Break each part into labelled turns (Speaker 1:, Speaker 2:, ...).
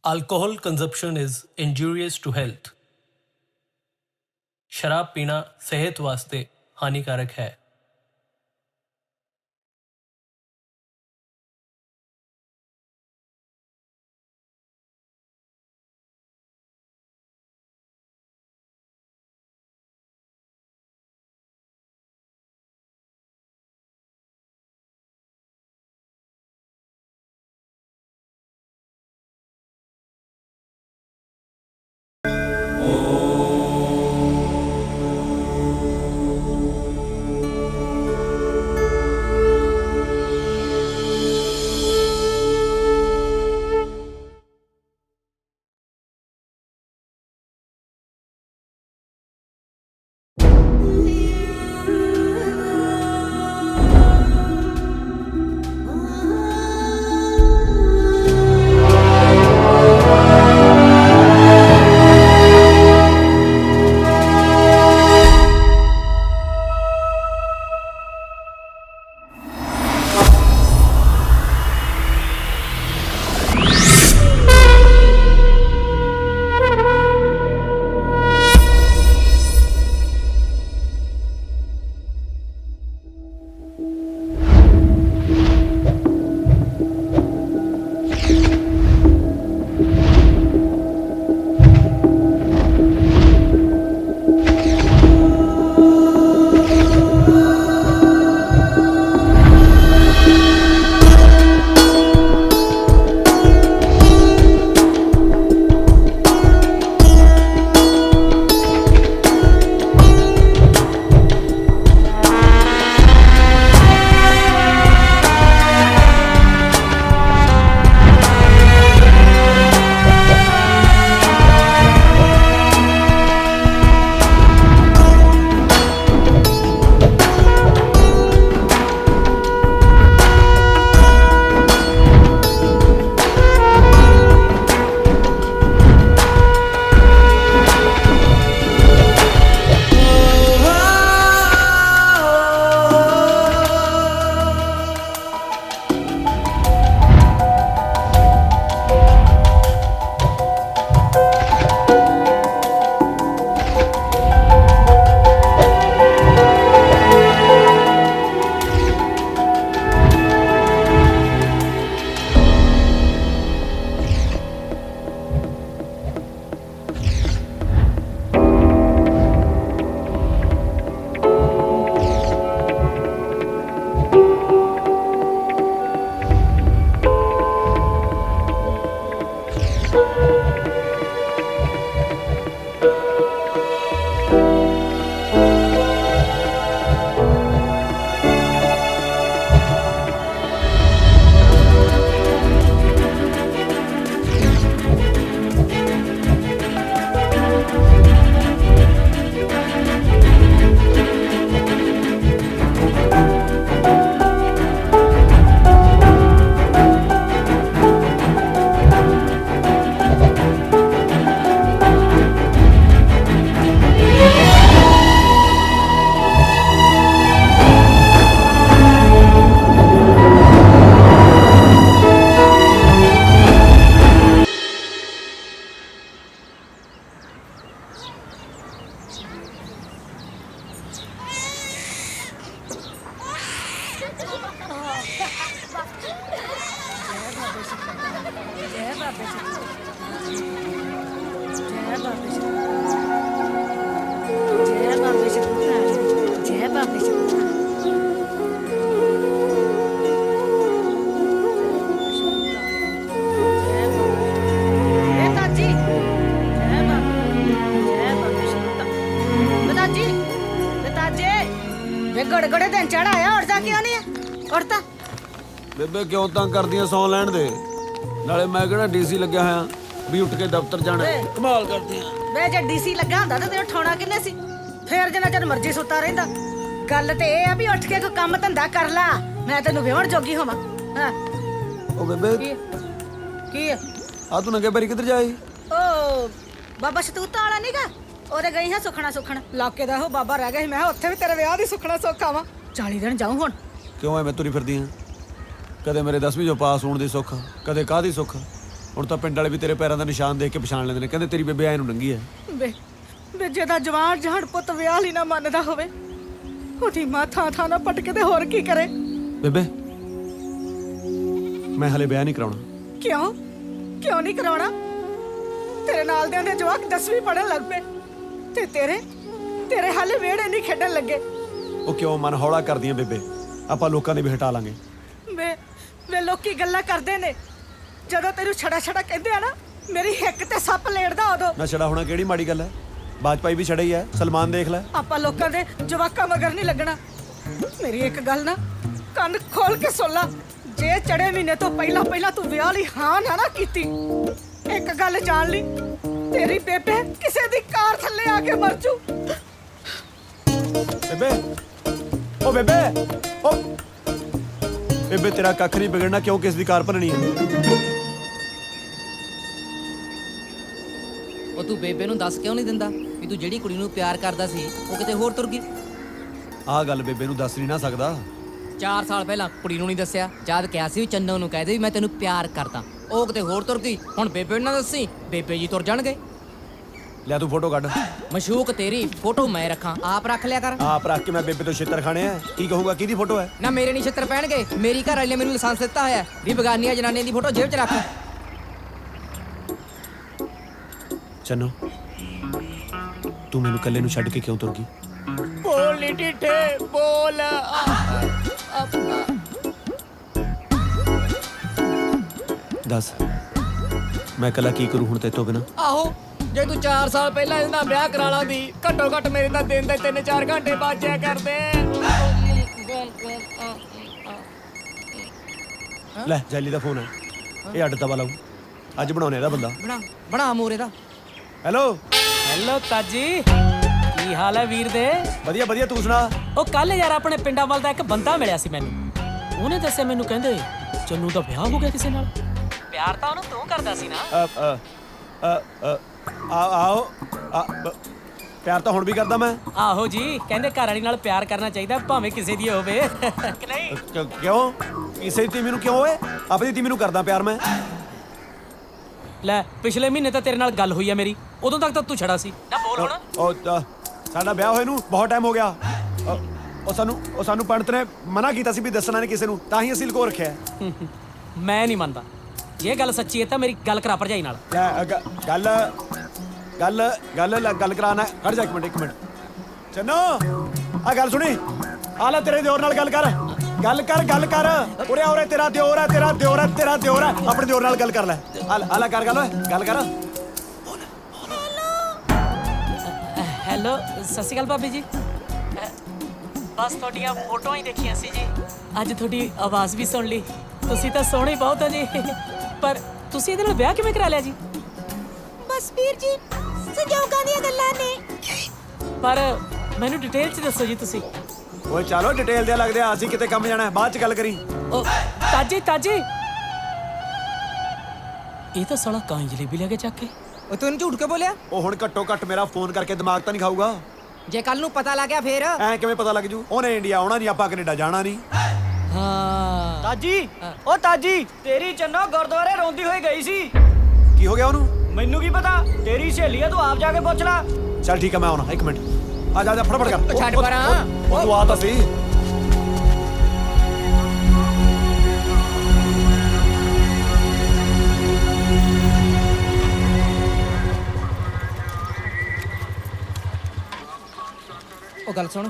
Speaker 1: Alcohol consumption is injurious to health. शराब पीना सेहत वास्ते हानिकारक है।
Speaker 2: गड़गड़े दिन चढ़ाया उठदा क्यों नहीं है उठदा
Speaker 3: ਬੇਬੇ ਕਿਉਂ ਤੰਗ ਕਰਦੀਆਂ ਸੌਂ ਲੈਣ ਦੇ ਨਾਲੇ ਮੈਂ ਕਿਹੜਾ ਡੀਸੀ ਲੱਗਿਆ ਹੋਇਆ ਵੀ ਉੱਠ ਕੇ ਦਫ਼ਤਰ ਜਾਣਾ ਕਮਾਲ ਕਰਦੀਆਂ
Speaker 2: ਵੇ ਜੇ ਡੀਸੀ ਲੱਗਾ ਹੁੰਦਾ ਤਾਂ ਤੈਨੂੰ ਠਾਉਣਾ ਕਿੰਨੇ ਸੀ ਫੇਰ ਜਿੰਨਾ ਚਿਰ ਮਰਜ਼ੀ ਸੁੱਤਾ ਰਹਿੰਦਾ ਗੱਲ ਤੇ ਇਹ ਆ ਵੀ ਉੱਠ ਕੇ ਕੋਈ ਕੰਮ ਧੰਦਾ ਕਰ ਲਾ ਮੈਂ ਤੈਨੂੰ ਵਿਹਣ ਜੋਗੀ ਹੋਵਾਂ ਹਾਂ
Speaker 3: ਉਹ ਬੇਬੇ
Speaker 2: ਕੀ
Speaker 3: ਆ ਤੂੰ ਨੰਗੇ ਪੈਰੀ ਕਿੱਧਰ ਜਾਈ
Speaker 2: ਓ ਬਾਬਾ ਸ਼ਤੂਤਾਂ ਵਾਲਾ ਨੀਗਾ ਉਹਦੇ ਗਈ ਹੈ ਸੁਖਣਾ ਸੁਖਣ ਲਾਕੇ ਦਾ ਉਹ ਬਾਬਾ ਰਹਿ ਗਿਆ ਸੀ ਮੈਂ ਉੱਥੇ ਵੀ ਤੇਰੇ ਵਿਆਹ ਦੀ ਸੁਖਣਾ ਸੋਖਾ ਵਾ 40 ਦਿਨ ਜਾਊਂ ਹੁਣ
Speaker 3: ਕਿਉਂ ਐਵੇਂ ਤੁਰੀ ਫਿਰਦੀ ਆ ਕਦੇ ਮੇਰੇ 10ਵੀਂ ਚੋਂ ਪਾਸ ਹੋਣ ਦੀ ਸੁੱਖ ਕਦੇ ਕਾਹਦੀ ਸੁੱਖ ਹੁਣ ਤਾਂ ਪਿੰਡ ਵਾਲੇ ਵੀ ਤੇਰੇ ਪੈਰਾਂ ਦਾ ਨਿਸ਼ਾਨ ਦੇਖ ਕੇ ਪਛਾਣ ਲੈਂਦੇ ਨੇ, ਕਹਿੰਦੇ ਤੇਰੀ ਬੇਬੇ ਐ ਨੂੰ ਨੰਗੀ ਐ।
Speaker 2: ਵੇ ਜਿਹਦਾ ਜਵਾਨ ਜਹਾਨ ਪੁੱਤ ਵਿਆਹ ਲਈ ਨਾ ਮੰਨਦਾ ਹੋਵੇ, ਉਹਦੀ ਮਾਂ ਥਾਂ ਨਾ ਪਟਕੇ ਤੇ ਹੋਰ ਕੀ ਕਰੇ।
Speaker 3: ਬੇਬੇ ਮੈਂ ਹਲੇ ਵਿਆਹ ਨਹੀਂ ਕਰਾਉਣਾ।
Speaker 2: ਕਿਉਂ ਨਹੀਂ ਕਰਾਉਣਾ? ਤੇਰੇ ਨਾਲ ਦੇ ਜਵਾਕ 10ਵੀਂ ਪੜਨ ਲੱਗ ਪਏ ਤੇ ਤੇਰੇ ਹਾਲੇ ਵਿਹੜੇ ਨਹੀਂ ਖੇਡਣ ਲੱਗੇ।
Speaker 3: ਉਹ ਕਿਉਂ ਮਨ ਹੌਲਾ ਕਰਦੀਆਂ ਬੇਬੇ, ਆਪਾਂ ਲੋਕਾਂ ਦੇ ਵੀ ਹਟਾ ਲਾਂਗੇ।
Speaker 2: ਵੇ ਲੋਕੀ ਗੱਲਾਂ ਕਰਦੇ ਨੇ, ਜਦੋਂ ਤੈਨੂੰ ਛੜਾ ਕਹਿੰਦੇ ਆ ਨਾ, ਮੇਰੀ ਹਿੱਕ ਤੇ ਸੱਪ ਲੇੜਦਾ ਉਦੋਂ।
Speaker 3: ਨਾ ਛੜਾ ਹੋਣਾ ਕਿਹੜੀ ਮਾੜੀ ਗੱਲ ਐ, ਬਾਜਪਾਈ ਵੀ ਛੜਾ ਹੀ ਐ, ਸਲਮਾਨ ਦੇਖ ਲੈ।
Speaker 2: ਆਪਾਂ ਲੋਕਾਂ ਦੇ ਜਵਾਕਾਂ ਮਗਰ ਨਹੀਂ ਲੱਗਣਾ। ਮੇਰੀ ਇੱਕ ਗੱਲ ਨਾ ਕੰਨ ਖੋਲ ਕੇ ਸੁਣ ਲਾ, ਜੇ ਚੜੇ ਮਹੀਨੇ ਤੋਂ ਪਹਿਲਾਂ ਤੂੰ ਵਿਆਹ ਲਈ ਹਾਂ ਨਾ ਕੀਤੀ, ਇੱਕ ਗੱਲ ਜਾਣ ਲਈ, ਤੇਰੀ ਬੇਬੇ ਕਿਸੇ ਦੀ ਕਾਰ ਥੱਲੇ ਆ ਕੇ ਮਰ ਜੂ।
Speaker 3: ਬੇਬੇ ਓ ਬੇਬੇ ਤੇਰਾ ਕੱਖ ਨਹੀਂ ਵਿਗੜਨਾ, ਕਿਉਂ ਕਿਸ ਦੀ ਕਾਰ ਭੰਨਣੀ ਹੈ?
Speaker 4: ਉਹ ਤੂੰ ਬੇਬੇ ਨੂੰ ਦੱਸ ਕਿਉਂ ਨਹੀਂ ਦਿੰਦਾ ਵੀ ਤੂੰ ਜਿਹੜੀ ਕੁੜੀ ਨੂੰ ਪਿਆਰ ਕਰਦਾ ਸੀ ਉਹ ਕਿਤੇ ਹੋਰ ਤੁਰ ਗਈ?
Speaker 3: ਆਹ ਗੱਲ ਬੇਬੇ ਨੂੰ ਦੱਸ ਨਹੀਂ ਨਾ ਸਕਦਾ।
Speaker 4: 4 ਸਾਲ ਪਹਿਲਾਂ ਕੁੜੀ ਨੂੰ ਨਹੀਂ ਦੱਸਿਆ, ਜਦ ਕਿਹਾ ਸੀ ਚੰਨੋ ਨੂੰ ਕਹਿ ਦੇ ਵੀ ਮੈਂ ਤੈਨੂੰ ਪਿਆਰ ਕਰਦਾ, ਉਹ ਕਿਤੇ ਹੋਰ ਤੁਰ ਗਈ। ਹੁਣ ਬੇਬੇ ਨੂੰ ਨਾ ਦੱਸੀ, ਬੇਬੇ ਜੀ ਤੁਰ ਜਾਣਗੇ।
Speaker 3: ਲੈ ਤੂੰ ਫੋਟੋ ਕੱਢ।
Speaker 4: ਮਸ਼ੂਕ ਤੇਰੀ ਫੋਟੋ ਮੈਂ ਰੱਖਾਂ, ਆਪ ਰੱਖ ਲਿਆ ਕਰ।
Speaker 3: ਆਪ ਰੱਖ ਕੇ ਮੈਂ ਬੇਬੇ ਤੋਂ ਛਿੱਤਰ ਖਾਣੇ ਆ? ਕੀ ਕਹੂੰਗਾ, ਕਿਹਦੀ ਫੋਟੋ ਹੈ?
Speaker 4: ਨਾ ਮੇਰੇ ਨਹੀਂ ਛਿੱਤਰ ਪੈਣਗੇ, ਮੇਰੀ ਘਰ ਵਾਲੀ ਨੇ ਮੈਨੂੰ ਲਾਇਸੈਂਸ ਦਿੱਤਾ ਹੋਇਆ ਵੀ ਬਗਾਨੀਆਂ ਜਨਾਨੀਆਂ ਦੀ ਫੋਟੋ ਜੇਬ 'ਚ ਰੱਖ।
Speaker 3: ਚੰਨੋ ਤੂੰ ਮੈਨੂੰ ਇਕੱਲੇ ਨੂੰ ਛੱਡ ਕੇ ਕਿਉਂ ਤੁਰ ਗਈ?
Speaker 4: ਬੋਲ ਢਿੱਠੇ ਬੋਲ।
Speaker 3: ਦੱਸ ਮੈਂ ਇਕੱਲਾ ਕੀ ਕਰੂੰ ਹੁਣ ਤੇਰੇ ਤੋਂ ਬਿਨਾਂ?
Speaker 4: ਆਹੋ, ਜੇ ਤੂੰ 4 ਸਾਲ ਪਹਿਲਾਂ ਇਹਦੇ ਨਾਲ ਵਿਆਹ ਕਰਾ ਲਾਂਦੀ, ਘੱਟੋ ਘੱਟ ਮੇਰੇ ਤਾਂ ਦਿਨ ਦੇ 3-4 ਘੰਟੇ ਬਾਜਿਆ ਕਰਦੇ।
Speaker 3: ਲੈ ਜੈਲੀ ਦਾ ਫੋਨ ਹੈ, ਇਹ ਅੱਡ ਤਵਾ ਲਾਊ, ਅੱਜ ਬਣਾਉਣੇ ਇਹਦਾ ਬੰਦਾ।
Speaker 4: ਬਣਾ ਮੋਰੇ ਦਾ।
Speaker 3: ਹੈਲੋ
Speaker 5: ਤਾਜੀ, ਕੀ ਹਾਲ ਹੈ ਵੀਰ ਦੇ?
Speaker 3: ਵਧੀਆ ਤੂੰ ਸੁਣਾ।
Speaker 5: ਉਹ ਕੱਲ ਯਾਰ ਆਪਣੇ ਪਿੰਡਾਂ ਵੱਲ ਦਾ ਇੱਕ ਬੰਦਾ ਮਿਲਿਆ ਸੀ ਮੈਨੂੰ, ਉਹਨੇ ਦੱਸਿਆ ਮੈਨੂੰ, ਕਹਿੰਦੇ ਚੰਨੂ ਦਾ ਵਿਆਹ ਹੋ ਗਿਆ ਕਿਸੇ ਨਾਲ। ਪਿਆਰ ਤਾਂ ਉਹਨੂੰ ਤੂੰ ਕਰਦਾ ਸੀ ਨਾ?
Speaker 3: ਆਓ ਪਿਆਰ ਤਾਂ ਹੁਣ ਵੀ ਕਰਦਾ ਮੈਂ।
Speaker 5: ਆਹੋ ਜੀ, ਕਹਿੰਦੇ ਘਰ ਵਾਲੀ ਨਾਲ ਪਿਆਰ ਕਰਨਾ ਚਾਹੀਦਾ ਭਾਵੇਂ ਕਿਸੇ ਦੀ ਹੋਵੇ ਕਿ ਨਹੀਂ?
Speaker 3: ਕਿਉਂ ਕਿਸੇ ਦੀ ਤੀਵੀਂ ਨੂੰ ਕਿਉਂ ਓਏ? ਆਪਣੀ ਤੀਵੀਂ ਨੂੰ ਕਰਦਾ ਪਿਆਰ ਮੈਂ।
Speaker 5: ਲੈ ਪਿਛਲੇ ਮਹੀਨੇ ਤਾਂ ਤੇਰੇ ਨਾਲ ਗੱਲ ਹੋਈ ਆ ਮੇਰੀ, ਉਦੋਂ ਤੱਕ ਤਾਂ ਤੂੰ ਛੜਾ ਸੀ ਨਾ। ਬੋਲ ਹੁਣ।
Speaker 3: ਉਹ ਸਾਡਾ ਵਿਆਹ ਹੋਏ ਨੂੰ ਬਹੁਤ ਟਾਈਮ ਹੋ ਗਿਆ। ਉਹ ਸਾਨੂੰ ਪੰਡਤ ਨੇ ਮਨਾ ਕੀਤਾ ਸੀ ਵੀ ਦੱਸਣਾ ਨਹੀਂ ਕਿਸੇ ਨੂੰ, ਤਾਂ ਹੀ ਅਸੀਂ ਲੁਕੋ ਰੱਖਿਆ।
Speaker 5: ਮੈਂ ਨਹੀਂ ਮੰਨਦਾ, ਇਹ ਗੱਲ ਸੱਚੀ ਹੈ ਤਾਂ ਮੇਰੀ ਗੱਲ ਕਰਾ ਭਰਜਾਈ ਨਾਲ।
Speaker 3: ਗੱਲ ਕਰਾਣਾ। ਖੜ ਜਾ ਇੱਕ ਮਿੰਟ। ਚੰਨੋ ਆ ਗੱਲ ਸੁਣੀ, ਆ ਲੈ ਤੇਰੇ ਦਿਓਰ ਨਾਲ ਗੱਲ ਕਰ। ਉਰੇ ਤੇਰਾ ਦਿਓਰ ਹੈ, ਆਪਣੇ ਦਿਓਰ ਨਾਲ ਗੱਲ ਕਰ ਲੈ। ਆ ਲੈ ਕਰ ਗੱਲ ਕਰ।
Speaker 5: ਹੈਲੋ, ਸਤਿ ਸ਼੍ਰੀ ਅਕਾਲ ਭਾਬੀ ਜੀ। ਬਸ ਤੁਹਾਡੀਆਂ ਫੋਟੋਆਂ ਹੀ ਦੇਖੀਆਂ ਸੀ ਜੀ, ਅੱਜ ਤੁਹਾਡੀ ਆਵਾਜ਼ ਵੀ ਸੁਣ ਲਈ। ਤੁਸੀਂ ਤਾਂ ਸੋਹਣੇ ਬਹੁਤ ਹੋ ਜੀ, ਪਰ ਤੁਸੀਂ ਇਹਦੇ ਨਾਲ ਵਿਆਹ ਕਿਵੇਂ ਕਰਾ ਲਿਆ ਜੀ?
Speaker 2: ਬਸ ਵੀਰ ਜੀ, ਸੰਜੋਗਾਂ ਦੀਆਂ ਗੱਲਾਂ ਨੇ।
Speaker 5: ਪਰ ਮੈਨੂੰ ਡਿਟੇਲ 'ਚ ਦੱਸੋ ਜੀ ਤੁਸੀਂ।
Speaker 3: ਓਏ ਚਲੋ ਡਿਟੇਲ ਦੇ ਲੱਗਦੇ ਆ, ਅਸੀਂ ਕਿਤੇ ਕੰਮ ਜਾਣਾ, ਬਾਅਦ ਚ ਗੱਲ ਕਰੀ।
Speaker 5: ਉਹ ਤਾਜੀ ਇਹ ਤਾਂ ਸਾਲਾ ਕਾਂ ਜਲੇਬੀ ਲੈ ਕੇ ਚੱਕ ਕੇ।
Speaker 4: ਉਹ ਤੂੰ ਝੂਠ ਕੇ ਬੋਲਿਆ?
Speaker 3: ਉਹ ਹੁਣ ਘੱਟੋ ਘੱਟ ਮੇਰਾ ਫੋਨ ਕਰਕੇ ਦਿਮਾਗ ਤਾਂ ਨਹੀਂ ਖਾਊਗਾ।
Speaker 4: ਜੇ ਕੱਲ ਨੂੰ ਪਤਾ ਲੱਗ ਗਿਆ ਫੇਰ?
Speaker 3: ਐ ਕਿਵੇਂ ਪਤਾ ਲੱਗ ਜੂ? ਉਹਨੇ ਇੰਡੀਆ ਆਉਣਾ ਨਹੀਂ, ਆਪਾਂ ਕੈਨੇਡਾ ਜਾਣਾ ਨਹੀਂ।
Speaker 5: ਹਾਂ
Speaker 6: ਤਾਜੀ ਤੇਰੀ ਚੰਨੋ ਗੁਰਦੁਆਰੇ ਰੋਂਦੀ ਹੋਈ ਗਈ ਸੀ।
Speaker 3: ਕੀ ਹੋ ਗਿਆ ਉਹਨੂੰ?
Speaker 6: ਮੈਨੂੰ ਕੀ ਪਤਾ, ਤੇਰੀ ਸਹੇਲੀ ਆ, ਤੂੰ ਆਪ ਜਾ ਕੇ ਪੁੱਛ ਲੈ।
Speaker 3: ਚੱਲ ਠੀਕ ਹੈ, ਮੈਂ ਆਉਣਾ। ਇੱਕ ਮਿੰਟ ਆ ਜਾ ਫਟਾਫਟ ਕਰ।
Speaker 4: ਛੱਡ ਪਰਾਂ।
Speaker 3: ਉਹ ਤੂੰ ਆ ਤਾਂ ਸਹੀ।
Speaker 4: ਉਹ ਗੱਲ ਸੁਣ,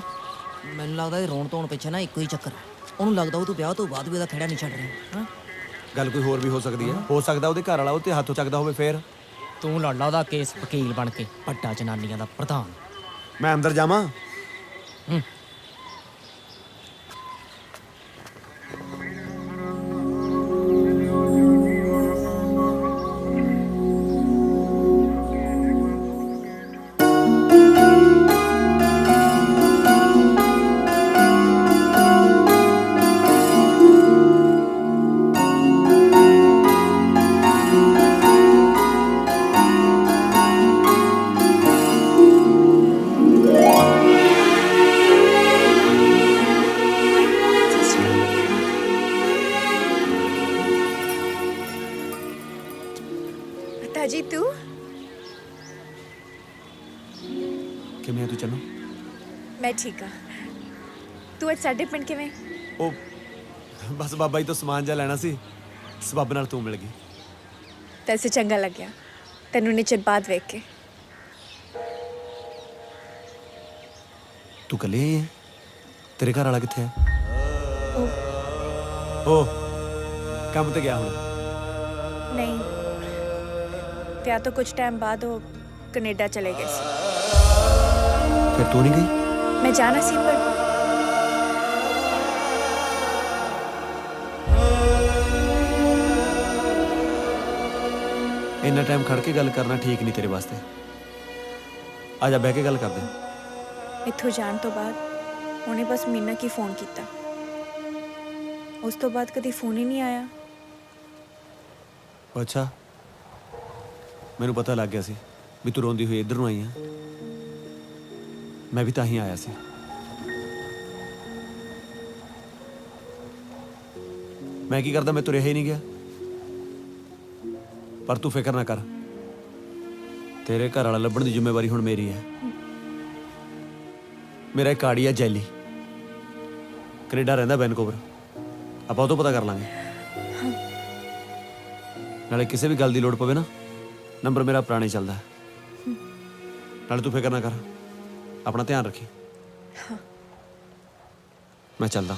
Speaker 4: ਮੈਨੂੰ ਲੱਗਦਾ ਇਹ ਰੋਣ ਧੋਣ ਪਿੱਛੇ ਨਾ ਇੱਕੋ ਹੀ ਚੱਕਰ ਹੈ। ਉਹਨੂੰ ਲੱਗਦਾ ਉਹ ਤੂੰ ਵਿਆਹ ਤੋਂ ਬਾਅਦ ਵੀ ਉਹਦਾ ਖਹਿੜਾ ਨਹੀਂ ਛੱਡ ਰਿਹਾ। ਹਾਂ,
Speaker 3: ਗੱਲ ਕੋਈ ਹੋਰ ਵੀ ਹੋ ਸਕਦੀ ਹੈ। ਹੋ ਸਕਦਾ ਉਹਦੇ ਘਰ ਵਾਲਾ ਉਹ ਤੇ ਹੱਥੋਂ ਚੱਕਦਾ ਹੋਵੇ, ਫੇਰ
Speaker 5: ਤੂੰ ਲੜ ਲਾ ਉਹਦਾ ਕੇਸ, ਵਕੀਲ ਬਣ ਕੇ, ਵੱਡਾ ਜਨਾਨੀਆਂ ਦਾ ਪ੍ਰਧਾਨ।
Speaker 3: ਮੈਂ ਅੰਦਰ ਜਾਵਾਂ? ਕਿਵੇਂ ਆ ਤੂੰ ਚੰਨੋ?
Speaker 7: ਮੈਂ ਠੀਕ ਆ। ਤੂੰ ਅੱਜ ਸਾਡੇ ਪਿੰਡ ਕਿਵੇਂ?
Speaker 3: ਉਹ ਬਸ ਬਾਬਾ ਜੀ ਤੋਂ ਸਮਾਨ ਜਿਹਾ ਲੈਣਾ ਸੀ, ਸਬੱਬ ਨਾਲ ਤੂੰ ਮਿਲ ਗਈ।
Speaker 7: ਤੈਸੇ ਚੰਗਾ ਲੱਗਿਆ ਤੈਨੂੰ ਇੰਨੇ ਚਿਰ ਬਾਅਦ ਵੇਖ ਕੇ।
Speaker 3: ਤੂੰ ਇਕੱਲੀ ਆਈ ਹੈ? ਤੇਰੇ ਘਰ ਵਾਲਾ ਕਿੱਥੇ ਹੈ? ਉਹ ਕੰਮ ਤੇ ਗਿਆ ਹੁਣ।
Speaker 7: ਨਹੀਂ, ਵਿਆਹ ਤੋਂ ਕੁਝ ਟਾਈਮ ਬਾਅਦ ਉਹ ਕੈਨੇਡਾ ਚਲੇ ਗਏ ਸੀ।
Speaker 3: ਫਿਰ ਤੂੰ ਨਹੀਂ ਗਈ?
Speaker 7: ਮੈਂ ਜਾਣਾ ਸੀ ਪਰ
Speaker 3: ਇੰਨਾ ਟਾਈਮ ਖੜ ਕੇ ਗੱਲ ਕਰਨਾ ਠੀਕ ਨਹੀਂ ਤੇਰੇ ਵਾਸਤੇ। ਆ ਜਾ ਬਹਿ ਕੇ ਗੱਲ ਕਰਦੇ।
Speaker 7: ਇੱਥੋਂ ਜਾਣ ਤੋਂ ਬਾਅਦ ਉਹਨੇ ਬਸ ਮੀਨਾ ਕੀ ਫੋਨ ਕੀਤਾ। ਉਸ ਤੋਂ ਬਾਅਦ ਕਦੀ ਫੋਨ ਹੀ ਨਹੀਂ ਆਇਆ।
Speaker 3: ਅੱਛਾ, ਮੈਨੂੰ ਪਤਾ ਲੱਗ ਗਿਆ ਸੀ ਵੀ ਤੂੰ ਰੋਂਦੀ ਹੋਈ ਇੱਧਰ ਨੂੰ ਆਈ ਆ। ਮੈਂ ਵੀ ਤਾਂ ਹੀ ਆਇਆ ਸੀ। ਮੈਂ ਕੀ ਕਰਦਾ, ਮੈਂ ਤੁਰਿਆ ਹੀ ਨਹੀਂ ਗਿਆ। ਪਰ ਤੂੰ ਫਿਕਰ ਨਾ ਕਰ, ਤੇਰੇ ਘਰ ਵਾਲਾ ਲੱਭਣ ਦੀ ਜ਼ਿੰਮੇਵਾਰੀ ਹੁਣ ਮੇਰੀ ਹੈ। ਮੇਰਾ ਇੱਕ ਆੜੀ ਆ ਜੈਲੀ, ਕੈਨੇਡਾ ਰਹਿੰਦਾ, ਵੈਨਕੂਵਰ। ਆਪਾਂ ਉਹ ਤੋਂ ਪਤਾ ਕਰ ਲਾਂਗੇ। ਨਾਲੇ ਕਿਸੇ ਵੀ ਗੱਲ ਦੀ ਲੋੜ ਪਵੇ ਨਾ, ਨੰਬਰ ਮੇਰਾ ਪੁਰਾਣਾ ਹੀ ਚੱਲਦਾ। ਨਾਲੇ ਤੂੰ ਫਿਕਰ ਨਾ ਕਰ, ਆਪਣਾ ਧਿਆਨ ਰੱਖੀ। ਮੈਂ ਚੱਲਦਾ।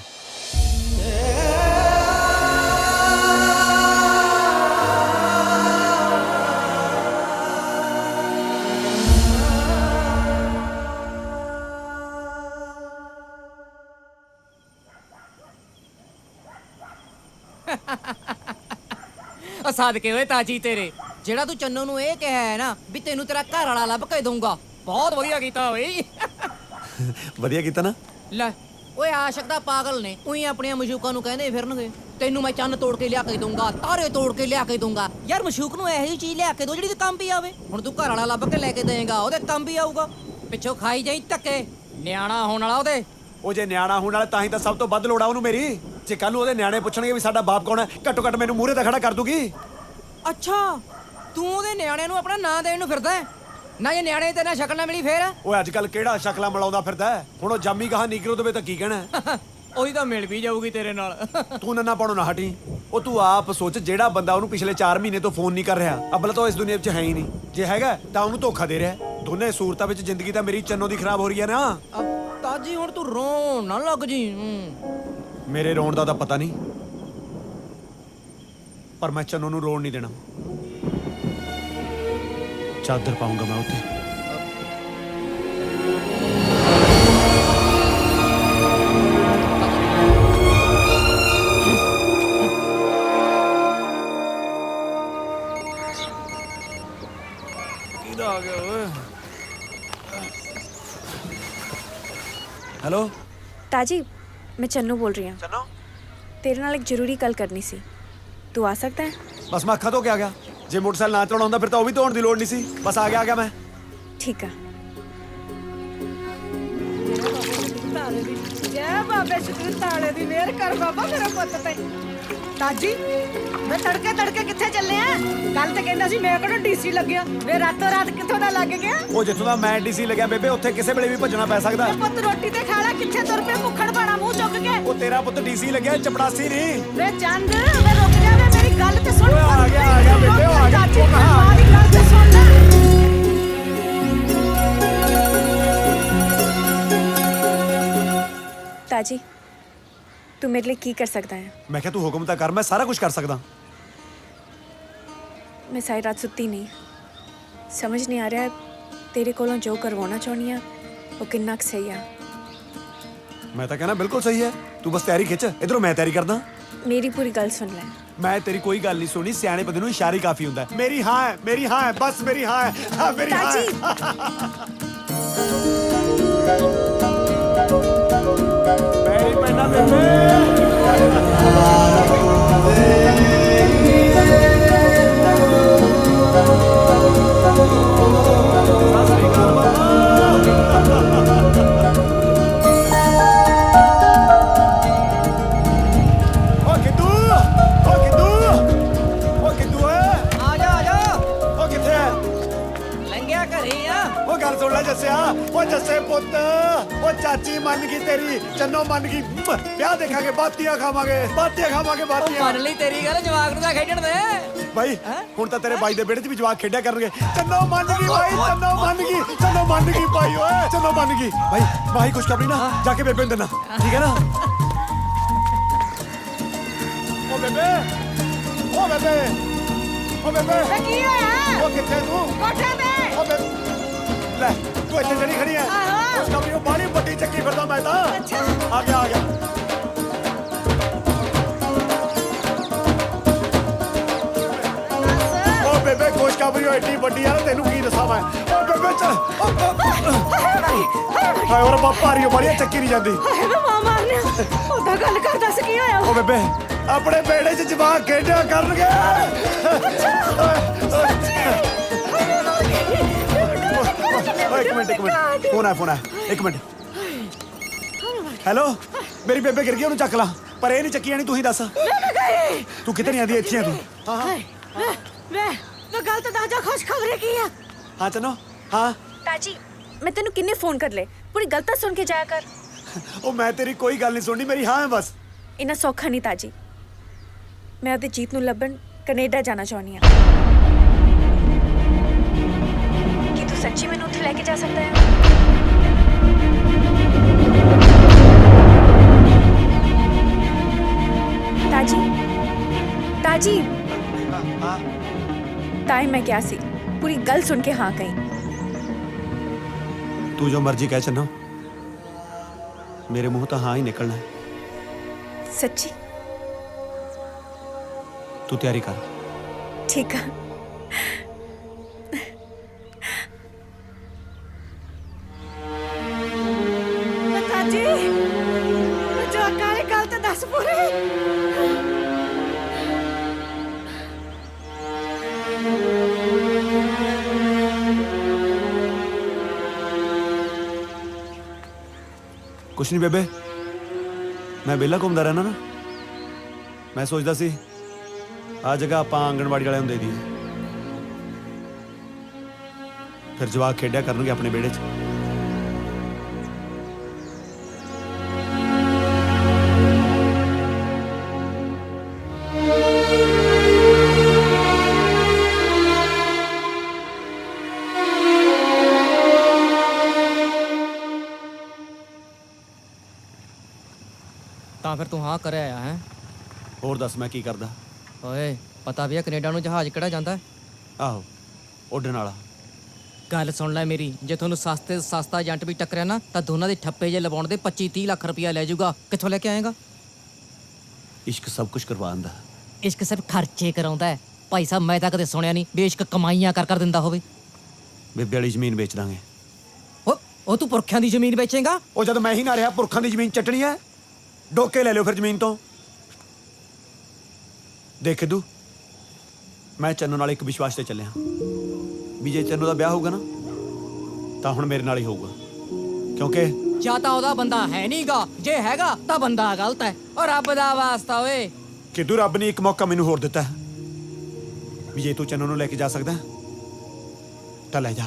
Speaker 4: ਸਦਕੇ ਓਏ ਤਾਜੀ ਤੇਰੇ, ਜਿਹੜਾ ਤੂੰ ਚੰਨੋ ਨੂੰ ਇਹ ਕਿਹਾ ਹੈ ਨਾ ਵੀ ਤੈਨੂੰ ਤੇਰਾ ਘਰ ਵਾਲਾ ਲੱਭ ਕੇ ਦਊਂਗਾ, ਬਹੁਤ ਵਧੀਆ ਕੀਤਾ ਓਏ।
Speaker 3: ਵਧੀਆ ਕੀਤਾ ਨਾ।
Speaker 4: ਲੈ ਓਏ ਆਸ਼ਕ ਦਾ ਪਾਗਲ ਨੇ, ਉਹੀ ਆਪਣੀਆਂ ਮਸ਼ੂਕਾਂ ਨੂੰ ਕਹਿੰਦੇ ਫਿਰਨਗੇ ਤੈਨੂੰ ਮੈਂ ਚੰਨ ਤੋੜ ਕੇ ਲਿਆ ਕੇ ਦਊਂਗਾ, ਤਾਰੇ ਤੋੜ ਕੇ ਲਿਆ ਕੇ ਦਊਂਗਾ। ਯਾਰ ਮਸ਼ੂਕ ਨੂੰ ਇਹੋ ਜਿਹੀ ਚੀਜ਼ ਲਿਆ ਕੇ ਦੋ ਜਿਹੜੀ ਤੇ ਕੰਮ ਵੀ ਆਵੇ। ਹੁਣ ਤੂੰ ਘਰ ਵਾਲਾ ਲੱਭ ਕੇ ਲੈ ਕੇ ਦੇਏਗਾ, ਉਹਦੇ ਕੰਮ ਵੀ ਆਊਗਾ। ਪਿੱਛੋਂ ਖਾਈ ਜਾਈ ਧੱਕੇ, ਨਿਆਣਾ ਹੋਣ ਵਾਲਾ ਉਹਦੇ।
Speaker 3: ਉਹ ਜੇ ਨਿਆਣਾ ਹੋਣ ਵਾਲਾ ਤਾਂ ਹੀ ਤਾਂ ਸਭ ਤੋਂ ਵੱਧ ਲੋੜ ਆ ਉਹਨੂੰ ਮੇਰੀ। ਜੇ ਕੱਲ ਨੂੰ ਉਹਦੇ ਨਿਆਣੇ ਪੁੱਛਣਗੇ ਵੀ ਸਾਡਾ ਬਾਪ ਕੌਣ ਹੈ, ਘੱਟੋ ਘੱਟ ਮੈਨੂੰ ਮੂਹਰੇ ਤਾਂ ਖੜਾ ਕਰ ਦੂਗੀ।
Speaker 4: ਅੱਛਾ, ਤੂੰ ਉਹਦੇ ਨਿਆਣਿਆਂ ਨੂੰ ਆਪਣਾ ਨਾਂ ਦੇਣ ਨੂੰ ਫਿਰਦਾ ਹੈ ਨਾ? ਜੇ ਨਿਆਣੇ ਤੇ ਨਾ ਸ਼ਕਲ ਨਾ ਮਿਲੀ ਫੇਰ?
Speaker 3: ਓਏ ਅੱਜ ਕੱਲ ਕਿਹੜਾ ਸ਼ਕਲਾਂ ਮਿਲਾਉਂਦਾ ਫਿਰਦਾ ਹੈ? ਹੁਣ ਉਹ ਜਾਮੀ ਕਹਾ ਨੀਗਰੋ ਦੇਵੇ ਤਾਂ ਕੀ ਕਹਿਣਾ?
Speaker 4: ਉਹੀ ਤਾਂ ਮਿਲ ਵੀ ਜਾਊਗੀ ਤੇਰੇ ਨਾਲ।
Speaker 3: ਤੂੰ ਨੰਨਾ ਪਾਉਣੋਂ ਨਾ ਹਟੀ। ਉਹ ਤੂੰ ਆਪ ਸੋਚ, ਜਿਹੜਾ ਬੰਦਾ ਉਹਨੂੰ ਪਿਛਲੇ 4 ਮਹੀਨੇ ਤੋਂ ਫੋਨ ਨਹੀਂ ਕਰ ਰਿਹਾ, ਅਬਲ ਤਾਂ ਉਹ ਇਸ ਦੁਨੀਆ ਵਿੱਚ ਹੈ ਹੀ ਨਹੀਂ। ਜੇ ਹੈਗਾ ਤਾਂ ਉਹਨੂੰ ਧੋਖਾ ਦੇ ਰਿਹਾ। ਦੋਨੇ ਸੂਰਤਾਂ ਵਿੱਚ ਜ਼ਿੰਦਗੀ ਤਾਂ ਮੇਰੀ ਚੰਨੋ ਦੀ ਖਰਾਬ ਹੋ ਰਹੀ ਹੈ ਨਾ।
Speaker 4: ਤਾਜੀ ਹੁਣ ਤੂੰ ਰੋਣ ਨਾ ਲੱਗ ਜੀ।
Speaker 3: ਮੇਰੇ ਰੋਣ ਦਾ ਤਾਂ ਪਤਾ ਨਹੀਂ, ਪਰ ਮੈਂ ਚੰਨੋ ਨੂੰ ਰੋਣ ਨਹੀਂ ਦੇਣਾ। ਚਾਦਰ ਪਾਉਂਗਾ ਮੈਂ ਉੱਥੇ। ਕਿਹਦਾ ਆ ਗਿਆ ਓਏ? ਹੈਲੋ
Speaker 7: ਤਾਜੀ, ਮੈਂ ਚੰਨੂ ਬੋਲ ਰਹੀ ਹਾਂ।
Speaker 3: ਚੰਨੋ,
Speaker 7: ਤੇਰੇ ਨਾਲ ਇੱਕ ਜ਼ਰੂਰੀ ਗੱਲ ਕਰਨੀ ਸੀ। ਤੂੰ ਆ ਸਕਦਾ ਹੈ?
Speaker 3: ਬਸ ਮੈਂ ਅੱਖਾਂ ਧੋ ਕੇ ਆ ਗਿਆ। ਜੇ ਮੋਟਰਸਾਈਕਲ ਨਾ ਚਲਾਉਣਾ ਹੁੰਦਾ ਫਿਰ ਤਾਂ ਉਹ ਵੀ ਧੋਣ ਦੀ ਲੋੜ ਨਹੀਂ ਸੀ। ਬਸ ਆ ਗਿਆ ਮੈਂ।
Speaker 7: ਠੀਕ ਆ।
Speaker 2: ਜੈ ਬਾਬੇ ਸ਼੍ਰੀ ਤਾਲੇ ਦੀ ਮਿਹਰ ਕਰ ਬਾਬਾ ਮੇਰੇ ਪੁੱਤ ਤੇ। ਤਾਜੀ, ਮੈਂ ਤੜਕੇ ਕਿੱਥੇ ਚੱਲੇ ਆ? ਕੱਲ ਤੇ ਕਹਿੰਦਾ ਸੀ ਮੈਂ ਕਿਹੜਾ ਡੀਸੀ ਲੱਗਿਆ, ਵੇ ਰਾਤੋਂ ਰਾਤ ਕਿੱਥੋਂ ਦਾ ਲੱਗ ਗਿਆ?
Speaker 3: ਉਹ ਜਿੱਥੋਂ ਦਾ ਮੈਂ ਡੀਸੀ ਲੱਗਿਆ ਬੇਬੇ, ਉੱਥੇ ਕਿਸੇ ਵੇਲੇ ਵੀ ਭੱਜਣਾ ਪੈ ਸਕਦਾ।
Speaker 2: ਤੇ ਪੁੱਤ ਰੋਟੀ ਤੇ ਖਾ ਲੈ, ਕਿੱਥੇ ਤੁਰ ਪਿਆ ਭੁੱਖੜ ਬਾਣਾ ਮੂੰਹ ਚੁੱਕ ਕੇ?
Speaker 3: ਉਹ ਤੇਰਾ ਪੁੱਤ ਡੀਸੀ ਲੱਗਿਆ, ਚਪੜਾਸੀ ਨਹੀਂ।
Speaker 2: ਵੇ ਚੰਦ, ਵੇ ਰੁਕ ਜਾ, ਵੇ ਮੇਰੀ ਗੱਲ ਤੇ ਸੁਣ।
Speaker 3: ਓਏ ਆ ਗਿਆ ਬੇਬੇ, ਉਹ ਆ ਗਿਆ।
Speaker 2: ਚਾਚੀ ਮਾਂ ਦੀ ਗੱਲ ਤੇ ਸੁਣ ਲੈ।
Speaker 7: ਤਾਜੀ, ਤੂੰ ਮੇਰੇ ਲਈ ਕੀ ਕਰ ਸਕਦਾ ਹੈ?
Speaker 3: ਮੈਂ ਕਿਹਾ ਤੂੰ ਹੁਕਮ ਤਾਂ ਕਰ, ਮੈਂ ਸਾਰਾ ਕੁਝ ਕਰ ਸਕਦਾ।
Speaker 7: ਮੈਂ ਸਾਰੀ ਰਾਤ ਸੁੱਤੀ ਨਹੀਂ। ਸਮਝ ਨਹੀਂ ਆ ਰਿਹਾ ਤੇਰੇ ਕੋਲੋਂ ਜੋ ਕਰਵਾਉਣਾ ਚਾਹੁੰਦੀ ਆ ਉਹ ਕਿੰਨਾ ਕੁ ਸਹੀ ਆ।
Speaker 3: ਮੈਂ ਤਾਂ ਕਹਿਣਾ ਬਿਲਕੁਲ ਸਹੀ ਹੈ। ਤੂੰ ਬਸ ਤਿਆਰੀ ਖਿੱਚ, ਇਧਰੋਂ ਮੈਂ ਤਿਆਰੀ ਕਰਦਾ।
Speaker 7: ਮੇਰੀ ਪੂਰੀ ਗੱਲ ਸੁਣ ਲੈ।
Speaker 3: ਮੈਂ ਤੇਰੀ ਕੋਈ ਗੱਲ ਨਹੀਂ ਸੁਣੀ। ਸਿਆਣੇ ਬੰਦੇ ਨੂੰ ਇਸ਼ਾਰੇ ਕਾਫੀ ਹੁੰਦਾ। ਮੇਰੀ ਹਾਂ ਹੈ, ਮੇਰੀ ਹਾਂ ਹੈ, ਬਸ ਮੇਰੀ ਹਾਂ ਹੈ। ਹਾਂ ਮੇਰੀ ਹਾਂ ਹੈ। ਮੇਰੀ ਪੈਣਾ ਬੇਬੇ।
Speaker 4: ਆ ਜਾ
Speaker 3: ਉਹ ਕਿੱਥੇ ਹੈ?
Speaker 4: ਲੰਘਿਆ ਘਰੇ ਆ।
Speaker 3: ਉਹ ਗੱਲ ਸੁਣ ਲੈ ਜੱਸਿਆ, ਉਹ ਜੱਸੇ ਪੁੱਤ ਉਹ ਚਾਚੀ ਮੰਨ ਗਈ ਤੇਰੀ ਚੰਨੋ ਮੰਨ ਗਈ ਵਿਆਹ ਦੇਖਾਂਗੇ ਬਾਤੀਆਂ ਖਾਵਾਂਗੇ ਬਾਤੀਆਂ
Speaker 4: ਮੰਨ ਲਈ ਤੇਰੀ ਗੱਲ ਜਵਾਕ ਨੂੰ ਤਾਂ ਖੇਡਣ ਦੇ
Speaker 3: ਭਾਈ ਹੁਣ ਤਾਂ ਤੇਰੇ ਬਾਈ ਦੇ ਵਿਹੜੇ 'ਚ ਵੀ ਜਵਾਕ ਖੇਡਿਆ ਕਰਨਗੇ ਚੰਨੋ ਮੰਨ ਗਈ ਭਾਈ ਚੰਨੋ ਮੰਨ ਗਈ ਭਾਈ ਓਏ ਚੰਨੋ ਮੰਨ ਗਈ ਭਾਈ ਭਾਈ ਖੁਸ਼ਖਬਰੀ ਨਾ ਜਾ ਕੇ ਬੇਬੇ ਨੂੰ ਦੇਣਾ ਠੀਕ ਹੈ ਨਾ ਓ ਬੇਬੇ
Speaker 2: ਤੇ ਕੀ ਹੋਇਆ
Speaker 3: ਉਹ ਕਿੱਥੇ ਤੂੰ
Speaker 2: ਕੋਠੇ ਤੇ
Speaker 3: ਓ ਬੇਬੇ ਲੈ ਤੂੰ ਇੱਥੇ ਜਿਹੜੀ ਖੜੀ ਹੈ
Speaker 2: ਆਹੋ।
Speaker 3: ਖੁਸ਼ਖਬਰੀ ਉਹ ਬਾਹਲੀ ਵੱਡੀ ਚੱਕੀ ਫਿਰਦਾ ਮੈਂ ਤਾਂ
Speaker 2: ਅੱਛਾ
Speaker 3: ਆ ਗਿਆ ਓ ਬੇਬੇ ਖੁਸ਼ਖਬਰੀ ਉਹ ਏਡੀ ਵੱਡੀ ਆ ਤੈਨੂੰ ਕੀ ਦੱਸਾਂ ਮੈਂ ਓ ਬੇਬੇ ਚ ਹਾਏ ਹੋਰ ਭਾਰੀ ਬੜੀ ਚੱਕੀ ਨਹੀਂ ਜਾਂਦੀ
Speaker 2: ਹਾਏ ਵੇ ਮਾਂ ਮਾਰਨਿਆ ਉਹਦਾ ਗੱਲ ਕਰਦਾ ਸੀ ਕੀ ਹੋਇਆ
Speaker 3: ਓ ਬੇਬੇ ਆਪਣੇ ਬੇੜੇ 'ਚ ਜਵਾਕ ਖੇਡਿਆ ਕਰਨਗੇ ਓਏ ਇੱਕ ਮਿੰਟ ਫੋਨ ਆ ਇੱਕ ਮਿੰਟ ਹੈਲੋ ਮੇਰੀ ਬੇਬੇ ਗਿਰ ਗਈ ਉਹਨੂੰ ਚੱਕ ਲਾ ਪਰ ਇਹ ਨਹੀਂ ਚੱਕੀ ਜਾਣੀ ਤੂੰ ਹੀ ਦੱਸ ਤੂੰ ਕਿੱਥੇ ਨਹੀਂ ਆਂਦੀ ਇੱਥੇ ਆ ਤੂੰ
Speaker 2: ਵੇ ਗੱਲ ਤਾਂ ਦੱਸ ਜਾ ਖੁਸ਼ਖਬਰੀ ਕੀ ਆ
Speaker 3: ਹਾਂ ਚੰਨੋ ਹਾਂ
Speaker 7: ताजी मैं तेनू किन्ने फोन कर ले पूरी गल तो सुन के जाया कर
Speaker 3: ਉਹ ਮੈਂ ਤੇਰੀ ਕੋਈ ਗੱਲ ਨਹੀਂ ਸੁਣਨੀ ਮੇਰੀ ਹਾਂ ਹੈ ਬਸ
Speaker 7: इन्ना सौखा नहीं ताजी मैं अपने जीत नू लभन कनेडा जाना चाहनी हाँ कि तू सच्ची मैनू उत्थे लेके जा सकता है ताजी ताजी ताई मैं क्या सी पूरी गल सुन के हाँ कही
Speaker 3: तू जो मर्जी कह चन्नो मेरे मुंह तो हाँ ही निकलना है
Speaker 7: सच्ची
Speaker 3: तू तैयारी कर
Speaker 7: ठीक है
Speaker 2: ਤਾਜੀ ਜੋ ਕਾਲੇ ਗੱਲ ਤਾਂ ਦੱਸ ਪੂਰੀ
Speaker 3: कुछ नहीं बेबे मैं बेला घूमता रहना ना मैं सोचता सी आ जगह आप आंगनवाड़ी वाले दे दी फिर जवाक खेडिया करनगे अपने बेड़े च
Speaker 4: ਤਾਂ ਫਿਰ ਤੂੰ ਹਾਂ ਕਰਿਆ ਆਇਆ ਹੈ
Speaker 3: ਹੋਰ ਦੱਸ मैं की करदा
Speaker 4: ਓਏ ਪਤਾ ਵੀ ਹੈ ਕੈਨੇਡਾ ਨੂੰ ਜਹਾਜ਼ ਕਿਹੜਾ ਜਾਂਦਾ ਹੈ
Speaker 3: ਆਹੋ ਉੱਡਣ ਵਾਲਾ
Speaker 4: ਗੱਲ ਸੁਣ ਲੈ ਮੇਰੀ ਜੇ ਤੁਹਾਨੂੰ ਸਸਤੇ ਤੋਂ ਸਸਤਾ ਏਜੰਟ ਵੀ ਟੱਕਰਿਆ ਨਾ ਤਾਂ ਦੋਨਾਂ ਦੇ ਠੱਪੇ ਜੇ ਲਵਾਉਣ ਦੇ 25-30 ਲੱਖ ਰੁਪਇਆ ਲੈ ਜਾਊਗਾ ਕਿੱਥੋਂ ਲੈ ਕੇ ਆਏਗਾ
Speaker 3: इश्क सब कुछ करवा आंदा
Speaker 4: ਇਸ਼ਕ ਸਿਰਫ ਖਰਚੇ ਕਰਾਉਂਦਾ ਹੈ ਭਾਈ ਸਾਹਿਬ ਮੈਂ ਤਾਂ ਕਦੇ ਸੁਣਿਆ ਨਹੀਂ ਵੀ ਇਸ਼ਕ ਕਮਾਈਆਂ ਕਰ ਦਿੰਦਾ ਹੋਵੇ
Speaker 3: बेबे वाली ਜ਼ਮੀਨ ਵੇਚ ਦਾਂਗੇ
Speaker 4: ਉਹ ਤੂੰ ਪੁਰਖਿਆਂ ਦੀ ਜ਼ਮੀਨ ਵੇਚੇਂਗਾ
Speaker 3: ਉਹ ਜਦ ਮੈਂ ਹੀ ਨਾ ਰਿਹਾ ਪੁਰਖਾਂ ਦੀ ਜ਼ਮੀਨ ਚੱਟਣੀ ਹੈ ਡੋਕੇ ਲੈ ਲਿਓ ਫਿਰ ਜ਼ਮੀਨ ਤੋਂ ਦੇਖ ਸਿੱਧੂ ਮੈਂ ਚੰਨੂ ਨਾਲ ਇੱਕ ਵਿਸ਼ਵਾਸ ਤੇ ਚੱਲਿਆ ਵੀ ਜੇ ਚੰਨੂ ਦਾ ਵਿਆਹ ਹੋਊਗਾ ਨਾ ਤਾਂ ਹੁਣ ਮੇਰੇ ਨਾਲ ਹੀ ਹੋਊਗਾ ਕਿਉਂਕਿ
Speaker 4: ਜਾਂ ਤਾਂ ਉਹਦਾ ਬੰਦਾ ਹੈ ਨਹੀਂਗਾ ਜੇ ਹੈਗਾ ਤਾਂ ਬੰਦਾ ਗਲਤ ਹੈ ਔਰ ਰੱਬ ਦਾ ਵਾਸਤਾ ਓਏ
Speaker 3: ਕਿਦੋਂ ਰੱਬ ਨੇ ਇੱਕ ਮੌਕਾ ਮੈਨੂੰ ਹੋਰ ਦਿੱਤਾ ਵੀ ਜੇ ਤੂੰ ਚੰਨੂ ਨੂੰ ਲੈ ਕੇ ਜਾ ਸਕਦਾ ਤਾਂ ਲੈ ਜਾ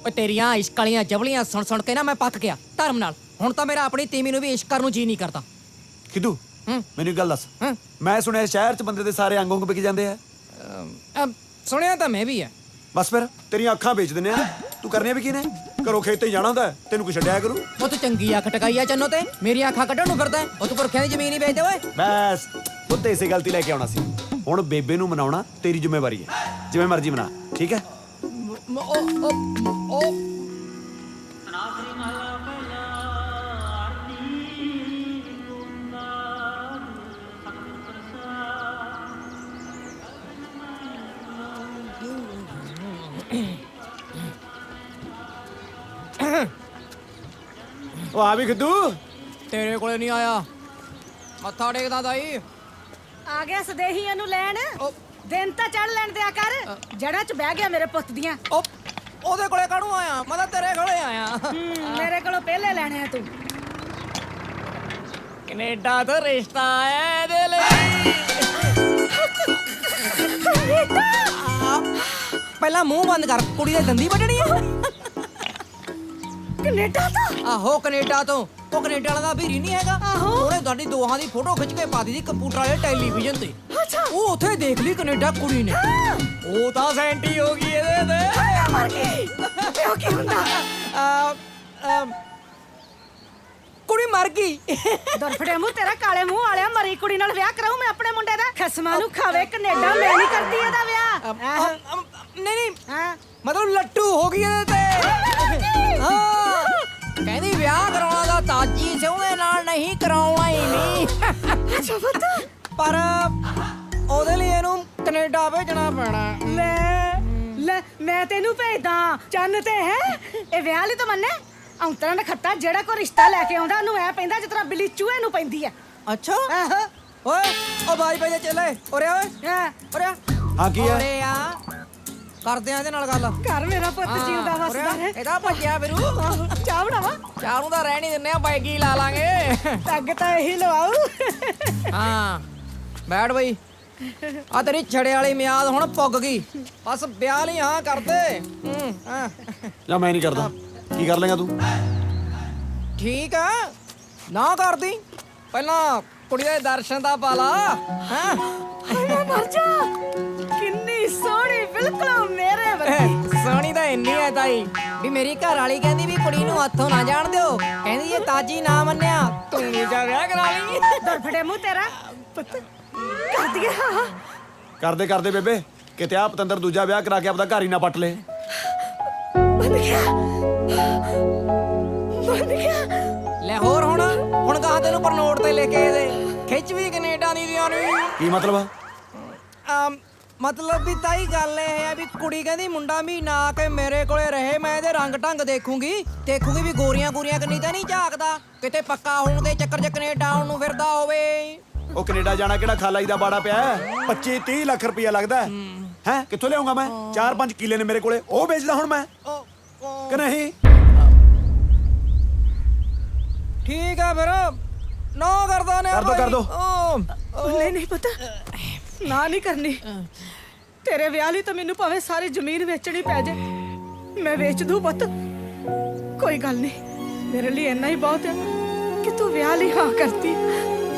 Speaker 4: ਓ ਤੇਰੀਆਂ ਇਸ਼ਕ ਵਾਲੀਆਂ ਜਵਲੀਆਂ ਸੁਣ ਸੁਣ ਕੇ ਨਾ ਮੈਂ ਪੱਕ ਗਿਆ ਧਰਮ ਨਾਲ ਹੁਣ ਤਾਂ ਮੇਰਾ ਆਪਣੀ ਤੀਵੀਂ ਨੂੰ ਵੀ ਇਸ਼ਕ ਕਰਨ ਨੂੰ ਜੀ ਨਹੀਂ ਕਰਦਾ
Speaker 3: ਕਿਦੋਂ ਮੈਨੂੰ ਇੱਕ ਗੱਲ ਦੱਸ
Speaker 4: ਹੂੰ।
Speaker 3: ਮੈਂ ਸੁਣਿਆ ਸ਼ਹਿਰ 'ਚ ਬੰਦੇ ਦੇ ਸਾਰੇ ਅੰਗ ਵਿਕ ਜਾਂਦੇ ਆ
Speaker 4: ਸੁਣਿਆ ਤਾਂ ਮੈਂ ਵੀ ਹੈ
Speaker 3: ਬਸ ਫਿਰ ਤੇਰੀਆਂ ਅੱਖਾਂ ਵੇਚ ਦਿੰਦੇ ਆ ਤੂੰ ਕਰਨੀਆਂ ਵੀ ਕੀ ਨੇ ਘਰੋਂ ਖੇਤੇ ਜਾਣਾ ਹੁੰਦਾ ਤੈਨੂੰ ਕੋਈ ਛੱਡਿਆ ਕਰੂ
Speaker 4: ਉਹ ਤੂੰ ਚੰਗੀ ਅੱਖ ਟਕਾਈ ਆ ਚੰਨੋ ਤੇ ਮੇਰੀਆਂ ਅੱਖਾਂ ਕੱਢਣ ਨੂੰ ਫਿਰਦਾ ਉਹ ਤੂੰ ਪੁਰਖਿਆਂ ਦੀ ਜ਼ਮੀਨ ਹੀ ਵੇਚ ਦੇ ਓਏ
Speaker 3: ਬਸ ਉੱਤੇ ਇਸੇ ਗਲਤੀ ਲੈ ਕੇ ਆਉਣਾ ਸੀ ਹੁਣ ਬੇਬੇ ਨੂੰ ਮਨਾਉਣਾ ਤੇਰੀ ਜ਼ਿੰਮੇਵਾਰੀ ਹੈ ਜਿਵੇਂ ਮਰਜ਼ੀ ਮਨਾ ਠੀਕ ਹੈ ਉਹ ਆ ਵੀ ਖਿੱਦੂ
Speaker 4: ਤੇਰੇ ਕੋਲੇ ਨਹੀਂ ਆਇਆ ਮੱਥਾ ਟੇਕਦਾ ਦਾਈ
Speaker 2: ਆ ਗਿਆ ਸਦੇਹੀਆਂ ਨੂੰ ਲੈਣ ਦਿਨ ਤਾਂ ਚੜ ਲੈਣ ਦਿਆ ਕਰ ਜੜਾਂ 'ਚ ਬਹਿ ਗਿਆ ਮੇਰੇ ਪੁੱਤ ਦੀਆਂ
Speaker 4: ਉਹਦੇ ਕੋਲੇ ਕਾਹਨੂੰ ਆਇਆ ਮੈਂ ਤਾਂ ਤੇਰੇ ਕੋਲੇ ਆਇਆ
Speaker 2: ਮੇਰੇ ਕੋਲੋਂ ਪਹਿਲੇ ਲੈਣੇ ਆ ਤੂੰ
Speaker 4: ਕੈਨੇਡਾ ਤੋਂ ਰਿਸ਼ਤਾ ਆਇਆ ਇਹਦੇ ਲਈ ਪਹਿਲਾਂ ਮੂੰਹ ਬੰਦ ਕਰ ਕੁੜੀ ਦੇ ਦੰਦੀ ਵੱਢਣੀ ਆ
Speaker 2: ਕੈਨੇਡਾ ਤੋਂ
Speaker 4: ਆਹੋ ਕੈਨੇਡਾ ਤੋਂ। ਉਹ ਕੈਨੇਡਾ ਵਾਲਾ ਦਾ ਵੀਰੀ ਨਹੀਂ ਹੈਗਾ।
Speaker 2: ਆਹੋ।
Speaker 4: ਉਹਨੇ ਤੁਹਾਡੀ ਦੋਹਾਂ ਦੀ ਫੋਟੋ ਖਿੱਚ ਕੇ ਪਾ ਦਿੱਤੀ ਕੰਪਿਊਟਰ ਵਾਲੇ ਟੈਲੀਵਿਜ਼ਨ ਤੇ।
Speaker 2: ਅੱਛਾ
Speaker 4: ਉਹ ਉੱਥੇ ਦੇਖ ਲਈ ਕੈਨੇਡਾ ਕੁੜੀ ਨੇ। ਉਹ ਤਾਂ ਸੈਂਟੀ ਹੋ ਗਈ ਇਹਦੇ ਤੇ।
Speaker 2: ਮਰ ਗਈ ਪਿਓ ਕੀ ਹੁੰਦਾ
Speaker 4: ਕੁੜੀ ਮਰ ਗਈ।
Speaker 2: ਦਰਫੜੇ ਮੂੰਹ ਤੇਰਾ ਕਾਲੇ ਮੂੰਹ ਵਾਲਿਆ ਮਰੀ ਕੁੜੀ ਨਾਲ ਵਿਆਹ ਕਰਾਉ ਮੈਂ ਆਪਣੇ ਮੁੰਡੇ ਦਾ ਖਸਮਾਂ ਨੂੰ ਖਾਵੇ ਕੈਨੇਡਾ ਮੈਂ ਨਹੀਂ ਕਰਦੀ ਇਹਦਾ ਵਿਆਹ ਆਹੋ।
Speaker 4: ਨਹੀਂ
Speaker 2: ਹਾਂ
Speaker 4: ਮਤਲਬ ਲੱਟੂ ਹੋ ਗਈ ਇਹਦੇ ਤੇ। ਹਾਂ ਕਹਿੰਦੀ ਵਿਆਹ ਕਰਾਉਣਾ ਦਾ ਤਾਜੀ ਸਿਉਣੇ ਨਾਲ ਨਹੀਂ ਕਰਾਉਣਾ ਹੀ ਨਹੀਂ।
Speaker 2: ਅੱਛਾ ਪੁੱਤ
Speaker 4: ਪਰ ਉਹਦੇ ਲਈ ਇਹਨੂੰ ਕੈਨੇਡਾ ਭੇਜਣਾ ਪੈਣਾ।
Speaker 2: ਲੈ ਮੈਂ ਤੈਨੂੰ ਭੇਜਦਾ ਚੰਨ ਤੇ ਹੈ ਇਹ ਵਿਆਹ ਲਈ ਤਾਂ ਮੰਨੇ ਔਂਤਰਾਂ ਦਾ ਖੱਤਾ ਜਿਹੜਾ ਕੋਈ ਰਿਸ਼ਤਾ ਲੈ ਕੇ ਆਉਂਦਾ ਉਹਨੂੰ ਐ ਪੈਂਦਾ ਜਿਸ ਤਰ੍ਹਾਂ ਬਿੱਲੀ ਚੂਹੇ ਨੂੰ ਪੈਂਦੀ ਆ
Speaker 4: ਅੱਛਾ
Speaker 2: ਆਹੋ
Speaker 4: ਓਏ ਉਹ ਬਾਈ ਭਾਈ ਚੱਲੇ ਉਰੇ ਓਏ
Speaker 2: ਹਾਂ
Speaker 4: ਉਰੇ
Speaker 3: ਹਾਂ ਕੀ ਆ
Speaker 4: ਉਰੇ ਆ ਕਰਦੇ ਆ ਇਹਦੇ ਨਾਲ ਗੱਲ।
Speaker 2: ਘਰ ਮੇਰਾ ਪੁੱਤ ਜਿਉਂਦਾ
Speaker 4: ਉਰੇ
Speaker 2: ਵਸਦਾ
Speaker 4: ਆ।
Speaker 2: ਹੈ
Speaker 4: ਇਹਦਾ ਭੱਜਿਆ ਫਿਰੂ।
Speaker 2: ਚਾਹ ਬਣਾਵਾ
Speaker 4: ਚਾਹ ਨੂੰ ਤਾਂ ਰਹਿ ਨਹੀਂ ਦਿੰਨੇ ਆ ਬਾਈਕੀ ਲਾ ਲਾਂਗੇ।
Speaker 2: ਟੱਗ ਤਾਂ ਇਹੀ ਲਵਾਉ
Speaker 4: ਹਾਂ ਬੈਠ ਬਈ ਆ ਤੇਰੀ ਛੜੇ ਵਾਲੀ ਮਿਆਦ ਹੁਣ ਪੁੱਗ ਗਈ ਬਸ ਵਿਆਹ ਲਈ ਹਾਂ ਕਰਦੇ। ਹਾਂ
Speaker 3: ਜਾਂ ਮੈਂ ਨਹੀਂ ਕਰਦਾ ਕੀ ਕਰ ਲੇਗਾ ਤੂੰ
Speaker 4: ਠੀਕ ਆ ਨਾ ਕਰਦੀ ਪਹਿਲਾਂ ਕੁੜੀ ਦੇ ਦਰਸ਼ਨ ਦਾ ਪਾਲਾ। ਹਾਂ
Speaker 2: ਹਾਏ ਮਰ ਜਾ ਕਿੰਨੀ ਸੋਹਣੀ ਬਿਲਕੁਲ ਮੇਰੇ ਵਰਗੀ
Speaker 4: ਸੋਹਣੀ ਤਾਂ ਇੰਨੀ ਐ ਤਾਈ ਵੀ ਮੇਰੀ ਘਰ ਵਾਲੀ ਕਹਿੰਦੀ ਵੀ ਕੁੜੀ ਨੂੰ ਹੱਥੋਂ ਨਾ ਜਾਣ ਦਿਓ। ਕਹਿੰਦੀ ਇਹ ਤਾਜੀ ਨਾ ਮੰਨਿਆ ਤੂੰ ਦੂਜਾ ਵਿਆਹ ਕਰਾ ਲਈ।
Speaker 2: ਦਰਫੜੇ ਮੂੰਹ ਤੇਰਾ ਪੁੱਤ ਕਰ ਦਈਏ ਹਾਂ
Speaker 3: ਕਰਦੇ ਬੇਬੇ ਕਿਤੇ ਆ ਪਤੰਦਰ ਦੂਜਾ ਵਿਆਹ ਕਰਾ ਕੇ ਆਪਦਾ ਘਰ ਹੀ ਨਾ ਪੱਟ ਲੇ।
Speaker 2: ਬੰਦ ਗਿਆ
Speaker 4: ਲੈ ਹੋਰ ਹੁਣ ਕਹਾਂ ਤੈਨੂੰ ਪਰ ਨੋਟ ਤੇ ਲੈ ਕੇ ਦੇ ਖਿੱਚ ਵੀ ਕੈਨੇਡਾ ਦੀ ਦੀਆਂ ਨਹੀਂ।
Speaker 3: ਕੀ ਮਤਲਬ ਆ
Speaker 4: ਮਤਲਬ ਵੀ ਤਾਈ ਗੱਲ ਇਹ ਹੈ ਵੀ ਕੁੜੀ ਕਹਿੰਦੀ ਮੁੰਡਾ ਮਹੀਨਾ ਆ ਕੇ ਮੇਰੇ ਕੋਲੇ ਰਹੇ ਮੈਂ ਇਹਦੇ ਰੰਗ ਢੰਗ ਦੇਖੂੰਗੀ ਵੀ ਗੋਰੀਆਂ ਕੰਨੀ ਤਾਂ ਨਹੀਂ ਝਾਕਦਾ ਕਿਤੇ ਪੱਕਾ ਹੋਣ ਦੇ ਚੱਕਰ 'ਚ ਕੈਨੇਡਾ ਆਉਣ ਨੂੰ ਫਿਰਦਾ ਹੋਵੇ।
Speaker 3: ਉਹ ਕੈਨੇਡਾ ਜਾਣਾ ਕਿਹੜਾ ਖਾਲਾਈ ਦਾ ਬਾੜਾ ਪਿਆ 25-30 ਲੱਖ ਰੁਪਇਆ ਲੱਗਦਾ ਹੈ ਕਿੱਥੋਂ ਲਿਆਉਂਗਾ ਮੈਂ 4-5 ਕਿੱਲੇ ਨੇ ਮੇਰੇ ਕੋਲੇ ਉਹ ਵੇਚਦਾ ਹੁਣ ਮੈਂ ਕਿ ਨਹੀਂ।
Speaker 4: ਠੀਕ ਆ ਫਿਰ ਨਾ ਕਰਦਾ ਨੇ
Speaker 3: ਕਰ ਦੋ
Speaker 2: ਨਹੀਂ ਪੁੱਤ ਨਾ ਨਹੀਂ ਕਰਨੀ ਤੇਰੇ ਵਿਆਹ ਲਈ ਤਾਂ ਮੈਨੂੰ ਭਾਵੇਂ ਸਾਰੀ ਜ਼ਮੀਨ ਵੇਚਣੀ ਪੈ ਜੇ ਮੈਂ ਵੇਚ ਦੂੰ ਪੁੱਤ ਕੋਈ ਗੱਲ ਨਹੀਂ ਮੇਰੇ ਲਈ ਇੰਨਾ ਹੀ ਬਹੁਤ ਹੈ ਕਿ ਤੂੰ ਵਿਆਹ ਲਈ ਹਾਂ ਕਰਤੀ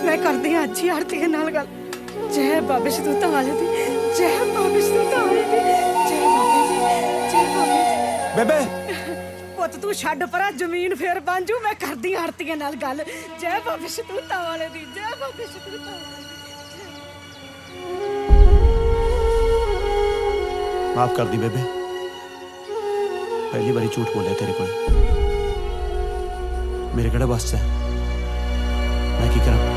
Speaker 2: ਮੈਂ ਕਰਦੀ ਹਾਂ ਅੱਛੀ ਆਰਤੀ ਨਾਲ ਗੱਲ ਜੈ ਬਾਬੇ ਸ਼ਤੂਤਾਂ ਵਾਲੇ ਦੀ ਜੈ ਬਾਬੇ ਸ਼ਤੂਤਾਂ ਵਾਲੇ ਦੀ ਜੈ ਬਾਬੇ ਜੀ ਜੈ ਬਾਬੇ ਜੀ
Speaker 3: ਬੇਬੇ
Speaker 2: ਪੁੱਤ ਤੂੰ ਛੱਡ ਪਰਾਂ ਜ਼ਮੀਨ ਫੇਰ ਬਣ ਜੂ ਮੈਂ ਕਰਦੀ ਹਾਂ ਆਰਤੀਆਂ ਨਾਲ ਗੱਲ ਜੈ ਬਾਬੇ ਸ਼ਤੂਤਾਂ ਵਾਲੇ ਦੀ ਜੈ ਬਾਬੇ ਸ਼ਤੂਤਾਂ ਵਾਲੇ ਦੀ
Speaker 3: ਮਾਫ ਕਰ ਦੀ ਬੇਬੇ ਪਹਿਲੀ ਵਾਰੀ ਝੂਠ ਬੋਲਿਆ ਤੇਰੇ ਕੋਲ ਮੇਰੇ ਕਿਹੜਾ ਬਸ 'ਚ ਹੈ ਮੈਂ ਕੀ ਕਰਾਂ।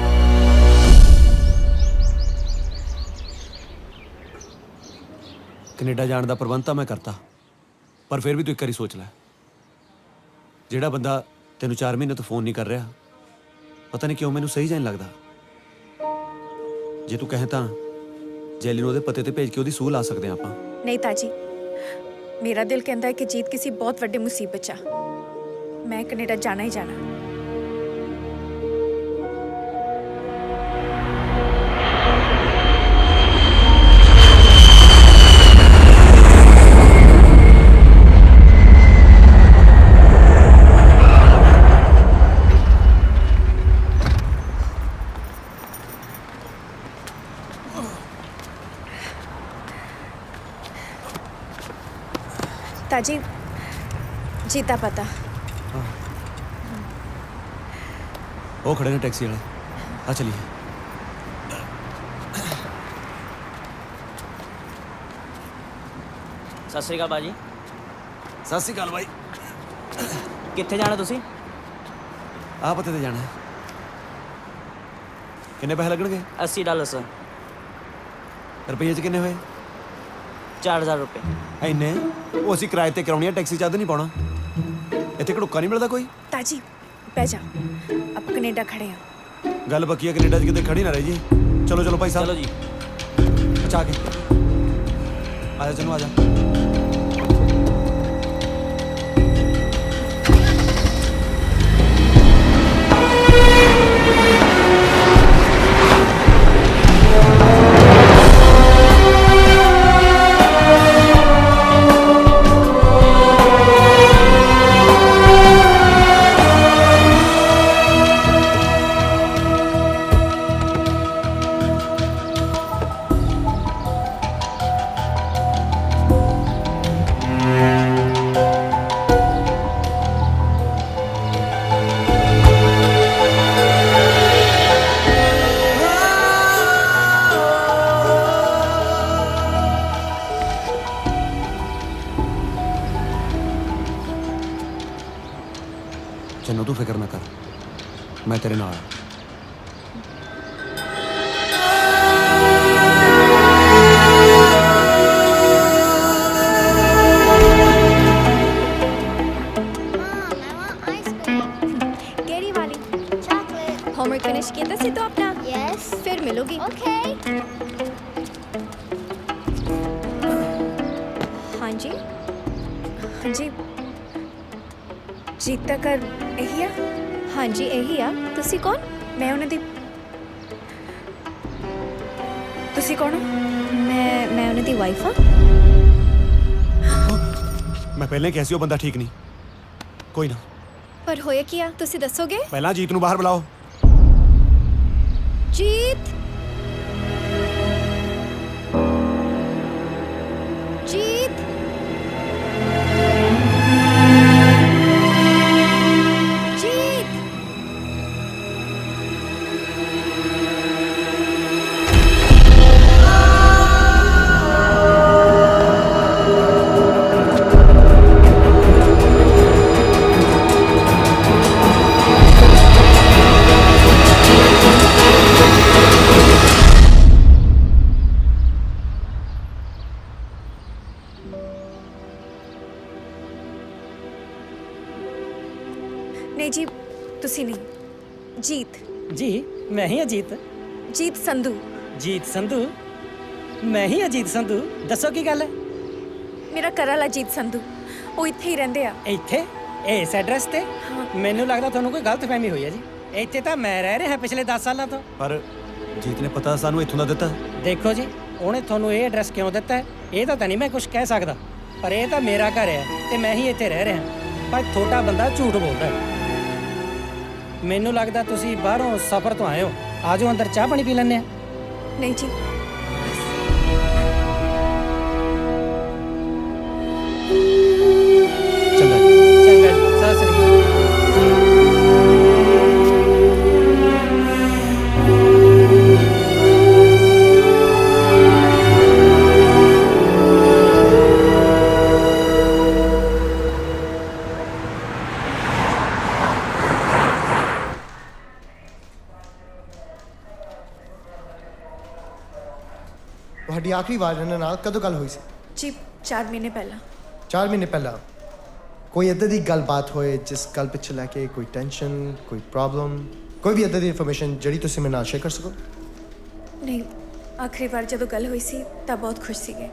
Speaker 3: ਕੈਨੇਡਾ ਜਾਣ ਦਾ ਪ੍ਰਬੰਧ ਤਾਂ ਮੈਂ ਕਰਤਾ ਪਰ ਫਿਰ ਵੀ ਤੂੰ ਇੱਕ ਵਾਰੀ ਸੋਚ ਲੈ ਜਿਹੜਾ ਬੰਦਾ ਤੈਨੂੰ 4 ਮਹੀਨੇ ਤੋਂ ਫੋਨ ਨਹੀਂ ਕਰ ਰਿਹਾ ਪਤਾ ਨਹੀਂ ਕਿਉਂ ਮੈਨੂੰ ਸਹੀ ਜਿਹਾ ਨਹੀਂ ਲੱਗਦਾ। ਜੇ ਤੂੰ ਕਹੇ ਤਾਂ ਜੈਲੀ ਨੂੰ ਉਹਦੇ ਪਤੇ ਤੇ ਭੇਜ ਕੇ ਉਹਦੀ ਸੂਹ ਲਾ ਸਕਦੇ ਹਾਂ ਆਪਾਂ।
Speaker 7: नहीं ताजी मेरा दिल कहता है कि जीत किसी बहुत बड़ी मुसीबत चा मैं कनेडा जाना ही जाना। ताजी जीता पता
Speaker 3: ਉਹ ਖੜੇ ਨੇ ਟੈਕਸੀ ਵਾਲੇ ਆ ਚਲੀਏ।
Speaker 6: ਸਤਿ ਸ਼੍ਰੀ ਅਕਾਲ ਬਾਜੀ
Speaker 3: ਸਤਿ ਸ਼੍ਰੀ ਅਕਾਲ ਬਾਈ
Speaker 6: ਕਿੱਥੇ ਜਾਣਾ ਤੁਸੀਂ?
Speaker 3: ਆ ਪਤੇ ਤੇ ਜਾਣਾ ਹੈ। ਕਿੰਨੇ ਪੈਸੇ ਲੱਗਣਗੇ?
Speaker 6: $80
Speaker 3: ਰੁਪਈਏ 'ਚ ਕਿੰਨੇ ਹੋਏ?
Speaker 6: 4000 ਰੁਪਏ।
Speaker 3: ਇੰਨੇ ਉਹ ਅਸੀਂ ਕਿਰਾਏ ਤੇ ਕਰਾਉਣੀ ਆ ਟੈਕਸੀ ਚੱਦ ਨਹੀਂ ਪਾਉਣਾ ਇੱਥੇ ਘੜੂਕਾ ਨਹੀਂ ਮਿਲਦਾ ਕੋਈ।
Speaker 7: ताजी बह जा अब कनेडा खड़े हैं।
Speaker 3: ਗੱਲ ਪੱਕੀ ਆ ਕੈਨੇਡਾ 'ਚ ਕਿਤੇ ਖੜੀ ਨਾ ਰਹਿ ਜੀ। ਚਲੋ ਭਾਈ ਸਾਹਿਬ
Speaker 6: ਚਲੋ ਜੀ
Speaker 3: ਬਚਾ ਕੇ ਆ ਜਾ ਚੰਨੂ ਆ ਜਾ। ਚੰਨੋ ਤੂੰ ਫਿਕਰ ਨਾ ਕਰ, ਮੈਂ ਤੇਰੇ ਨਾਲ ਹਾਂ।
Speaker 8: केरी वाली चॉकलेट होमवर्क फिनिश किया था तो अपना यस फिर मिलोगी ओके हाँ जी
Speaker 7: ਹਾਂਜੀ ਜੀਤ ਦਾ ਘਰ ਇਹੀ ਆ?
Speaker 8: हाँ जी यही आ तुसी कौन
Speaker 7: ਮੈਂ ਉਹਨਾਂ ਦੀ ਤੁਸੀਂ ਕੌਣ ਹੋ?
Speaker 8: मैं उन्हें दी वाइफ हाँ
Speaker 3: ਮੈਂ ਪਹਿਲਾਂ ਹੀ ਕਿਹਾ ਸੀ ਉਹ ਬੰਦਾ ਠੀਕ ਨਹੀਂ। ਕੋਈ ਨਾ,
Speaker 8: पर होया किया तुसी दसोगे
Speaker 3: ਪਹਿਲਾਂ ਜੀਤ ਨੂੰ ਬਾਹਰ ਬੁਲਾਓ।
Speaker 8: जीत जीत जीत
Speaker 7: ਨਹੀਂ ਜੀ ਤੁਸੀਂ ਨਹੀਂ, ਜੀਤ
Speaker 6: ਜੀ ਮੈਂ ਹੀ ਅਜੀਤ
Speaker 7: ਜੀਤ ਸੰਧੂ।
Speaker 6: ਜੀਤ ਸੰਧੂ ਮੈਂ ਹੀ ਅਜੀਤ ਸੰਧੂ ਦੱਸੋ ਕੀ ਗੱਲ ਹੈ
Speaker 7: ਮੇਰਾ ਘਰ ਵਾਲਾ ਜੀਤ ਸੰਧੂ, ਉਹ ਇੱਥੇ ਹੀ ਰਹਿੰਦੇ ਆ।
Speaker 6: ਇੱਥੇ ਇਸ ਐਡਰੈਸ ਤੇ ਮੈਨੂੰ ਲੱਗਦਾ ਤੁਹਾਨੂੰ ਕੋਈ ਗਲਤਫਹਿਮੀ ਹੋਈ ਹੈ ਜੀ। ਇੱਥੇ ਤਾਂ ਮੈਂ ਰਹਿ ਰਿਹਾ ਪਿਛਲੇ 10 ਸਾਲਾਂ ਤੋਂ।
Speaker 3: ਪਰ ਜੀਤ ਨੇ ਪਤਾ ਸਾਨੂੰ ਇੱਥੋਂ ਦਾ ਦਿੱਤਾ।
Speaker 6: ਦੇਖੋ ਜੀ ਉਹਨੇ ਤੁਹਾਨੂੰ ਇਹ ਐਡਰੈਸ ਕਿਉਂ ਦਿੱਤਾ ਹੈ ਇਹ ਤਾਂ ਨਹੀਂ ਮੈਂ ਕੁਝ ਕਹਿ ਸਕਦਾ, ਪਰ ਇਹ ਤਾਂ ਮੇਰਾ ਘਰ ਹੈ ਤੇ ਮੈਂ ਹੀ ਇੱਥੇ ਰਹਿ ਰਿਹਾ। ਪਰ ਤੁਹਾਡਾ ਬੰਦਾ ਝੂਠ ਬੋਲਦਾ ਹੈ। ਮੈਨੂੰ ਲੱਗਦਾ ਤੁਸੀਂ ਬਾਹਰੋਂ ਸਫ਼ਰ ਤੋਂ ਆਏ ਹੋ। ਆਜੋ ਅੰਦਰ ਚਾਹ ਪਾਣੀ ਪੀ ਲੈਂਦੇ ਆ।
Speaker 7: ਨਹੀਂ ਜੀ
Speaker 3: ਚੰਗਾ ਜੀ।
Speaker 6: ਚੰਗਾ ਜੀ ਸਤਿ ਸ੍ਰੀ ਅਕਾਲ।
Speaker 9: ਤੁਹਾਡੀ ਆਖਰੀ ਵਾਰ ਇਹਨਾਂ ਨਾਲ ਕਦੋਂ ਗੱਲ ਹੋਈ ਸੀ?
Speaker 7: ਜੀ 4 ਮਹੀਨੇ ਪਹਿਲਾਂ।
Speaker 9: 4 ਮਹੀਨੇ ਪਹਿਲਾਂ। ਕੋਈ ਇੱਦਾਂ ਦੀ ਗੱਲਬਾਤ ਹੋਏ ਜਿਸ ਗੱਲ ਪਿੱਛੇ ਲੈ ਕੇ ਕੋਈ ਟੈਨਸ਼ਨ, ਕੋਈ ਪ੍ਰੋਬਲਮ, ਕੋਈ ਵੀ ਇੱਦਾਂ ਦੀ ਇਨਫੋਰਮੇਸ਼ਨ ਜਿਹੜੀ ਤੁਸੀਂ ਮੇਰੇ ਨਾਲ ਸ਼ੇਅਰ ਕਰ ਸਕੋ?
Speaker 7: ਨਹੀਂ, ਆਖਰੀ ਵਾਰ ਜਦੋਂ ਗੱਲ ਹੋਈ ਸੀ ਤਾਂ ਬਹੁਤ ਖੁਸ਼ ਸੀਗੇ।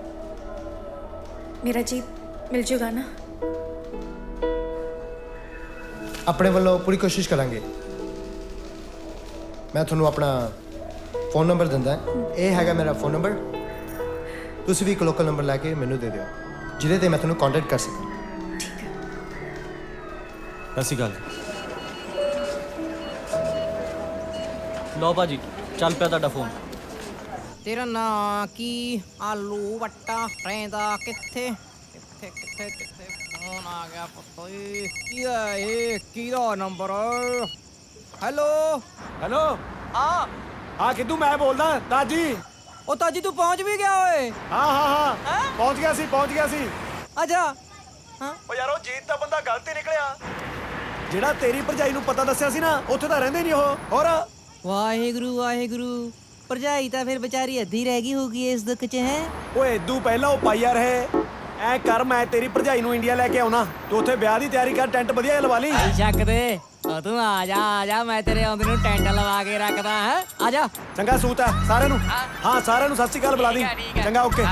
Speaker 7: ਮੇਰਾ ਜੀਤ ਮਿਲ ਜੂਗਾ ਨਾ?
Speaker 9: ਆਪਣੇ ਵੱਲੋਂ ਪੂਰੀ ਕੋਸ਼ਿਸ਼ ਕਰਾਂਗੇ। ਮੈਂ ਤੁਹਾਨੂੰ ਆਪਣਾ ਫੋਨ ਨੰਬਰ ਦਿੰਦਾ। ਇਹ ਹੈਗਾ ਮੇਰਾ ਫੋਨ ਨੰਬਰ। ਤੁਸੀਂ ਵੀ ਇੱਕ ਲੋਕਲ ਨੰਬਰ ਲੈ ਕੇ ਮੈਨੂੰ ਦੇ ਦਿਓ ਜਿਹਦੇ ਤੇ ਮੈਂ ਤੁਹਾਨੂੰ ਕੰਟੈਕਟ ਕਰ ਸਕਾਂ।
Speaker 7: ਠੀਕ ਹੈ।
Speaker 3: ਸਤਿ ਸ਼੍ਰੀ ਅਕਾਲ।
Speaker 6: ਲਓ ਭਾਜੀ ਚੱਲ ਪਿਆ ਤੁਹਾਡਾ ਫੋਨ।
Speaker 4: ਤੇਰਾ ਨਾਂ ਕੀ? ਆਲੂ ਵੱਟਾ ਰਹਿੰਦਾ ਕਿੱਥੇ ਕਿੱਥੇ ਕਿੱਥੇ ਕਿੱਥੇ? ਫੋਨ ਆ ਗਿਆ ਪੁੱਤ ਓਏ। ਕੀ ਆ ਇਹ? ਕਿਹਦਾ ਨੰਬਰ? ਹੈਲੋ
Speaker 3: ਹੈਲੋ, ਹਾਂ ਕਿੱਦੂ ਮੈਂ ਬੋਲਦਾ ਤਾਜੀ।
Speaker 4: ਉਹ ਤਾਜੀ ਤੂੰ ਪਹੁੰਚ ਵੀ ਗਿਆ ਓਏ।
Speaker 3: ਹਾਂ ਪਹੁੰਚ ਗਿਆ ਸੀ।
Speaker 4: ਅੱਛਾ ਹਾਂ
Speaker 3: ਓ ਯਾਰ ਉਹ ਜੀਤ ਦਾ ਬੰਦਾ ਗਲਤ ਹੀ ਨਿਕਲਿਆ। ਜਿਹੜਾ ਤੇਰੀ ਭਰਜਾਈ ਨੂੰ ਪਤਾ ਦੱਸਿਆ ਸੀ ਨਾ ਉੱਥੇ ਤਾਂ ਰਹਿੰਦੇ ਨਹੀਂ ਉਹ। ਹੋਰ
Speaker 4: ਵਾਹਿਗੁਰੂ ਵਾਹਿਗੁਰੂ। ਭਰਜਾਈ ਤਾਂ ਫਿਰ ਵਿਚਾਰੀ ਅੱਧੀ ਰਹਿ ਗਈ ਹੋਗੀ ਇਸ ਦੁੱਖ 'ਚ ਹੈ।
Speaker 3: ਓਏ ਇਦੂ ਪਹਿਲਾਂ ਉਹ ਪਾਈਆ ਰਹੇ। ਐ ਕਰ, ਮੈਂ ਤੇਰੀ ਭਰਜਾਈ ਨੂੰ ਇੰਡੀਆ ਲੈ ਕੇ ਆਉਣਾ, ਤੂੰ ਉੱਥੇ ਵਿਆਹ ਦੀ ਤਿਆਰੀ ਕਰ, ਟੈਂਟ ਵਧੀਆ ਲਵਾ ਲਈ।
Speaker 4: ਸ਼ੱਕ ਦੇ ਤੂੰ ਆ ਜਾ ਮੈਂ ਤੇਰੇ ਆਉਂਦੇ ਨੂੰ ਟੈਂਟ ਲਵਾ ਕੇ ਰੱਖਦਾ ਹੈ। ਆ ਜਾ।
Speaker 3: ਚੰਗਾ ਸੂਤ ਹੈ ਸਾਰਿਆਂ ਨੂੰ। ਹਾਂ ਸਾਰਿਆਂ ਨੂੰ ਸਤਿ ਸ਼੍ਰੀ ਅਕਾਲ ਬੁਲਾ ਦੀ। ਚੰਗਾ ਓਕੇ।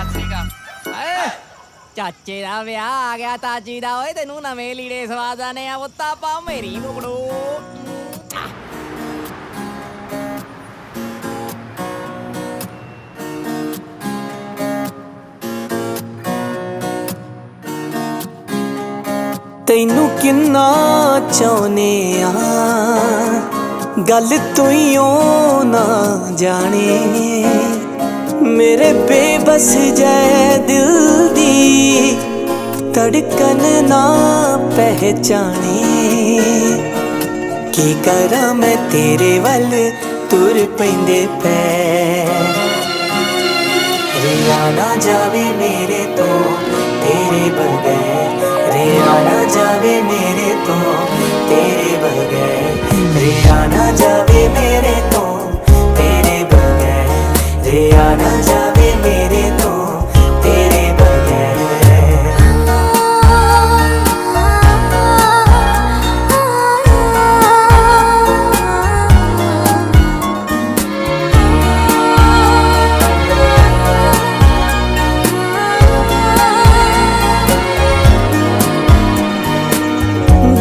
Speaker 4: ਚਾਚੇ ਦਾ ਵਿਆਹ ਆ ਗਿਆ ਤਾਜੀ ਦਾ। ਓਏ ਤੈਨੂੰ ਨਵੇਂ ਲੀੜੇ ਸਵਾ ਦਾਨੇ ਆ ਪੁੱਤਾ ਪਾ ਮੇਰੀ ਮੁਗੜੋ।
Speaker 10: ਤੈਨੂੰ ਕਿੰਨਾ ਚਾਹੁੰਨੇ ਆ, ਗੱਲ ਤੂੰ ਹੀ ਓ ਨਾ ਜਾਣੇ। ਮੇਰੇ ਬੇਬਸ ਜੈ ਦਿਲ ਦੀ ਧੜਕਨ ਨਾ ਪਹਿਚਾਣੇ। ਕੀ ਕਰਾਂ ਮੈਂ ਤੇਰੇ ਵੱਲ ਤੁਰ ਪੈਂਦੇ ਪੈਰ। ਰਿਆ ਨਾ ਜਾਵੇ ਮੇਰੇ ਤੋਂ ਤੇਰੇ ਬਗੈਰ। रिया ना जावे मेरे तो तेरे बगैर, रिया ना जावे मेरे तो तेरे बगैर, रिया ना जावे मेरे तो तेरे बगैर।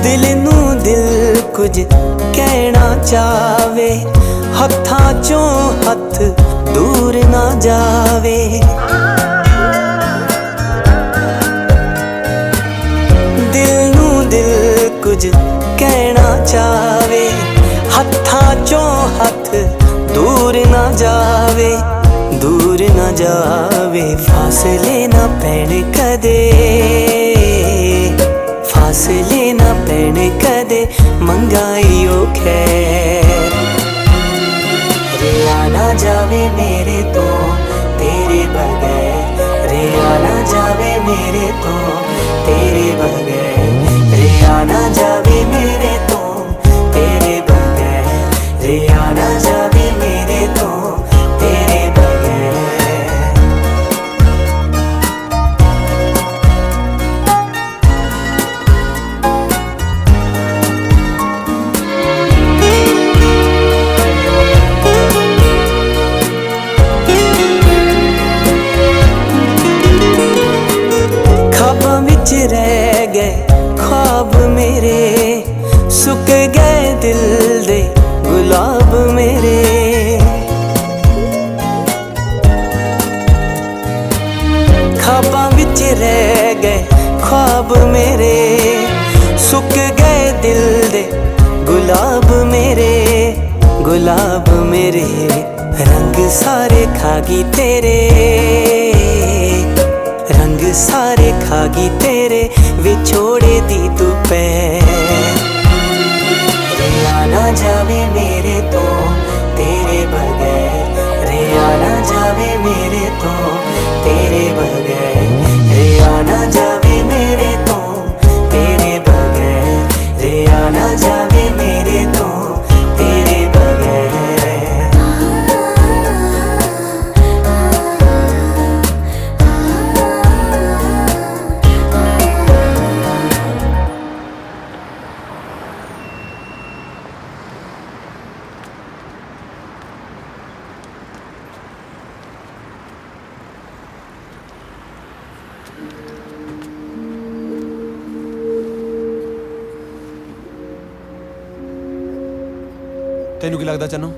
Speaker 10: दिल नू दिल कुछ कहना चावे, हत्थां चों हथ दूर ना जावे। दिल नू दिल कुछ कहना चावे, हत्थां चों हथ दूर ना जावे, दूर ना जावे। फासले ना पैण कदे, फासले ना पैण कदे, मंगाईओ खैर। रिया ना जावे मेरे तो तेरे बगैर, रिया ना जावे मेरे तो तेरे बगैर, रिया ना जावे मेरे तो तेरे बगैर, रिया ना जावे मेरे तो तेरे बगैर। ख्वाबां विच रह गए ख्वाब मेरे, सुक गए दिल दे गुलाब मेरे। ख्वाबां विच रह गए ख्वाब मेरे, सुक गए दिल दे गुलाब मेरे, गुलाब मेरे। रंग सारे खागी तेरे, रंग सारे खागी तेरे, विछोड़े दी तू पैर। रिया ना जावे मेरे तो तेरे बगैर, रिया ना जावे मेरे तो तेरे बगैर, रिया ना जावे मेरे तो तेरे बगैर, रिया ना जावे मेरे तो तेरे बगैर।
Speaker 3: ਤੈਨੂੰ ਕੀ ਲੱਗਦਾ ਚੰਨੋ?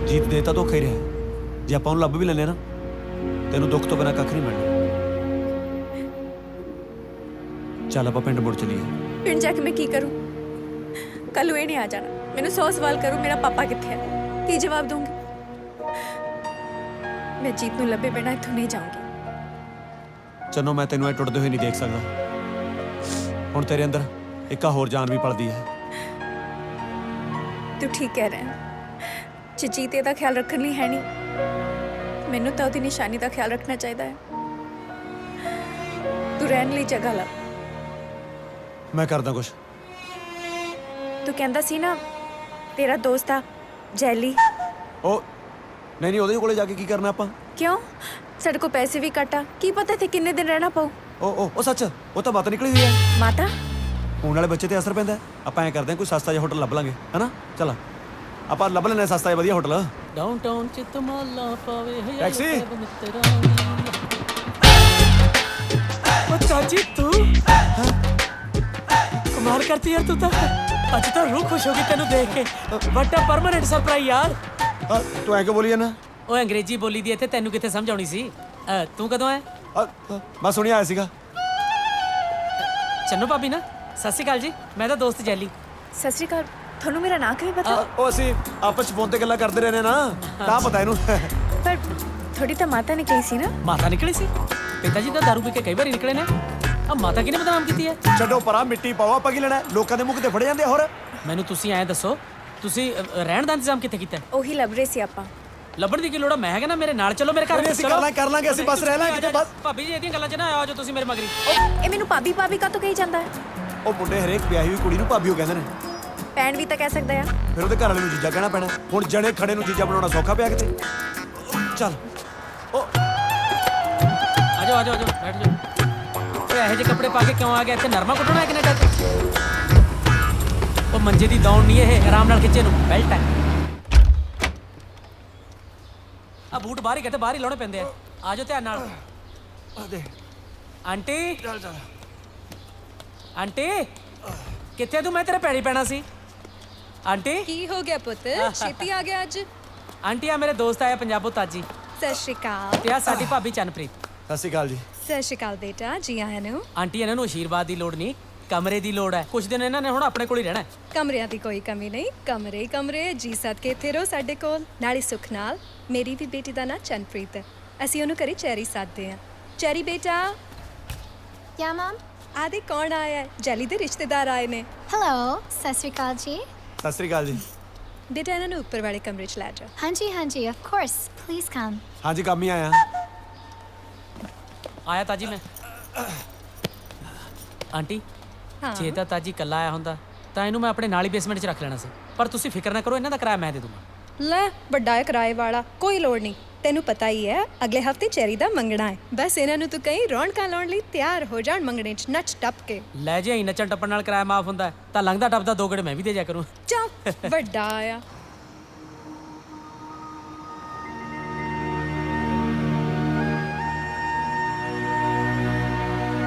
Speaker 3: ਜੀਤ ਦੇ ਤਾਂ ਧੋਖਾ ਹੀ ਰਿਹਾ। ਜੇ ਆਪਾਂ ਉਹਨੂੰ ਲੱਭ ਵੀ ਲੈਂਦੇ ਨਾ, ਤੈਨੂੰ ਦੁੱਖ ਤੋਂ ਬਿਨਾਂ ਕੱਖ ਨਹੀਂ ਮਿਲਣਾ। ਚੱਲ ਆਪਾਂ ਪਿੰਡ ਮੁੜ ਚਲੀਏ।
Speaker 7: ਪਿੰਡ ਜਾ ਕੇ ਮੈਂ ਕੀ ਕਰੂੰ? ਕੱਲ ਨੂੰ ਇਹ ਨਹੀਂ ਆ ਜਾਣਾ, ਮੈਨੂੰ 100 ਸਵਾਲ ਕਰੂ ਮੇਰਾ ਪਾਪਾ ਕਿੱਥੇ ਹੈ, ਕੀ ਜਵਾਬ ਦੂੰਗੀ? ਮੈਂ ਜੀਤ ਨੂੰ ਲੱਭੇ ਬਿਨਾਂ ਇੱਥੋਂ ਨਹੀਂ ਜਾਊਂਗੀ।
Speaker 3: ਚੰਨੋ ਮੈਂ ਤੈਨੂੰ ਇਹ ਟੁੱਟਦੇ ਹੋਏ ਨਹੀਂ ਦੇਖ ਸਕਦਾ। ਹੁਣ ਤੇਰੇ ਅੰਦਰ ਇੱਕ ਹੋਰ ਜਾਨ ਵੀ ਪਲਦੀ ਹੈ।
Speaker 7: ਤੂੰ ਠੀਕ ਕਹਿ ਰਿਹਾ ਹੈ। ਜੇ ਜੀਤ ਇਹਦਾ ਖਿਆਲ ਰੱਖਣ ਲਈ ਹੈ ਨਹੀਂ, ਮੈਨੂੰ ਤਾਂ ਉਹਦੀ ਨਿਸ਼ਾਨੀ ਦਾ ਖਿਆਲ ਰੱਖਣਾ ਚਾਹੀਦਾ ਹੈ। ਤੂੰ ਰਹਿਣ ਲਈ ਜਗ੍ਹਾ ਲੱਭ।
Speaker 3: ਮੈਂ ਕਰਦਾ ਕੁਛ।
Speaker 7: ਤੂੰ ਕਹਿੰਦਾ ਸੀ ਨਾ ਤੇਰਾ ਦੋਸਤ ਆ ਜੈਲੀ।
Speaker 3: ਉਹ ਨਹੀਂ ਉਹਦੇ ਕੋਲੇ ਜਾ ਕੇ ਕੀ ਕਰਨਾ ਆਪਾਂ?
Speaker 7: ਕਿਉਂ? ਸਾਡੇ ਕੋਲ ਪੈਸੇ ਵੀ ਘੱਟ ਆ, ਕੀ ਪਤਾ ਇੱਥੇ ਕਿੰਨੇ ਦਿਨ ਰਹਿਣਾ ਪਊ।
Speaker 3: ਉਹ ਸੱਚ, ਉਹ ਤਾਂ ਮਾਤਾ ਨਿਕਲੀ ਹੋਈ ਹੈ।
Speaker 7: ਮਾਤਾ?
Speaker 3: ਹੋਣ ਵਾਲੇ ਬੱਚੇ ਤੇ ਅਸਰ ਪੈਂਦਾ। ਆਪਾਂ ਐਂ ਕਰਦੇ ਹਾਂ ਕੋਈ ਸਸਤਾ ਜਿਹਾ ਹੋਟਲ ਲੱਭ ਲਾਂਗੇ, ਹਨਾ? ਚੱਲ ਆਪਾਂ ਲੱਭ ਲੈਣੇ ਸਸਤਾ ਜਿਹਾ ਵਧੀਆ ਹੋਟਲ।
Speaker 5: ਡਾਊਨਟਾਊਨ ਚ ਤਮਾਲਾ ਪਾਵੇ
Speaker 3: ਟੈਕਸੀ।
Speaker 5: ਉਹ ਚਾਚੀ ਤੂੰ ਕਮਾਲ ਕਰਤੀ ਯਾਰ ਤੂੰ ਤਾਂ। ਅੱਜ ਤਾਂ ਰੂਹ ਖੁਸ਼ ਹੋ ਗਈ ਤੈਨੂੰ ਦੇਖ ਕੇ। ਵੱਡਾ ਪਰਮਾਨੈਂਟ ਸਰਪ੍ਰਾਈਜ਼ ਯਾਰ।
Speaker 3: ਤੂੰ ਐਂ ਕਿਉਂ ਬੋਲੀ ਜਾਂਦਾ?
Speaker 5: ਉਹ ਅੰਗਰੇਜ਼ੀ ਬੋਲੀ ਦੀ ਇੱਥੇ ਤੈਨੂੰ ਕਿੱਥੇ ਸਮਝ ਆਉਣੀ ਸੀ? ਤੂੰ ਕਦੋਂ ਆਇਆ?
Speaker 3: ਮੈਂ ਸੁਣਿਆ ਆਇਆ ਸੀਗਾ।
Speaker 5: ਚੰਨੂ ਭਾਬੀ ਨਾ? ਸਤਿ ਸ਼੍ਰੀ ਅਕਾਲ ਜੀ, ਮੈਂ ਤਾਂ ਦੋਸਤ ਜੈਲੀ।
Speaker 7: ਸਤਿ ਸ਼੍ਰੀ ਅਕਾਲ। ਤੁਹਾਨੂੰ ਮੇਰਾ ਨਾਂ ਕਿਵੇਂ ਪਤਾ?
Speaker 3: ਉਹ ਅਸੀਂ ਆਪਸ ਚ ਫੋਨ ਤੇ ਗੱਲਾਂ ਕਰਦੇ ਰਹਿੰਦੇ ਨਾ, ਤਾਂ ਪਤਾ ਇਹਨੂੰ।
Speaker 7: ਪਰ ਥੋੜੀ ਤਾਂ ਮਾਤਾ ਨਿਕਲੀ ਸੀ ਨਾ?
Speaker 5: ਮਾਤਾ ਨਿਕਲੀ ਸੀ? ਪਿਤਾ ਜੀ ਤਾਂ ਦਾਰੂ ਪੀ ਕੇ ਕਈ ਵਾਰੀ ਨਿਕਲੇ ਨੇ। ਆ ਮਾਤਾ ਕਿਹਨੇ ਬਦਨਾਮ ਕੀਤੀ ਹੈ?
Speaker 3: ਛੱਡੋ ਪਰਾਂ, ਮਿੱਟੀ ਪਾਓ, ਆਪਾਂ ਕੀ ਲੈਣਾ? ਲੋਕਾਂ ਦੇ ਮੁੱਖ ਤੇ ਫੜੇ ਜਾਂਦੇ ਆ। ਹੋਰ
Speaker 5: ਮੈਨੂੰ ਤੁਸੀਂ ਐਂ ਦੱਸੋ, ਤੁਸੀਂ ਰਹਿਣ ਦਾ ਇੰਤਜ਼ਾਮ ਕਿੱਥੇ ਕੀਤਾ?
Speaker 7: ਉਹੀ ਲੱਭ ਰਹੇ ਸੀ ਆਪਾਂ।
Speaker 5: ਲੱਭਣ ਦੀ ਕੀ ਲੋੜ ਆ? ਮੈਂ ਹੈਗਾ ਨਾ, ਮੇਰੇ ਨਾਲ ਚੱਲੋ ਮੇਰੇ ਘਰ।
Speaker 3: ਨਹੀਂ, ਅਸੀਂ ਕਰ ਲਾਂਗੇ, ਅਸੀਂ ਬਸ ਰਹਿ ਲਾਂਗੇ ਕਿਤੇ ਬਸ।
Speaker 5: ਭਾਬੀ ਜੀ ਇਹਦੀਆਂ ਗੱਲਾਂ 'ਚ ਨਾ ਆਓ, ਜੋ ਤੁਸੀਂ ਮੇਰੇ ਮਗਰੀ।
Speaker 7: ਇਹ ਮੈਨੂੰ ਭਾਬੀ ਭਾਬੀ ਕਾਹਤੋਂ ਕਹੀ ਜਾਂਦਾ ਹੈ?
Speaker 3: ਉਹ ਮੁੰਡੇ ਹਰੇਕ ਵਿਆਹੀ ਹੋਈ ਕੁੜੀ ਨੂੰ ਭਾਬੀ ਉਹ ਕਹਿੰਦੇ ਨੇ।
Speaker 7: ਭੈਣ ਵੀ ਤਾਂ ਕਹਿ ਸਕਦਾ ਆ।
Speaker 3: ਫਿਰ ਉਹਦੇ ਘਰ ਵਾਲੇ ਨੂੰ ਜੀਜਾ ਕਹਿਣਾ ਪੈਣਾ। ਹੁਣ ਜਣੇ ਖੜੇ ਨੂੰ ਜੀਜਾ ਬਣਾਉਣਾ ਸੌਖਾ ਪਿਆ ਕਿਤੇ। ਚੱਲ ਉਹ
Speaker 5: ਆਜੋ ਆਜੋ ਆਜੋ ਬੈਠ ਜਾਓ। ਓਏ ਇਹੋ ਜਿਹੇ ਕੱਪੜੇ ਪਾ ਕੇ ਕਿਉਂ ਆ ਗਿਆ ਇੱਥੇ? ਨਰਮਾ ਕੁੱਟਣਾ ਹੈ ਕੈਨੇਡਾ 'ਚ? ਉਹ ਮੰਜੇ ਦੀ ਦੌੜ ਨਹੀਂ, ਇਹ ਆਰਾਮ ਨਾਲ ਖਿੱਚੇ ਨੂੰ ਬੈਲਟ ਹੈ। ਆ ਬੂਟ ਬਾਹਰ ਹੀ ਕਹਿੰਦੇ, ਬਾਹਰ ਹੀ ਲਾਉਣੇ ਪੈਂਦੇ ਆ। ਆਜੋ ਧਿਆਨ ਨਾਲ। ਆਂਟੀ ਆਂਟੀ ਕਿੱਥੇ ਤੂੰ? ਮੈਂ ਤੇਰੇ ਪੈਰੀ ਪੈਣਾ ਸੀ। ਆਂਟੀ
Speaker 11: ਕੀ ਹੋ ਗਿਆ ਪੁੱਤ? ਛੇਤੀ ਆ ਗਿਆ ਅੱਜ।
Speaker 5: ਆਂਟੀ ਆ ਮੇਰੇ ਦੋਸਤ ਆਇਆ ਪੰਜਾਬੋਂ, ਤਾਜੀ।
Speaker 11: ਸਤਿ ਸ਼੍ਰੀ ਅਕਾਲ।
Speaker 5: ਤੇ ਆ ਸਾਡੀ ਭਾਬੀ ਚੰਨਪ੍ਰੀਤ।
Speaker 3: ਸਤਿ ਸ਼੍ਰੀ ਅਕਾਲ ਜੀ।
Speaker 11: ਸਤਿ ਸ਼੍ਰੀ ਅਕਾਲ ਬੇਟਾ, ਜੀ ਆਇਆਂ ਨੂੰ।
Speaker 5: ਆਂਟੀ ਇਹਨਾਂ ਨੂੰ ਆਸ਼ੀਰਵਾਦ ਦੀ ਲੋੜ ਨਹੀਂ, ਕਮਰੇ ਦੀ ਲੋੜ ਹੈ। ਕੁਝ ਦਿਨ ਇਹਨਾਂ ਨੇ ਹੁਣ ਆਪਣੇ ਕੋਲ ਹੀ ਰਹਿਣਾ ਹੈ।
Speaker 11: ਕਮਰਿਆਂ ਦੀ ਕੋਈ ਕਮੀ ਨਹੀਂ, ਕਮਰੇ ਹੀ ਕਮਰੇ। ਜੀ ਸਦਕੇ ਇੱਥੇ ਰਹੋ ਸਾਡੇ ਕੋਲ। ਨਾਲੇ ਸੁੱਖ ਨਾਲ ਮੇਰੀ ਵੀ ਬੇਟੀ ਦਾ ਨਾਂ ਚੰਨਪ੍ਰੀਤ ਹੈ। ਅਸੀਂ ਉਹਨੂੰ ਘਰੇ ਚੈਰੀ ਸੱਦਦੇ ਹਾਂ। ਚੈਰੀ ਬੇਟਾ।
Speaker 8: क्या मैम?
Speaker 11: ਆਦੇ ਕੌਣ ਆਇਆ ਹੈ? ਜੈਲੀ ਦੇ ਰਿਸ਼ਤੇਦਾਰ ਆਏ ਨੇ।
Speaker 8: हेलो, सत श्री अकाल जी।
Speaker 3: ਸਤਿ ਸ਼੍ਰੀ ਅਕਾਲ ਜੀ।
Speaker 11: ਬੇਟਾ ਇਹਨਾਂ ਨੂੰ ਉੱਪਰ ਵਾਲੇ ਕਮਰੇ 'ਚ ਲੈ ਜਾ।
Speaker 8: हाँ जी, of course. Please come.
Speaker 3: ਹਾਂਜੀ ਕੰਮ ਹੀ ਆਇਆ।
Speaker 5: ਆਇਆ ਤਾਜੀ ਮੈਂ। ਆਂਟੀ
Speaker 11: ਹਾਂ।
Speaker 5: ਜੇ ਤਾਂ ਤਾਜੀ ਕੱਲਾ ਆਇਆ ਹੁੰਦਾ ਤਾਂ ਇਹਨੂੰ ਮੈਂ ਆਪਣੇ ਨਾਲ ਹੀ ਬੇਸਮੈਂਟ 'ਚ ਰੱਖ ਲੈਣਾ ਸੀ, ਪਰ ਤੁਸੀਂ ਫਿਕਰ ਨਾ ਕਰੋ, ਇਹਨਾਂ ਦਾ ਕਿਰਾਇਆ ਮੈਂ ਦੇ ਦੂੰਗਾ।
Speaker 11: ਲੈ ਵੱਡਾ ਹੈ ਕਿਰਾਏ ਵਾਲਾ, ਕੋਈ ਲੋੜ ਨਹੀਂ। ਤੈਨੂੰ ਪਤਾ ਹੀ ਹੈ ਅਗਲੇ ਹਫਤੇ ਚੈਰੀ ਦਾ ਮੰਗਣਾ ਹੈ। ਬਸ ਇਹਨਾਂ ਨੂੰ ਤੂੰ ਕਹੀਂ ਰੌਣਕਾਂ ਲਾਉਣ ਲਈ ਤਿਆਰ ਹੋ ਜਾਣ ਮੰਗਣੇ 'ਚ ਨੱਚ ਟੱਪ ਕੇ।
Speaker 5: ਲੈ ਜੇ ਨੱਚਣ ਟੱਪਣ ਨਾਲ ਕਿਰਾਇਆ ਮਾਫ ਹੁੰਦਾ ਤਾਂ ਲੰਘਦਾ ਟੱਪਦਾ 2 ਗੇੜੇ ਮੈਂ ਵੀ ਦੇ ਜਾ ਕਰੂੰ।
Speaker 11: ਚੱਲ ਵੱਡਾ ਆ।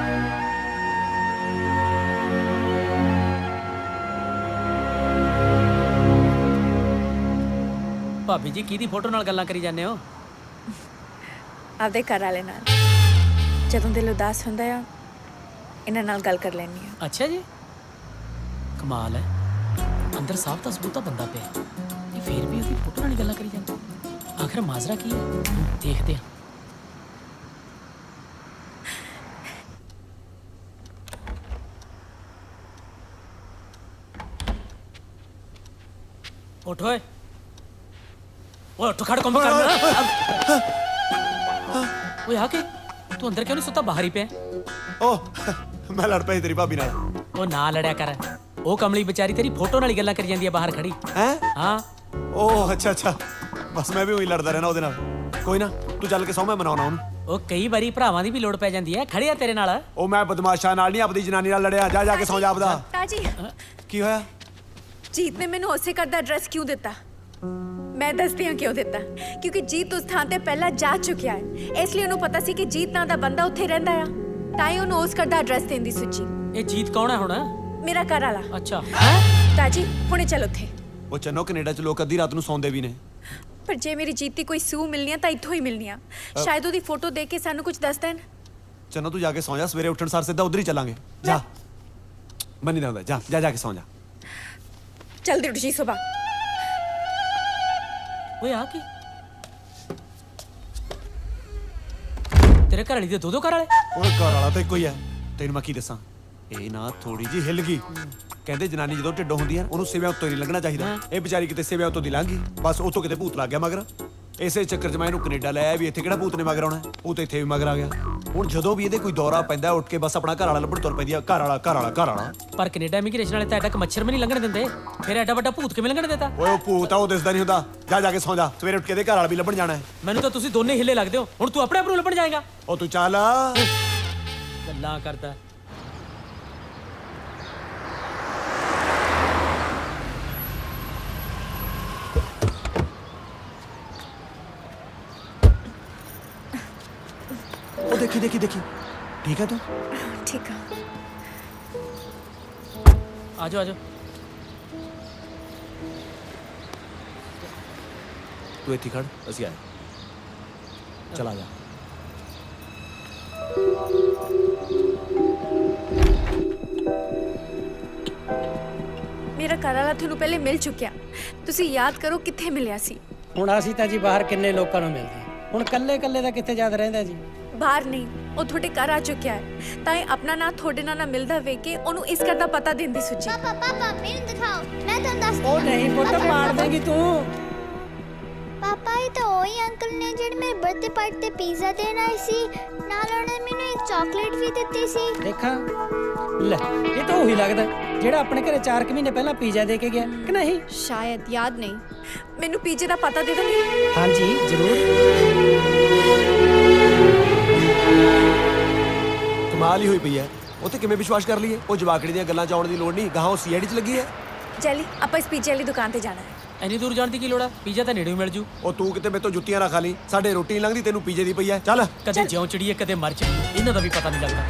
Speaker 5: ਭਾਬੀ ਜੀ ਕਿਹਦੀ ਫੋਟੋ ਨਾਲ ਗੱਲਾਂ ਕਰੀ ਜਾਂਦੇ ਹੋ?
Speaker 7: ਆਪਦੇ ਘਰ ਵਾਲੇ ਨਾਲ। ਜਦੋਂ ਦਿਲ ਉਦਾਸ ਹੁੰਦਾ ਆ ਇਹਨਾਂ ਨਾਲ ਗੱਲ ਕਰ ਲੈਣੀ ਆ।
Speaker 5: ਅੱਛਾ ਜੀ, ਕਮਾਲ ਹੈ। ਅੰਦਰ ਸਾਫ ਤਾਂ ਸਬੂਤਾ ਬੰਦਾ ਪਿਆ, ਇਹ ਫੇਰ ਵੀ ਉਹਦੀ ਫੋਟੋ ਨਾਲ ਹੀ ਗੱਲਾਂ ਕਰੀ ਜਾਂਦੇ। ਆਖਰ ਮਾਜ਼ਰਾ ਕੀ ਹੈ? ਦੇਖਦੇ ਹਾਂ। ਉੱਠ ਓਏ, ਓਏ ਉੱਠ ਖੜ, ਕੰਮ ਕਰ। ਓਏ ਆ ਕੇ ਤੂੰ ਅੰਦਰ ਕਿਉਂ ਨਹੀਂ ਸੁੱਤਾ? ਬਾਹਰ ਹੀ ਪਿਆ।
Speaker 3: ਉਹ ਮੈਂ ਲੜ ਪਈ ਤੇਰੀ ਭਾਬੀ ਨਾਲ।
Speaker 5: ਉਹ ਨਾ ਲੜਿਆ ਕਰ, ਉਹ ਕਮਲੀ ਵਿਚਾਰੀ ਤੇਰੀ ਫੋਟੋ ਨਾਲ ਹੀ ਗੱਲਾਂ ਕਰੀ ਜਾਂਦੀ ਹੈ ਬਾਹਰ ਖੜੀ।
Speaker 3: ਹੈ?
Speaker 5: ਹਾਂ।
Speaker 3: ਉਹ ਅੱਛਾ, ਬਸ ਮੈਂ ਵੀ ਉਹੀ ਲੜਦਾ ਰਹਿਣਾ ਉਹਦੇ ਨਾਲ। ਕੋਈ ਨਾ, ਤੂੰ ਚੱਲ ਕੇ ਸੌਂ, ਮੈਂ ਮਨਾਉਣਾ ਉਹਨੂੰ।
Speaker 5: ਉਹ ਕਈ ਵਾਰੀ ਭਰਾਵਾਂ ਦੀ ਵੀ ਲੋੜ ਪੈ ਜਾਂਦੀ ਹੈ, ਖੜੇ ਆ ਤੇਰੇ ਨਾਲ।
Speaker 3: ਉਹ ਮੈਂ ਬਦਮਾਸ਼ਾਂ ਨਾਲ ਨਹੀਂ, ਆਪਦੀ ਜਨਾਨੀ ਨਾਲ ਲੜਿਆ। ਜਾ ਕੇ ਸੌਂ ਜਾ ਆਪਦਾ।
Speaker 7: ਤਾਜੀ
Speaker 3: ਕੀ ਹੋਇਆ?
Speaker 7: ਜੀਤ ਨੇ ਮੈਨੂੰ ਉਸੇ ਘਰ ਦਾ ਐਡਰੈਸ ਕਿਉਂ ਦਿੱਤਾ? ਮੈਂ ਦੱਸਦੀ ਹਾਂ ਕਿਉਂ ਦਿੱਤਾ। ਕਿਉਂਕਿ ਜੀਤ ਉਸ ਥਾਂ ਤੇ ਪਹਿਲਾਂ ਜਾ ਚੁੱਕਿਆ ਹੈ, ਇਸ ਲਈ ਉਹਨੂੰ ਪਤਾ ਸੀ ਕਿ ਜੀਤ ਨਾਂ ਦਾ ਬੰਦਾ ਉੱਥੇ ਰਹਿੰਦਾ ਆ, ਤਾਂ ਹੀ ਉਹਨੂੰ ਉਸ ਘਰ ਦਾ ਐਡਰੈਸ ਦੇਣ ਦੀ ਸੋਚੀ।
Speaker 5: ਇਹ ਜੀਤ ਕੌਣ ਹੈ ਹੁਣ?
Speaker 7: ਮੇਰਾ ਘਰ ਵਾਲਾ।
Speaker 5: ਅੱਛਾ।
Speaker 7: ਤਾਜੀ ਹੁਣੇ ਚੱਲ ਉੱਥੇ।
Speaker 3: ਉਹ ਚੰਨੋ, ਕੈਨੇਡਾ 'ਚ ਲੋਕ ਅੱਧੀ ਰਾਤ ਨੂੰ ਸੌਂਦੇ ਵੀ ਨੇ।
Speaker 7: ਪਰ ਜੇ ਮੇਰੀ ਜੀਤ ਦੀ ਕੋਈ ਸੂਹ ਮਿਲਣੀ ਆ ਤਾਂ ਇੱਥੋਂ ਹੀ ਮਿਲਣੀ ਆ। ਸ਼ਾਇਦ ਉਹਦੀ ਫੋਟੋ ਦੇਖ ਕੇ ਸਾਨੂੰ ਕੁਝ ਦੱਸ ਦੇਣ।
Speaker 3: ਚੰਨੋ ਤੂੰ ਜਾ ਕੇ ਸੌਂ ਜਾ, ਸਵੇਰੇ ਉੱਠਣ ਸਾਰ ਸਿੱਧਾ ਉਧਰ ਹੀ ਚੱਲਾਂਗੇ। ਜਾ, ਮੰਨੀ ਦਾ ਹੁੰਦਾ। ਜਾ ਕੇ ਸੌਂ ਜਾ।
Speaker 7: ਜਲਦੀ ਉੱਠ ਜੀ ਸੁਬਾ।
Speaker 5: ਓਏ ਆ ਕੀ? ਤੇਰੇ ਘਰ ਵਾਲੀ ਦੇ ਦੋ ਘਰ ਵਾਲੇ?
Speaker 3: ਉਹ ਘਰ ਵਾਲਾ ਤਾਂ ਇੱਕੋ ਹੀ ਹੈ। ਤੈਨੂੰ ਮੈਂ ਕੀ ਦੱਸਾਂ, ਇਹ ਨਾ ਥੋੜੀ ਜੀ ਹਿੱਲ ਗਈ। ਕਹਿੰਦੇ ਜਨਾਨੀ ਜਦੋਂ ਢਿੱਡੋਂ ਹੁੰਦੀ ਹੈ ਉਹਨੂੰ ਸਿਵਿਆਂ ਉੱਤੋਂ ਹੀ ਨਹੀਂ ਲੰਘਣਾ ਚਾਹੀਦਾ। ਇਹ ਵਿਚਾਰੀ ਕਿਤੇ ਸਿਵਿਆਂ ਉੱਤੋਂ ਦੀ ਲੰਘ ਗਈ, ਬਸ ਉੱਥੋਂ ਕਿਤੇ ਭੂਤ ਲੱਗ ਗਿਆ ਮਗਰ। ਇਸੇ ਚੱਕਰ 'ਚ ਮੈਂ ਇਹਨੂੰ ਕੈਨੇਡਾ ਲੈ ਆਇਆ ਵੀ ਇੱਥੇ ਕਿਹੜਾ ਭੂਤ ਨੇ ਮਗਰ ਆਉਣਾ। ਭੂਤ ਇੱਥੇ ਵੀ ਮਗਰ ਆ ਗਿਆ। ਹੁਣ ਜਦੋਂ ਵੀ ਇਹਦੇ ਕੋਈ ਦੌਰਾ ਪੈਂਦਾ, ਉੱਠ ਕੇ ਬਸ ਆਪਣਾ ਘਰ ਵਾਲਾ ਲੱਭਣ ਤੁਰ ਪੈਂਦੀ ਆ। ਘਰ ਵਾਲਾ।
Speaker 5: ਪਰ ਕੈਨੇਡਾ ਇਮੀਗ੍ਰੇਸ਼ਨ ਵਾਲੇ ਤਾਂ ਐਡਾ ਮੱਛਰ ਵੀ ਨਹੀਂ ਲੰਘਣ ਦਿੰਦੇ, ਫਿਰ ਐਡਾ ਵੱਡਾ ਭੂਤ ਕਿਵੇਂ ਲੰਘਣ ਦੇਤਾ?
Speaker 3: ਓਏ ਉਹ ਭੂਤ ਆ, ਉਹ ਦਿਸਦਾ ਨਹੀਂ ਹੁੰਦਾ। ਜਾ ਕੇ ਸੌਂ ਜਾ, ਸਵੇਰੇ ਉੱਠ ਕੇ ਇਹਦੇ ਘਰ ਵਾਲਾ ਵੀ ਲੱਭਣ ਜਾਣਾ ਹੈ।
Speaker 5: ਮੈਨੂੰ ਤਾਂ ਤੁਸੀਂ ਦੋਨੇ ਹਿੱਲੇ ਲੱਗਦੇ ਹੋ। ਹੁਣ ਤੂੰ ਆਪਣੇ ਆਪ ਨੂੰ ਲੱਭਣ ਜਾਏਗਾ?
Speaker 3: ਉਹ ਤੂੰ ਚੱਲ।
Speaker 5: ਗੱਲਾਂ ਕਰਦਾ।
Speaker 3: ਉਹ ਦੇਖੀ ਠੀਕ ਹੈ ਤੂੰ?
Speaker 7: ਠੀਕ ਆ।
Speaker 5: ਆਜੋ
Speaker 3: ਤੂੰ ਇੱਥੇ ਖੜ, ਅਸੀਂ ਆਏ। ਚਲਾ ਜਾ।
Speaker 7: ਮੇਰਾ ਘਰ ਵਾਲਾ ਤੁਹਾਨੂੰ ਪਹਿਲੇ ਮਿਲ ਚੁੱਕਿਆ। ਤੁਸੀਂ ਯਾਦ ਕਰੋ ਕਿੱਥੇ ਮਿਲਿਆ ਸੀ।
Speaker 6: ਹੁਣ ਅਸੀਂ ਤਾਂ ਜੀ ਬਾਹਰ ਕਿੰਨੇ ਲੋਕਾਂ ਨੂੰ ਮਿਲਦੇ ਹਾਂ। ਹੁਣ ਕੱਲੇ ਦਾ ਕਿੱਥੇ ਯਾਦ ਰਹਿੰਦਾ ਜੀ?
Speaker 7: ਬਾਹਰ ਨਹੀਂ, ਉਹ ਤੁਹਾਡੇ ਘਰ ਆ ਚੁੱਕਿਆ ਹੈ, ਤਾਂ ਇਹ ਆਪਣਾ ਨਾਂ ਤੁਹਾਡੇ ਨਾਲ ਮਿਲਦਾ ਵੇਖ ਕੇ ਉਹਨੂੰ ਇਸ ਘਰ ਦਾ ਪਤਾ ਦੇਣ ਦੀ ਸੋਚੀ।
Speaker 8: पापा मेरे दिखाओ, मैं तो दस।
Speaker 6: ਉਹ ਨਹੀਂ ਪੁੱਤ, ਮਾਰ ਦੇਂਗੀ ਤੂੰ।
Speaker 8: पापा ये ਇਹ ਤਾਂ ਉਹੀ ਅੰਕਲ ਨੇ ਜਿਹੜੇ ਮੇਰੇ ਬਰਥਡੇ ਪਾਰਟੀ ਤੇ ਪੀਜ਼ਾ ਦੇਣ ਆਏ ਸੀ ਨਾਲ ਉਹਨਾਂ ਨੇ ਮੈਨੂੰ ਇੱਕ ਚਾਕਲੇਟ ਵੀ ਦਿੱਤੀ ਸੀ
Speaker 6: ਦੇਖਾਂ ਲੈ ਇਹ ਤਾਂ ਉਹੀ ਲੱਗਦਾ ਜਿਹੜਾ ਆਪਣੇ ਘਰੇ 4 ਮਹੀਨੇ ਪਹਿਲਾਂ ਪੀਜ਼ਾ ਦੇ ਕੇ ਗਿਆ ਕਿ ਨਹੀਂ?
Speaker 7: ਸ਼ਾਇਦ ਯਾਦ ਨਹੀਂ। ਮੈਨੂੰ ਪੀਜ਼ੇ ਦਾ ਪਤਾ ਦੇ ਦੋਗੇ?
Speaker 6: ਹਾਂਜੀ ਜ਼ਰੂਰ।
Speaker 3: ਕਮਾਲ ਹੀ ਹੋਈ ਪਈ ਹੈ। ਉੱਥੇ ਕਿਵੇਂ ਵਿਸ਼ਵਾਸ ਕਰ ਲਈਏ? ਉਹ ਜਵਾਕੜੀ ਦੀਆਂ ਗੱਲਾਂ 'ਚ ਆਉਣ ਦੀ ਲੋੜ ਨਹੀਂ, ਗਾਹਾਂ ਉਹ ਸੀਆਈਡੀ 'ਚ ਲੱਗੀ ਹੈ।
Speaker 7: ਚਲੀ ਆਪਾਂ ਇਸ ਪੀਜ਼ੇ ਵਾਲੀ ਦੁਕਾਨ ਤੇ ਜਾਣਾ ਹੈ।
Speaker 5: ਇੰਨੀ ਦੂਰ ਜਾਣ ਦੀ ਕੀ ਲੋੜ ਆ? ਪੀਜ਼ਾ ਤਾਂ ਨੇੜੇ ਹੀ ਮਿਲ ਜੂ।
Speaker 3: ਉਹ ਤੂੰ ਕਿਤੇ ਮੇਰੇ ਤੋਂ ਜੁੱਤੀਆਂ ਨਾ ਖਾ ਲਈ, ਸਾਡੇ ਰੋਟੀ ਨਹੀਂ ਲੰਘਦੀ, ਤੈਨੂੰ ਪੀਜੇ ਦੀ ਪਈ ਹੈ। ਚੱਲ
Speaker 5: ਕਦੇ ਜਿਉਂ ਚੜੀਏ ਕਦੇ ਮਰ ਜਾਈਏ, ਇਹਨਾਂ ਦਾ ਵੀ ਪਤਾ ਨਹੀਂ ਲੱਗਦਾ।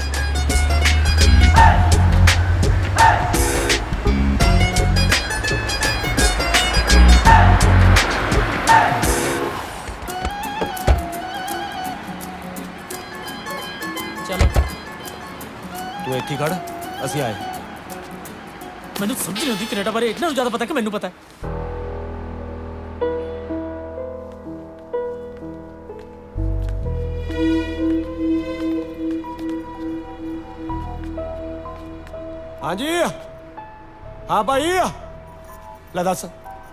Speaker 5: ਚਲੋ
Speaker 3: ਤੂੰ ਇੱਥੇ ਹੀ ਖੜ, ਅਸੀਂ ਆਏ।
Speaker 5: ਮੈਨੂੰ ਸਮਝ ਨਹੀਂ ਆਉਂਦੀ ਕੈਨੇਡਾ ਬਾਰੇ ਇਹਨਾਂ ਨੂੰ ਜ਼ਿਆਦਾ ਪਤਾ ਕਿ ਮੈਨੂੰ ਪਤਾ ਹੈ।
Speaker 3: ਹਾਂਜੀ ਹਾਂ ਭਾਈ, ਲੈ ਦੱਸ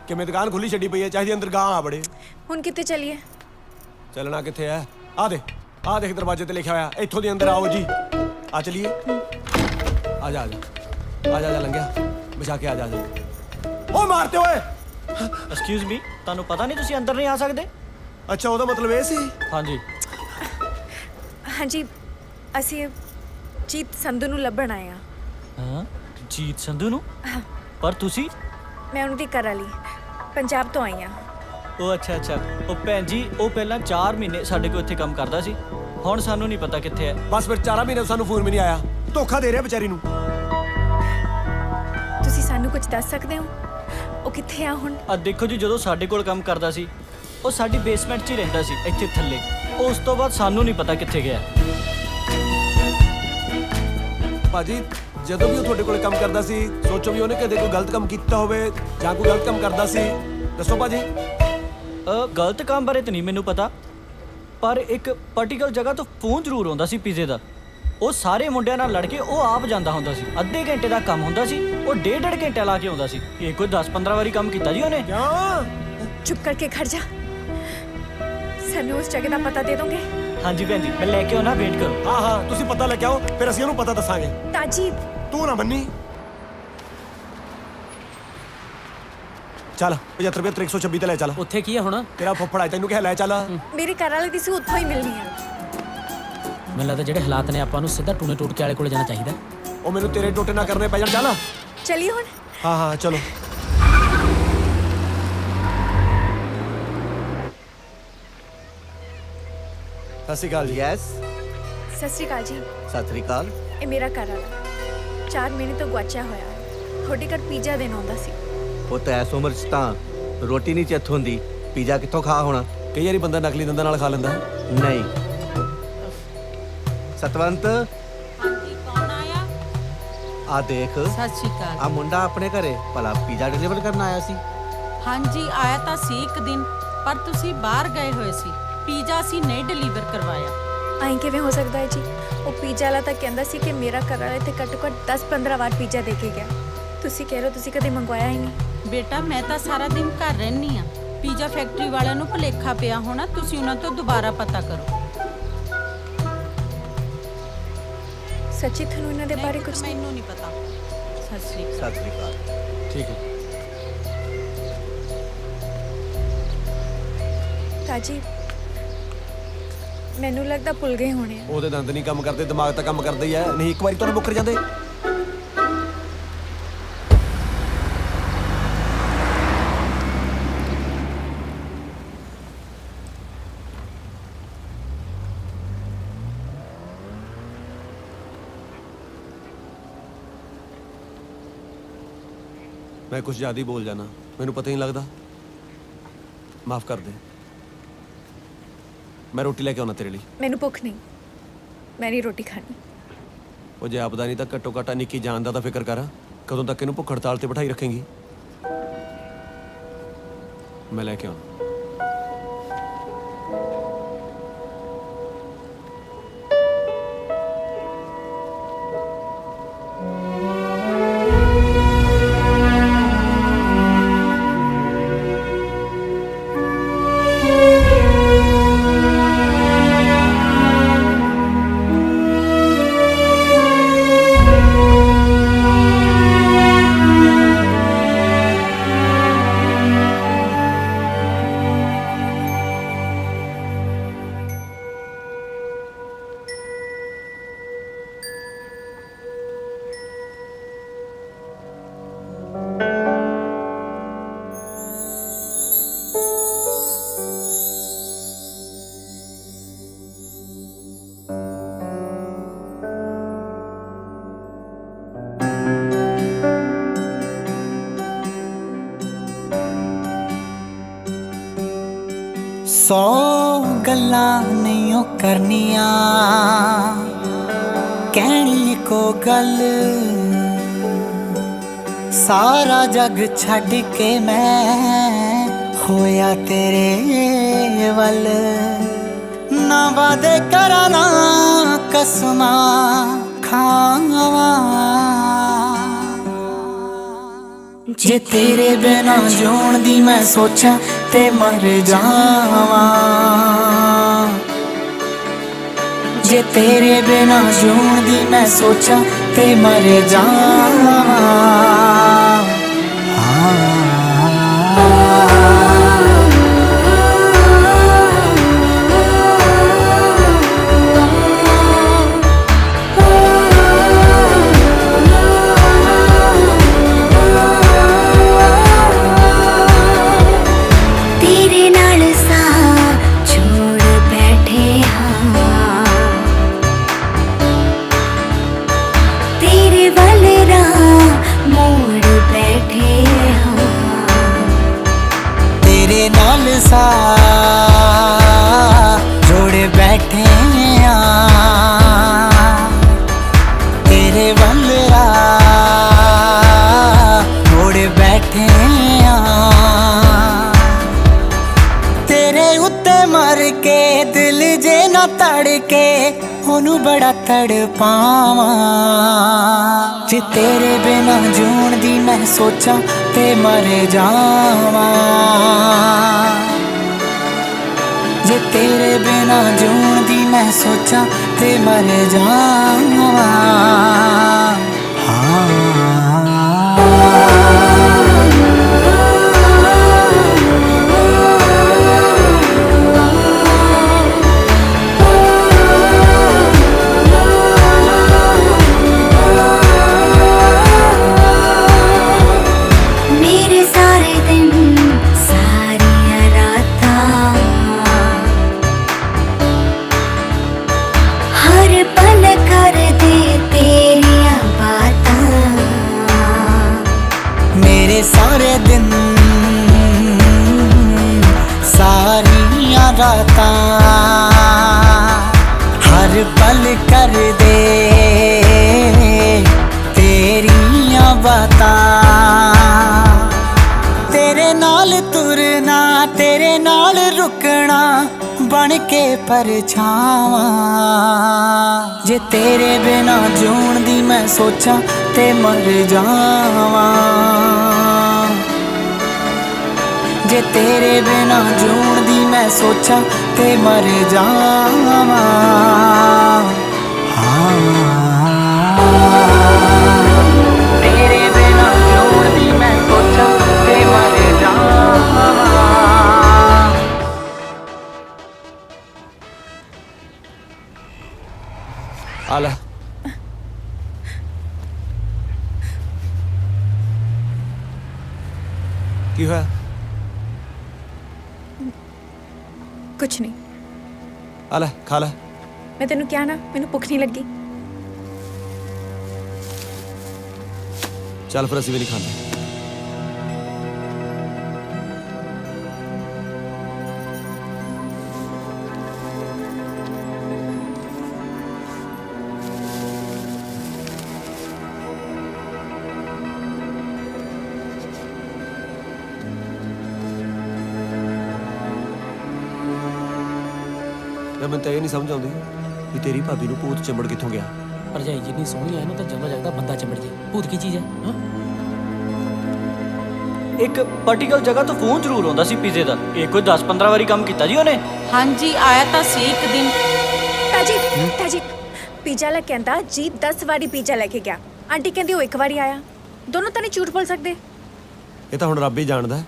Speaker 3: ਕਿਵੇਂ ਦੁਕਾਨ ਖੁੱਲੀ ਛੱਡੀ ਪਈ ਹੈ? ਚਾਹੀਦੀ ਅੰਦਰ ਗਾਂ ਆ ਬੜੇ।
Speaker 7: ਹੁਣ ਕਿੱਥੇ ਚੱਲੀਏ?
Speaker 3: ਚੱਲਣਾ ਕਿੱਥੇ ਹੈ? ਆ ਦੇਖ ਦਰਵਾਜ਼ੇ ਤੇ ਲਿਖਿਆ ਹੋਇਆ, ਇੱਥੋਂ ਦੀ ਅੰਦਰ ਆਓ ਜੀ। ਆ ਚਲੀਏ, ਆ ਜਾ ਲੰਘਿਆ ਵਿਛਾ ਕੇ ਆ ਜਾ। ਉਹ ਮਾਰਤੇ ਓਏ।
Speaker 12: ਐਕਸਕਿਊਜ਼ ਮੀ, ਤੁਹਾਨੂੰ ਪਤਾ ਨਹੀਂ ਤੁਸੀਂ ਅੰਦਰ ਨਹੀਂ ਆ ਸਕਦੇ?
Speaker 3: ਅੱਛਾ ਉਹਦਾ ਮਤਲਬ ਇਹ ਸੀ।
Speaker 12: ਹਾਂਜੀ
Speaker 7: ਹਾਂਜੀ ਅਸੀਂ ਜੀਤ ਸੰਧੂ ਨੂੰ ਲੱਭਣ ਆਏ ਆ।
Speaker 12: ਹਾਂ ਜੀਤ ਸੰਧੂ ਨੂੰ? ਪਰ ਤੁਸੀਂ?
Speaker 7: ਮੈਂ ਉਹਨਾਂ ਦੀ ਘਰ ਵਾਲੀ ਪੰਜਾਬ ਤੋਂ ਆਈ ਆ।
Speaker 12: ਉਹ ਅੱਛਾ ਉਹ ਭੈਣ ਜੀ, ਉਹ ਪਹਿਲਾਂ 4 ਮਹੀਨੇ ਸਾਡੇ ਕੋਲ ਇੱਥੇ ਕੰਮ ਕਰਦਾ ਸੀ, ਹੁਣ ਸਾਨੂੰ ਨਹੀਂ ਪਤਾ ਕਿੱਥੇ ਹੈ।
Speaker 3: ਬਸ ਫਿਰ 4 ਮਹੀਨੇ ਸਾਨੂੰ ਫੋਨ ਵੀ ਨਹੀਂ ਆਇਆ, ਧੋਖਾ ਦੇ ਰਿਹਾ ਵਿਚਾਰੀ ਨੂੰ।
Speaker 7: ਤੁਸੀਂ ਸਾਨੂੰ ਕੁਝ ਦੱਸ ਸਕਦੇ ਹੋ ਉਹ ਕਿੱਥੇ ਆ ਹੁਣ?
Speaker 12: ਆ ਦੇਖੋ ਜੀ, ਜਦੋਂ ਸਾਡੇ ਕੋਲ ਕੰਮ ਕਰਦਾ ਸੀ ਉਹ ਸਾਡੀ ਬੇਸਮੈਂਟ 'ਚ ਹੀ ਰਹਿੰਦਾ ਸੀ, ਇੱਥੇ ਥੱਲੇ। ਉਸ ਤੋਂ ਬਾਅਦ ਸਾਨੂੰ ਨਹੀਂ ਪਤਾ ਕਿੱਥੇ ਗਿਆ।
Speaker 3: ਭਾਜੀ ਜਦੋਂ ਵੀ ਉਹ ਤੁਹਾਡੇ ਕੋਲ ਕੰਮ ਕਰਦਾ ਸੀ, ਸੋਚੋ ਵੀ ਉਹਨੇ ਕਦੇ ਕੋਈ ਗਲਤ ਕੰਮ ਕੀਤਾ ਹੋਵੇ ਜਾਂ ਕੋਈ ਗਲਤ ਕੰਮ ਕਰਦਾ ਸੀ? ਦੱਸੋ ਭਾਜੀ।
Speaker 12: ਗਲਤ ਕੰਮ ਬਾਰੇ ਤਾਂ ਨਹੀਂ ਮੈਨੂੰ ਪਤਾ, ਪਰ ਇੱਕ ਪਾਰਟੀਕਲ ਜਗ੍ਹਾ ਤੋਂ ਫੋਨ ਜ਼ਰੂਰ ਆਉਂਦਾ ਸੀ ਪੀਜ਼ੇ ਦਾ। ਉਹ ਸਾਰੇ ਮੁੰਡਿਆਂ ਨਾਲ ਲੜ ਕੇ ਉਹ ਆਪ ਜਾਂਦਾ ਹੁੰਦਾ ਸੀ। ਅੱਧੇ ਘੰਟੇ ਦਾ ਕੰਮ ਹੁੰਦਾ ਸੀ, ਉਹ 1.5 ਘੰਟਾ ਲਾ ਕੇ ਆਉਂਦਾ ਸੀ। ਇਹ ਕੋਈ 10-15 ਵਾਰੀ ਕੰਮ ਕੀਤਾ ਜੀ ਉਹਨੇ।
Speaker 7: ਚੁੱਪ ਕਰਕੇ ਖੜ ਜਾ, ਸਾਨੂੰ ਉਸ ਜਗ੍ਹਾ ਦਾ ਪਤਾ ਦੇ ਦੋਗੇ?
Speaker 12: ਹਾਂਜੀ ਭੈਣ ਜੀ, ਮੈਂ ਲੈ ਕੇ ਆਉਣਾ, ਵੇਟ ਕਰੋ।
Speaker 3: ਹਾਂ ਤੁਸੀਂ ਪਤਾ ਲੈ ਕੇ ਆਓ, ਫਿਰ ਅਸੀਂ ਉਹਨੂੰ ਪਤਾ ਦੱਸਾਂਗੇ।
Speaker 7: ਤਾਜੀ
Speaker 3: ਤੂੰ ਨਾ ਮੰਨੀ। ਚੱਲ 75 126 ਤੇ ਲੈ ਚੱਲ।
Speaker 5: ਉੱਥੇ ਕੀ ਹੈ ਹੁਣ?
Speaker 3: ਤੇਰਾ ਫੁੱਫੜ ਆਇਆ, ਤੈਨੂੰ ਕਿਹਾ ਲੈ ਚੱਲ।
Speaker 7: ਮੇਰੀ ਘਰ ਵਾਲੀ ਦੀ ਸੀ, ਉੱਥੋਂ ਹੀ ਮਿਲਣੀ ਆ।
Speaker 5: ਮੈਨੂੰ ਲੱਗਦਾ ਜਿਹੜੇ ਹਾਲਾਤ ਨੇ ਆਪਾਂ ਨੂੰ ਸਿੱਧਾ ਟੂਣੇ ਟੋਟਕੇ ਵਾਲੇ ਕੋਲ ਜਾਣਾ ਚਾਹੀਦਾ।
Speaker 3: ਉਹ ਮੈਨੂੰ ਤੇਰੇ ਟੋਟੇ ਨਾ ਕਰਨੇ ਪੈ ਜਾਣ। ਚੱਲ
Speaker 7: ਚਲੀ ਹੁਣ।
Speaker 3: ਹਾਂ ਚਲੋ। ਸਤਿ ਸ਼੍ਰੀ ਅਕਾਲ ਜੀ।
Speaker 13: ਯੈਸ
Speaker 7: ਸਤਿ ਸ਼੍ਰੀ ਅਕਾਲ ਜੀ।
Speaker 13: ਸਤਿ ਸ਼੍ਰੀ ਅਕਾਲ।
Speaker 7: ਇਹ ਮੇਰਾ ਘਰ ਵਾਲਾ 4 ਮਹੀਨੇ ਤੋਂ ਗੁਆਚਿਆ ਹੋਇਆ ਹੈ। ਤੁਹਾਡੇ ਘਰ ਪੀਜ਼ਾ ਦੇਣ ਆਉਂਦਾ ਸੀ।
Speaker 13: ਉਹ ਤਾਂ ਐਸ ਉਮਰ 'ਚ ਤਾਂ ਰੋਟੀ ਨਹੀਂ ਚਿੱਤ ਹੁੰਦੀ, ਪੀਜ਼ਾ ਕਿੱਥੋਂ ਖਾ ਹੋਣਾ?
Speaker 3: ਕਈ ਵਾਰੀ ਬੰਦਾ ਨਕਲੀ ਦੰਦਾਂ ਨਾਲ ਖਾ ਲੈਂਦਾ।
Speaker 13: ਨਹੀਂ ਸਤਵੰਤ,
Speaker 14: ਹਾਂਜੀ ਕੌਣ ਆਇਆ?
Speaker 13: ਆ ਦੇਖ,
Speaker 14: ਸਤਿ ਸ਼੍ਰੀ ਅਕਾਲ।
Speaker 13: ਆ ਮੁੰਡਾ ਆਪਣੇ ਘਰੇ ਭਲਾ ਪੀਜ਼ਾ ਡਿਲੀਵਰ ਕਰਨ ਆਇਆ ਸੀ।
Speaker 14: ਹਾਂਜੀ ਆਇਆ ਤਾਂ ਸੀ ਇੱਕ ਦਿਨ, ਪਰ ਤੁਸੀਂ ਬਾਹਰ ਗਏ ਹੋਏ ਸੀ, ਪੀਜ਼ਾ ਅਸੀਂ ਨਹੀਂ ਡਿਲੀਵਰ ਕਰਵਾਇਆ।
Speaker 7: ਐਂ ਕਿਵੇਂ ਹੋ ਸਕਦਾ ਹੈ ਜੀ? ਉਹ ਪੀਜ਼ਾ ਵਾਲਾ ਤਾਂ ਕਹਿੰਦਾ ਸੀ ਕਿ ਮੇਰਾ ਘਰ ਵਾਲਾ ਇੱਥੇ ਘੱਟੋ ਘੱਟ 10-15 ਵਾਰ ਪੀਜ਼ਾ ਦੇ ਕੇ ਗਿਆ। ਤੁਸੀਂ ਕਹਿ ਰਹੇ ਹੋ ਤੁਸੀਂ ਕਦੇ ਮੰਗਵਾਇਆ ਹੀ ਨਹੀਂ।
Speaker 14: ਬੇਟਾ ਮੈਂ ਤਾਂ ਸਾਰਾ ਦਿਨ ਘਰ ਰਹਿੰਦੀ ਆ। ਪੀਜ਼ਾ ਫੈਕਟਰੀ ਵਾਲਿਆਂ ਨੂੰ ਭੁਲੇਖਾ ਪਿਆ ਹੋਣਾ, ਤੁਸੀਂ ਉਹਨਾਂ ਤੋਂ ਦੁਬਾਰਾ ਪਤਾ ਕਰੋ।
Speaker 7: ਸੱਚੀ ਤੁਹਾਨੂੰ ਇਹਨਾਂ ਦੇ ਬਾਰੇ ਕੁਝ?
Speaker 14: ਮੈਨੂੰ ਨਹੀਂ ਪਤਾ। ਸਤਿ ਸ਼੍ਰੀ ਅਕਾਲ।
Speaker 13: ਸਤਿ ਸ਼੍ਰੀ ਅਕਾਲ।
Speaker 3: ਠੀਕ ਹੈ
Speaker 7: ਤਾਜੀ ਮੈਨੂੰ ਲੱਗਦਾ ਭੁੱਲ ਗਏ ਹੋਣੇ ਆ।
Speaker 3: ਉਹਦੇ ਦੰਦ ਨਹੀਂ ਕੰਮ ਕਰਦੇ, ਦਿਮਾਗ ਤਾਂ ਕੰਮ ਕਰਦਾ ਹੀ ਹੈ। ਨਹੀਂ ਇੱਕ ਵਾਰੀ ਤੁਹਾਨੂੰ ਮੁੱਕਰ ਜਾਂਦੇ। ਮੈਂ ਕੁਝ ਜ਼ਿਆਦਾ ਹੀ ਬੋਲ ਜਾਣਾ, ਮੈਨੂੰ ਪਤਾ ਹੀ ਨਹੀਂ ਲੱਗਦਾ, ਮਾਫ ਕਰ ਦੇ। ਮੈਂ ਰੋਟੀ ਲੈ ਕੇ ਆਉਣਾ ਤੇਰੇ ਲਈ।
Speaker 7: ਮੈਨੂੰ ਭੁੱਖ ਨਹੀਂ, ਮੈਂ ਨਹੀਂ ਰੋਟੀ ਖਾਣੀ।
Speaker 3: ਉਹ ਜੇ ਆਪਦਾ ਨਹੀਂ ਤਾਂ ਘੱਟੋ ਘੱਟ ਨਿੱਕੀ ਜਾਨ ਦਾ ਤਾਂ ਫਿਕਰ ਕਰ। ਕਦੋਂ ਤੱਕ ਇਹਨੂੰ ਭੁੱਖ ਹੜਤਾਲ ਤੇ ਬਿਠਾਈ ਰੱਖੇਂਗੀ? ਮੈਂ ਲੈ ਕੇ ਆਉਣਾ।
Speaker 10: 100 ਗੱਲਾਂ ਨਹੀਂ ਉਹ ਕਰਨੀਆਂ ਕਹਿਣੀ ਇੱਕੋ ਗੱਲ ਸਾਰਾ ਜੱਗ ਛੱਡ ਕੇ ਮੈਂ ਹੋਇਆ ਤੇਰੇ ਵੱਲ ਨਾ ਵਾਦੇ ਕਰਾਂ ਨਾ ਕਸਮਾਂ ਖਾਵਾਂ ਜੇ ਤੇਰੇ ਬਿਨਾ ਜਿਉਣ ਦੀ ਮੈਂ ਸੋਚਾਂ ਤੇ ਮਰ ਜਾਵਾਂ ਜੇ ਤੇਰੇ ਬਿਨਾ ਜਿਉਣ ਦੀ ਮੈਂ ਸੋਚਾਂ ਤੇ ਮਰ ਜਾਵਾਂ ਜੋੜੇ ਬੈਠੇ ਆ ਤੇਰੇ ਵੱਲ ਜੋੜੇ ਬੈਠੇ ਆ ਤੇਰੇ ਉੱਤੇ ਮਰ ਕੇ ਦਿਲ ਜੇ ਨਾ ਧੜਕੇ ਉਹਨੂੰ ਬੜਾ ਤੜਪਾਵਾਂ ਜੇ ਤੇਰੇ ਬਿਨਾ ਜਿਉਣ ਦੀ ਮੈਂ ਸੋਚਾਂ ਤੇ ਮਰ ਜਾਵਾਂ ਜੇ ਤੇਰੇ ਬਿਨਾ ਜਿਉਣ ਦੀ ਮੈਂ ਸੋਚਾਂ ਤੇ ਮਰ ਜਾਵਾਂ ਸਾਰੇ ਦਿਨ ਸਾਰੀਆਂ ਰਾਤਾਂ ਹਰ ਪਲ ਕਰਦੇ ਤੇਰੀਆਂ ਬਾਤਾਂ ਤੇਰੇ ਨਾਲ ਤੁਰਨਾ ਤੇਰੇ ਨਾਲ ਰੁਕਣਾ ਬਣ ਕੇ ਪਰਛਾਵਾਂ ਜੇ ਤੇਰੇ ਬਿਨਾ ਜਿਉਣ ਦੀ ਮੈਂ ਸੋਚਾਂ ਤੇ ਮਰ ਜਾਵਾਂ ਜੇ ਤੇਰੇ ਬਿਨਾ ਜਿਉਣ ਦੀ ਮੈਂ ਸੋਚਾਂ ਤੇ ਮਰ ਜਾਵਾਂ ਤੇਰੇ ਬਿਨਾ ਜਿਉਣ ਦੀ ਮੈਂ ਸੋਚਾਂ ਤੇ ਮਰ ਜਾਵਾਂ
Speaker 3: ਆ ਲੈ ਕੀ ਹੋਇਆ
Speaker 7: ਕੁਛ ਨਹੀਂ
Speaker 3: ਆ ਲੈ ਖਾ ਲੈ
Speaker 7: ਮੈਂ ਤੈਨੂੰ ਕਿਹਾ ਨਾ ਮੈਨੂੰ ਭੁੱਖ ਨਹੀਂ ਲੱਗੀ
Speaker 3: ਚੱਲ ਫਿਰ ਅਸੀਂ ਵੀ ਨਹੀਂ ਖਾਂਦੇ ਮੈਨੂੰ ਤਾਂ ਇਹ ਨਹੀਂ ਸਮਝ ਆਉਂਦੀ ਵੀ ਤੇਰੀ ਭਾਬੀ ਨੂੰ ਭੂਤ ਚਿੰਬੜ ਕਿੱਥੋਂ ਗਿਆ
Speaker 5: ਭਰਜਾਈ ਜਿੰਨੀ ਸੋਹਣੀ ਐ ਇਹਨੂੰ ਤਾਂ ਜਦੋਂ ਜਗਦਾ ਬੰਦਾ ਚਿੰਬੜ ਜੇ ਭੂਤ ਕੀ ਚੀਜ਼ ਹੈ ਹਾਂ
Speaker 12: ਇੱਕ ਪਾਰਟੀਕਲ ਜਗ੍ਹਾ ਤੋਂ ਫੋਨ ਜ਼ਰੂਰ ਆਉਂਦਾ ਸੀ ਪੀਜ਼ੇ ਦਾ ਇਹ ਕੋਈ 10-15 ਵਾਰੀ ਕੰਮ ਕੀਤਾ ਜੀ ਉਹਨੇ
Speaker 14: ਹਾਂਜੀ ਆਇਆ ਤਾਂ ਸੀ ਇੱਕ ਦਿਨ
Speaker 7: ਤਾਜੀ ਪੀਜ਼ਾ ਲੈ ਕੇ ਆਂਦਾ ਜੀ 10 ਵਾਰੀ ਪੀਜ਼ਾ ਲੈ ਕੇ ਗਿਆ ਆਂਟੀ ਕਹਿੰਦੀ ਉਹ ਇੱਕ ਵਾਰੀ ਆਇਆ ਦੋਨੋਂ ਤਾਂ ਨਹੀਂ ਝੂਠ ਬੋਲ ਸਕਦੇ
Speaker 3: ਇਹ ਤਾਂ ਹੁਣ ਰੱਬ ਹੀ ਜਾਣਦਾ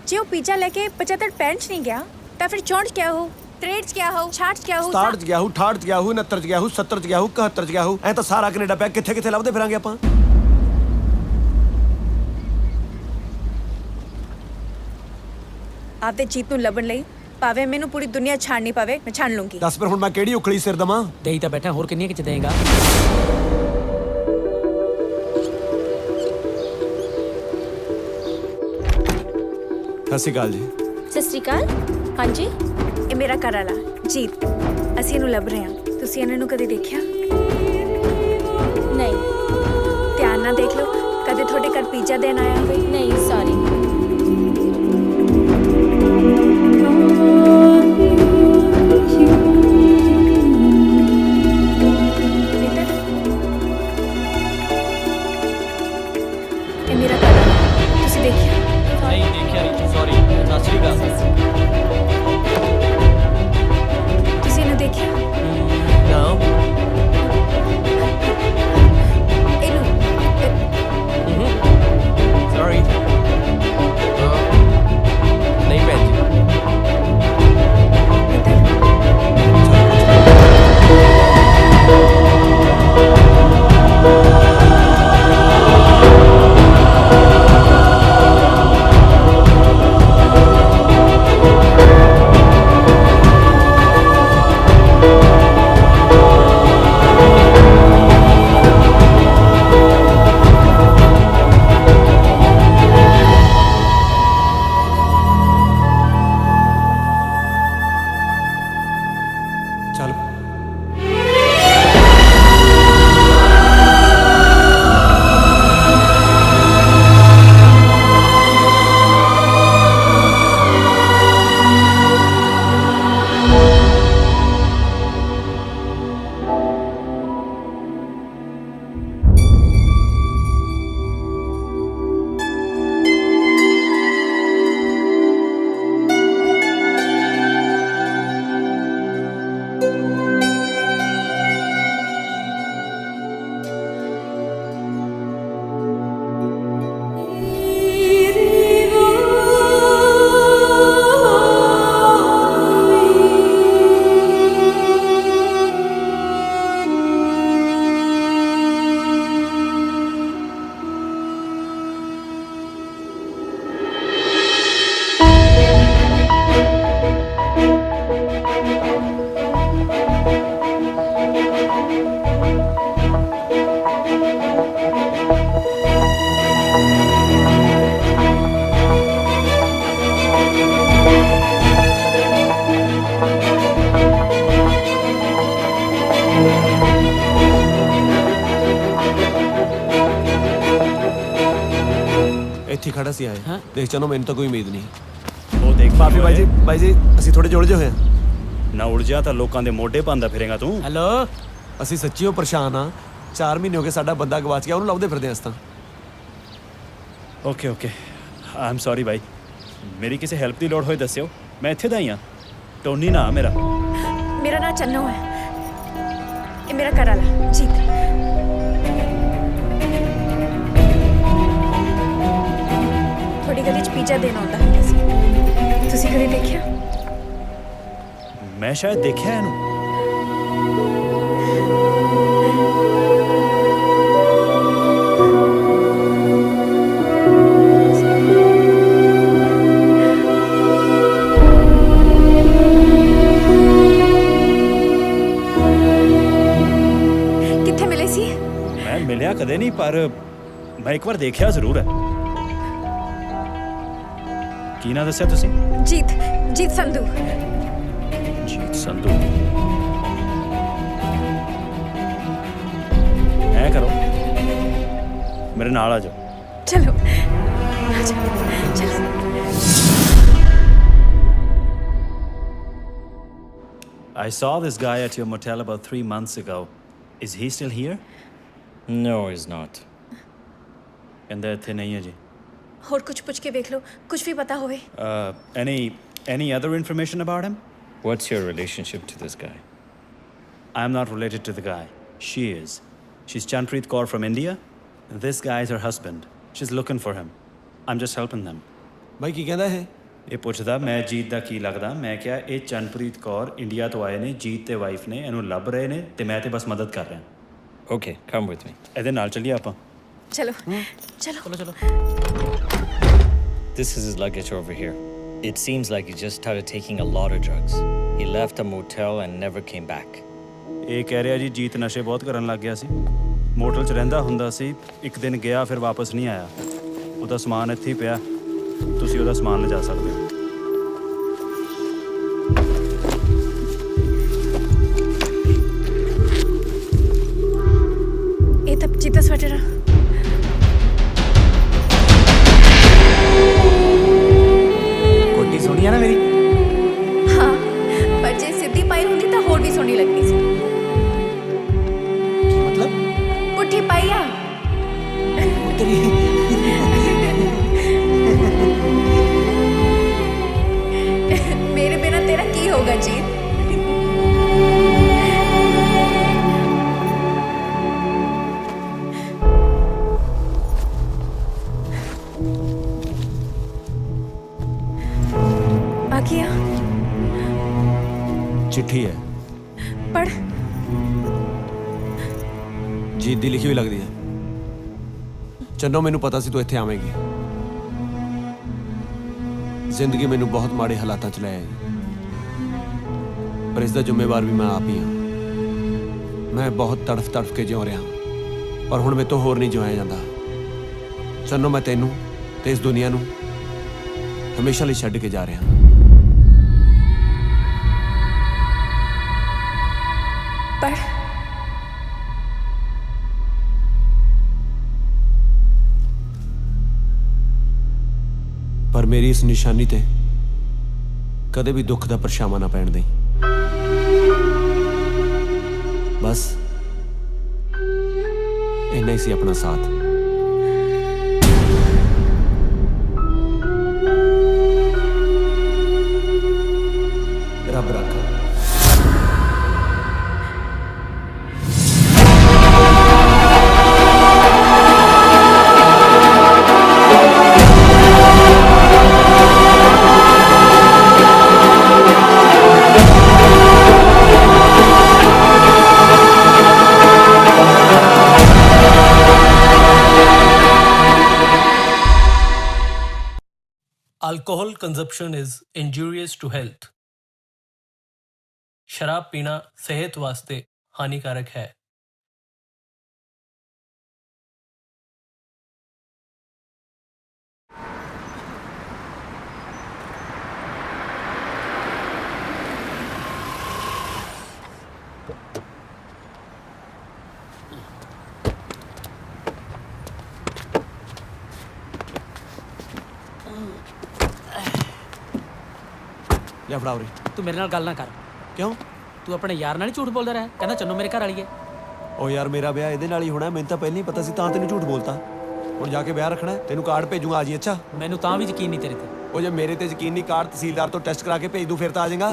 Speaker 7: ਜੇ ਉਹ ਪੀਜ਼ਾ ਲੈ ਕੇ 75 65 ਨਹੀਂ ਗਿਆ ਤਾਂ ਫਿਰ 64 ਕਿਆ ਹੋ 63 ਕਿਆ ਹੋ 66 ਕਿਆ ਹੋ
Speaker 3: 67 ਚ ਗਿਆ ਹੂੰ 68 ਚ ਗਿਆ ਹੂੰ 69 ਚ ਗਿਆ ਹੂੰ 70 ਚ ਗਿਆ ਹੂੰ 71 ਚ ਗਿਆ ਹੂੰ ਐ ਤਾਂ ਸਾਰਾ ਕੈਨੇਡਾ ਪਿਆ ਕਿੱਥੇ ਕਿੱਥੇ ਲੱਭਦੇ ਫਿਰਾਂਗੇ ਆਪਾਂ
Speaker 7: ਆਪਦੇ ਜੀਤ ਨੂੰ ਲੱਭਣ ਲਈ ਭਾਵੇਂ ਮੈਨੂੰ ਪੂਰੀ ਦੁਨੀਆ ਛਾਣਨੀ ਪਵੇ ਮੈਂ ਛਾਣ ਲੂੰਗੀ
Speaker 3: ਦੱਸ ਫਿਰ ਹੁਣ ਮੈਂ ਕਿਹੜੀ ਉਖਲੀ ਸਿਰ ਦਵਾਂ
Speaker 5: ਦੇਈ ਤਾਂ ਬੈਠਾ ਹੋਰ ਕਿੰਨੀਆਂ ਕਿ ਚ ਦੇਗਾ
Speaker 3: ਸਤਿ ਸ਼੍ਰੀ ਅਕਾਲ ਜੀ
Speaker 8: ਸਤਿ ਸ਼੍ਰੀ ਅਕਾਲ ਹਾਂਜੀ
Speaker 7: ਇਹ ਮੇਰਾ ਘਰ ਵਾਲਾ ਜੀਤ। ਅਸੀਂ ਇਹਨੂੰ ਲੱਭ ਰਹੇ ਹਾਂ। ਤੁਸੀਂ ਇਹਨਾਂ ਨੂੰ ਕਦੇ ਦੇਖਿਆ?
Speaker 8: ਨਹੀਂ।
Speaker 7: ਧਿਆਨ ਨਾਲ ਦੇਖ ਲਓ, ਕਦੇ ਤੁਹਾਡੇ ਘਰ ਪੀਜ਼ਾ ਦੇਣ ਆਇਆ ਹੋਵੇ?
Speaker 8: ਨਹੀਂ, ਸੌਰੀ।
Speaker 7: ਇਹ ਮੇਰਾ ਘਰ ਵਾਲਾ, ਤੁਸੀਂ ਦੇਖਿਆ?
Speaker 12: ਨਹੀਂ ਦੇਖਿਆ ਨਹੀਂ, ਸੌਰੀ। ਸਤਿ ਸ਼੍ਰੀ ਅਕਾਲ।
Speaker 7: ਤੁਸੀਂ ਇਹਨੂੰ ਦੇਖਿਆ?
Speaker 1: No.
Speaker 7: ਇਹਨੂੰ
Speaker 1: Sorry. नहीं भैन जी।
Speaker 3: ਚੱਲ ਇੱਥੇ ਖੜਾ ਸੀ ਆਏ। ਦੇਖ ਚਲੋ, ਮੈਨੂੰ ਤਾਂ ਕੋਈ ਉਮੀਦ ਨਹੀਂ।
Speaker 15: ਉਹ ਦੇਖ
Speaker 3: ਭਾਬੀ ਬਾਈ ਜੀ ਅਸੀਂ ਥੋੜੇ ਜੁੜ ਜੇ ਹੋਏ ਹਾਂ।
Speaker 15: ਨਾ ਉਲਝਿਆ ਤਾਂ ਲੋਕਾਂ ਦੇ ਮੋਢੇ ਪਾਉਂਦਾ ਫਿਰੇਗਾ ਤੂੰ।
Speaker 6: ਹੈਲੋ।
Speaker 3: ਅਸੀਂ ਸੱਚੀਓ ਪਰੇਸ਼ਾਨ ਆ। 4 ਮਹੀਨੇ ਹੋ ਗਏ ਸਾਡਾ ਬੰਦਾ ਗਵਾਚ ਗਿਆ, ਉਹਨੂੰ ਲੱਭਦੇ ਫਿਰਦੇ ਹਾਂ ਅਸੀਂ ਤਾਂ।
Speaker 15: ਓਕੇ ਆਈ ਐਮ ਸੌਰੀ ਬਾਈ, ਮੇਰੀ ਕਿਸੇ ਹੈਲਪ ਦੀ ਲੋੜ ਹੋਏ ਦੱਸਿਓ, ਮੈਂ ਇੱਥੇ ਦਾ ਹੀ ਹਾਂ। ਟੋਨੀ ਨਾ ਮੇਰਾ
Speaker 7: ਨਾਂ ਚੰਨੋ ਹੈ। ਇਹ ਮੇਰਾ ਘਰ ਵਾਲਾ ਜੀਤ। ਤੁਹਾਡੀ ਗਲੀ 'ਚ ਪੀਜ਼ਾ ਦੇਣ ਆਉਂਦਾ ਹੁੰਦਾ ਸੀ। ਤੁਸੀਂ ਕਦੇ ਦੇਖਿਆ?
Speaker 15: ਮੈਂ ਸ਼ਾਇਦ ਦੇਖਿਆ ਇਹਨੂੰ।
Speaker 7: ਕਿੱਥੇ ਮਿਲੇ ਸੀ?
Speaker 15: ਮੈਂ ਮਿਲਿਆ ਕਦੇ ਨਹੀਂ, ਪਰ ਮੈਂ ਇੱਕ ਵਾਰ ਦੇਖਿਆ ਜ਼ਰੂਰ ਹੈ। ਕੀ ਨਾਂ ਦੱਸਿਆ ਤੁਸੀਂ?
Speaker 7: ਜੀਤ ਸੰਧੂ।
Speaker 15: ਜੀਤ ਸੰਧੂ। ਐ ਕਰੋ, ਮੇਰੇ ਨਾਲ ਆ ਜਾਓ।
Speaker 7: ਚਲੋ ਆ ਜਾਓ, ਚਲੋ।
Speaker 15: I saw this guy at your motel about 3 months ago. Is he still here?
Speaker 16: No, he's not.
Speaker 15: ਕਹਿੰਦਾ ਇੱਥੇ ਨਹੀਂ ਹੈ ਜੀ।
Speaker 7: ਹੋਰ ਕੁਝ ਪੁੱਛ ਕੇ ਵੇਖ ਲਓ, ਕੁਝ ਵੀ ਪਤਾ ਹੋਵੇ।
Speaker 15: Any other information about him?
Speaker 16: What's your relationship to this guy?
Speaker 15: I am not related to the guy. She is. She's Chanpreet Kaur from India. This guy is her husband. She's looking for him. I'm just helping them.
Speaker 3: ਬਾਈ ਕੀ ਕਹਿੰਦਾ ਇਹ?
Speaker 15: ਇਹ ਪੁੱਛਦਾ ਮੈਂ ਜੀਤ ਦਾ ਕੀ ਲੱਗਦਾ। ਮੈਂ ਕਿਹਾ ਇਹ Chanpreet Kaur India ਤੋਂ ਆਏ ਨੇ, ਜੀਤ ਤੇ ਵਾਈਫ ਨੇ, ਇਹਨੂੰ ਲੱਭ ਰਹੇ ਨੇ ਤੇ ਮੈਂ ਤੇ ਬਸ ਮਦਦ ਕਰ ਰਿਹਾ।
Speaker 16: Okay, come with me.
Speaker 15: ਇਹਦੇ ਨਾਲ ਚੱਲੀਏ ਆਪਾਂ।
Speaker 7: ਚਲੋ ਚਲੋ।
Speaker 16: This is his luggage over here. It seems like he just started taking a lot of drugs. He left a motel and never came back.
Speaker 15: ਇਹ ਕਹਿ ਰਿਹਾ ਜੀ ਜੀਤ ਨਸ਼ੇ ਬਹੁਤ ਕਰਨ ਲੱਗ ਗਿਆ ਸੀ, ਮੋਟਲ 'ਚ ਰਹਿੰਦਾ ਹੁੰਦਾ ਸੀ, ਇੱਕ ਦਿਨ ਗਿਆ ਫਿਰ ਵਾਪਸ ਨਹੀਂ ਆਇਆ। ਉਹਦਾ ਸਮਾਨ ਇੱਥੇ ਹੀ ਪਿਆ, ਤੁਸੀਂ ਉਹਦਾ ਸਮਾਨ ਲਿਜਾ ਸਕਦੇ ਹੋ।
Speaker 11: ਹੋਊਗਾ ਜੀਤ।
Speaker 7: ਆ ਗਿਆ
Speaker 3: ਚਿੱਠੀ ਹੈ,
Speaker 7: ਪੜ।
Speaker 3: ਜੀਤ ਦੀ ਲਿਖੀ ਹੋਈ ਲੱਗਦੀ ਹੈ। ਚੰਨੋ, ਮੈਨੂੰ ਪਤਾ ਸੀ ਤੂੰ ਇੱਥੇ ਆਵੇਂਗੀ। ਜ਼ਿੰਦਗੀ ਮੈਨੂੰ ਬਹੁਤ ਮਾੜੇ ਹਾਲਾਤਾਂ 'ਚ ਲੈ ਆਈ, ਪਰ ਇਸ ਦਾ ਜ਼ਿੰਮੇਵਾਰ ਵੀ ਮੈਂ ਆਪ ਹੀ ਹਾਂ। ਮੈਂ ਬਹੁਤ ਤੜਫ ਕੇ ਜਿਉ ਰਿਹਾ, ਪਰ ਹੁਣ ਮੇਰੇ ਤੋਂ ਹੋਰ ਨਹੀਂ ਜਿਉਇਆ ਜਾਂਦਾ। ਚੰਨੋ, ਮੈਂ ਤੈਨੂੰ ਤੇ ਇਸ ਦੁਨੀਆ ਨੂੰ ਹਮੇਸ਼ਾ ਲਈ ਛੱਡ ਕੇ ਜਾ ਰਿਹਾ।
Speaker 7: ਪੜ।
Speaker 3: ਪਰ ਮੇਰੀ ਇਸ ਨਿਸ਼ਾਨੀ ਤੇ ਕਦੇ ਵੀ ਦੁੱਖ ਦਾ ਪਰਛਾਵਾਂ ਨਾ ਪੈਣ ਦੇਈਂ। ਬਸ ਇੰਨਾ ਹੀ ਸੀ ਆਪਣਾ ਸਾਥ। ਰੱਬ ਰੱਖਾ।
Speaker 1: Alcohol consumption is injurious to health. शराब पीना सेहत वास्ते हानिकारक है।
Speaker 3: ਲਿਆ ਫੜਾ ਉਰੇ।
Speaker 6: ਤੂੰ ਮੇਰੇ ਨਾਲ ਗੱਲ ਨਾ ਕਰ।
Speaker 3: ਕਿਉਂ?
Speaker 6: ਤੂੰ ਆਪਣੇ ਯਾਰ ਨਾਲ ਹੀ ਝੂਠ ਬੋਲਦਾ ਰਿਹਾ, ਕਹਿੰਦਾ ਚੰਨੋ ਮੇਰੇ ਘਰ ਵਾਲੀ ਹੈ।
Speaker 3: ਉਹ ਯਾਰ, ਮੇਰਾ ਵਿਆਹ ਇਹਦੇ ਨਾਲ ਹੀ ਹੋਣਾ, ਮੈਨੂੰ ਤਾਂ ਪਹਿਲਾਂ ਹੀ ਪਤਾ ਸੀ, ਤਾਂ ਤੈਨੂੰ ਝੂਠ ਬੋਲਤਾ। ਹੁਣ ਜਾ ਕੇ ਵਿਆਹ ਰੱਖਣਾ ਹੈ, ਤੈਨੂੰ ਕਾਰਡ ਭੇਜੂਗਾ, ਆ ਜੀ। ਅੱਛਾ,
Speaker 6: ਮੈਨੂੰ ਤਾਂ ਵੀ ਯਕੀਨ ਨਹੀਂ ਤੇਰੇ ਤੇ।
Speaker 3: ਉਹ ਜੇ ਮੇਰੇ ਤੇ ਯਕੀਨ ਨਹੀਂ, ਕਾਰਡ ਤਹਿਸੀਲਦਾਰ ਤੋਂ ਟੈਸਟ ਕਰਾ ਕੇ ਭੇਜ ਦੂੰ, ਫਿਰ ਤਾਂ ਆ ਜਾਏਗਾ।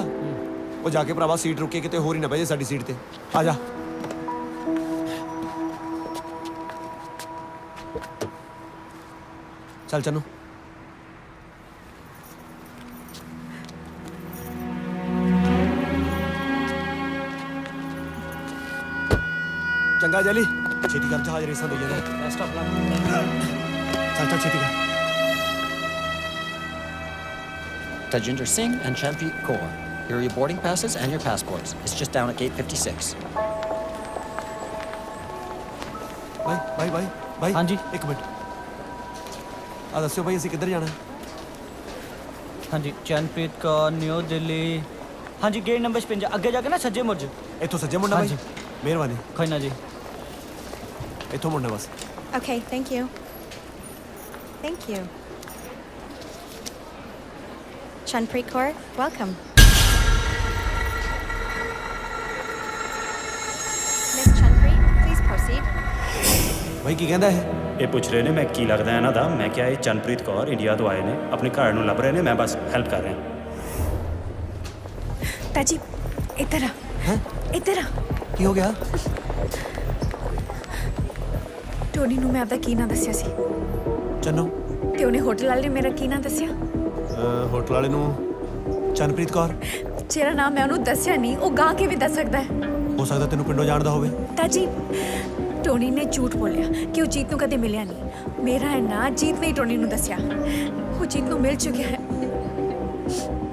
Speaker 3: ਉਹ ਜਾ ਕੇ ਭਰਾਵਾ ਸੀਟ ਰੁਕੇ, ਕਿਤੇ ਹੋਰ ਹੀ ਨਾ ਬਹਿ ਜਾ ਸਾਡੀ ਸੀਟ ਤੇ। ਆ ਜਾ। ਚੱਲ ਚੰਨੂ। ਚੰਗਾ ਜੈਲੀ, ਛੇਤੀ ਕਰ, ਜਹਾਜ਼ ਰੇਸਾਂ ਦੇ ਜਾਣਾ।
Speaker 6: Best of luck.
Speaker 3: ਚੱਲ ਛੇਤੀ ਕਰ।
Speaker 17: Tajinder Singh and Chanpreet Kaur. Here are your boarding passes and your passports. It's just down at gate 56.
Speaker 3: ਬਾਈ
Speaker 12: ਹਾਂਜੀ,
Speaker 3: ਇੱਕ ਮਿੰਟ। ਆ ਦੱਸਿਓ ਬਾਈ, ਅਸੀਂ ਕਿੱਧਰ ਜਾਣਾ?
Speaker 12: ਹਾਂਜੀ, ਚੰਨਪ੍ਰੀਤ ਕੌਰ, ਨਿਊ ਦਿੱਲੀ। ਹਾਂਜੀ, ਗੇਟ ਨੰਬਰ 56, ਅੱਗੇ ਜਾ ਕੇ ਨਾ ਸੱਜੇ ਮੁੜ।
Speaker 3: ਇੱਥੋਂ ਸੱਜੇ ਮੁੜਨਾ ਬਾਈ? ਮਿਹਰਬਾਨੀ।
Speaker 12: ਕੋਈ ਨਾ ਜੀ,
Speaker 3: ਇੱਥੋਂ ਮੁੜਨਾ ਬਸ।
Speaker 7: Okay, thank you. Thank you. Chanpreet Kaur, welcome. Miss Chanpreet, please proceed.
Speaker 3: ਬਾਈ ਕੀ ਕਹਿੰਦਾ ਇਹ?
Speaker 15: ਇਹ ਪੁੱਛ ਰਹੇ ਨੇ ਮੈਂ ਕੀ ਲੱਗਦਾ ਇਹਨਾਂ ਦਾ। ਮੈਂ ਕਿਹਾ ਇਹ ਚੰਨਪ੍ਰੀਤ ਕੌਰ ਇੰਡੀਆ ਤੋਂ ਆਏ ਨੇ, ਆਪਣੇ ਘਰ ਨੂੰ ਲੱਭ ਰਹੇ ਨੇ, ਮੈਂ ਬਸ ਹੈਲਪ ਕਰ ਰਿਹਾ।
Speaker 7: ਤਾਜੀ, ਇੱਧਰ ਆ।
Speaker 3: ਹੈਂ?
Speaker 7: ਇੱਧਰ ਆ।
Speaker 3: ਕੀ ਹੋ ਗਿਆ?
Speaker 7: ਟੋਨੀ ਨੂੰ ਮੈਂ ਆਪਦਾ ਕੀ ਨਾਂ ਦੱਸਿਆ ਸੀ,
Speaker 3: ਚੰਨੂ।
Speaker 7: ਤੇ ਉਹਨੇ ਹੋਟਲ ਵਾਲੇ ਨੇ ਮੇਰਾ ਕੀ ਨਾਂ ਦੱਸਿਆ?
Speaker 3: ਹੋਟਲ ਵਾਲੇ ਨੂੰ ਚੰਨਪ੍ਰੀਤ ਕੌਰ।
Speaker 7: ਜਿਹੜਾ ਨਾਮ ਮੈਂ ਉਹਨੂੰ ਦੱਸਿਆ ਨਹੀਂ, ਉਹ ਗਾਂ ਕਿਵੇਂ ਦੱਸ ਸਕਦਾ ਹੈ?
Speaker 3: ਹੋ ਸਕਦਾ ਤੈਨੂੰ ਪਿੰਡੋਂ ਜਾਣਦਾ ਹੋਵੇ।
Speaker 7: ਤਾਜੀ, ਟੋਨੀ ਨੇ ਝੂਠ ਬੋਲਿਆ ਕਿ ਉਹ ਜੀਤ ਨੂੰ ਕਦੇ ਮਿਲਿਆ ਨਹੀਂ। ਮੇਰਾ ਇਹ ਨਾਂ ਜੀਤ ਨੇ ਟੋਨੀ ਨੂੰ ਦੱਸਿਆ। ਉਹ ਜੀਤ ਨੂੰ ਮਿਲ ਚੁੱਕਿਆ ਹੈ।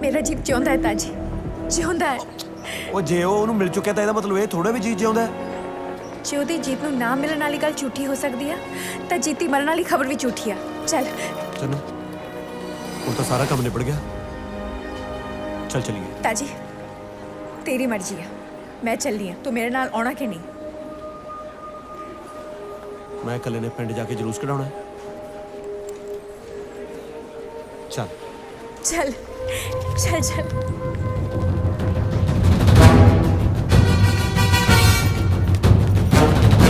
Speaker 7: ਮੇਰਾ ਜੀਤ ਜਿਉਂਦਾ ਹੈ ਤਾਜੀ, ਜਿਉਂਦਾ ਹੈ।
Speaker 3: ਉਹ ਜੇ ਉਹ ਉਹਨੂੰ ਮਿਲ ਚੁੱਕਿਆ ਤਾਂ ਇਹਦਾ ਮਤਲਬ ਇਹ ਥੋੜਾ ਵੀ ਜੀਤ ਜਿਉਂਦਾ ਹੈ।
Speaker 7: ਜੇ ਉਹਦੀ ਜੀਤ ਨੂੰ ਨਾ ਮਿਲਣ ਵਾਲੀ ਗੱਲ ਝੂਠੀ ਹੋ ਸਕਦੀ ਆ, ਤਾਂ ਜੀਤੀ ਮਰਨ ਵਾਲੀ ਖਬਰ ਵੀ ਝੂਠੀ ਆ। ਚੱਲ
Speaker 3: ਚੰਨੂ, ਹੁਣ ਤਾਂ ਸਾਰਾ ਕੰਮ ਨਿਬੜ ਗਿਆ। ਚੱਲ ਚਲੀਏ।
Speaker 7: ਤਾਜੀ, ਤੇਰੀ ਮਰਜ਼ੀ ਆ, ਮੈਂ ਚੱਲੀ ਆ। ਤੂੰ ਮੇਰੇ ਨਾਲ ਆਉਣਾ ਕਿ ਨਹੀਂ?
Speaker 3: ਮੈਂ ਇਕੱਲੇ ਨੇ ਪਿੰਡ ਜਾ ਕੇ ਜਲੂਸ ਕਢਾਉਣਾ ਹੈ। ਚੱਲ
Speaker 7: ਚੱਲ ਚੱਲ ਚੱਲ।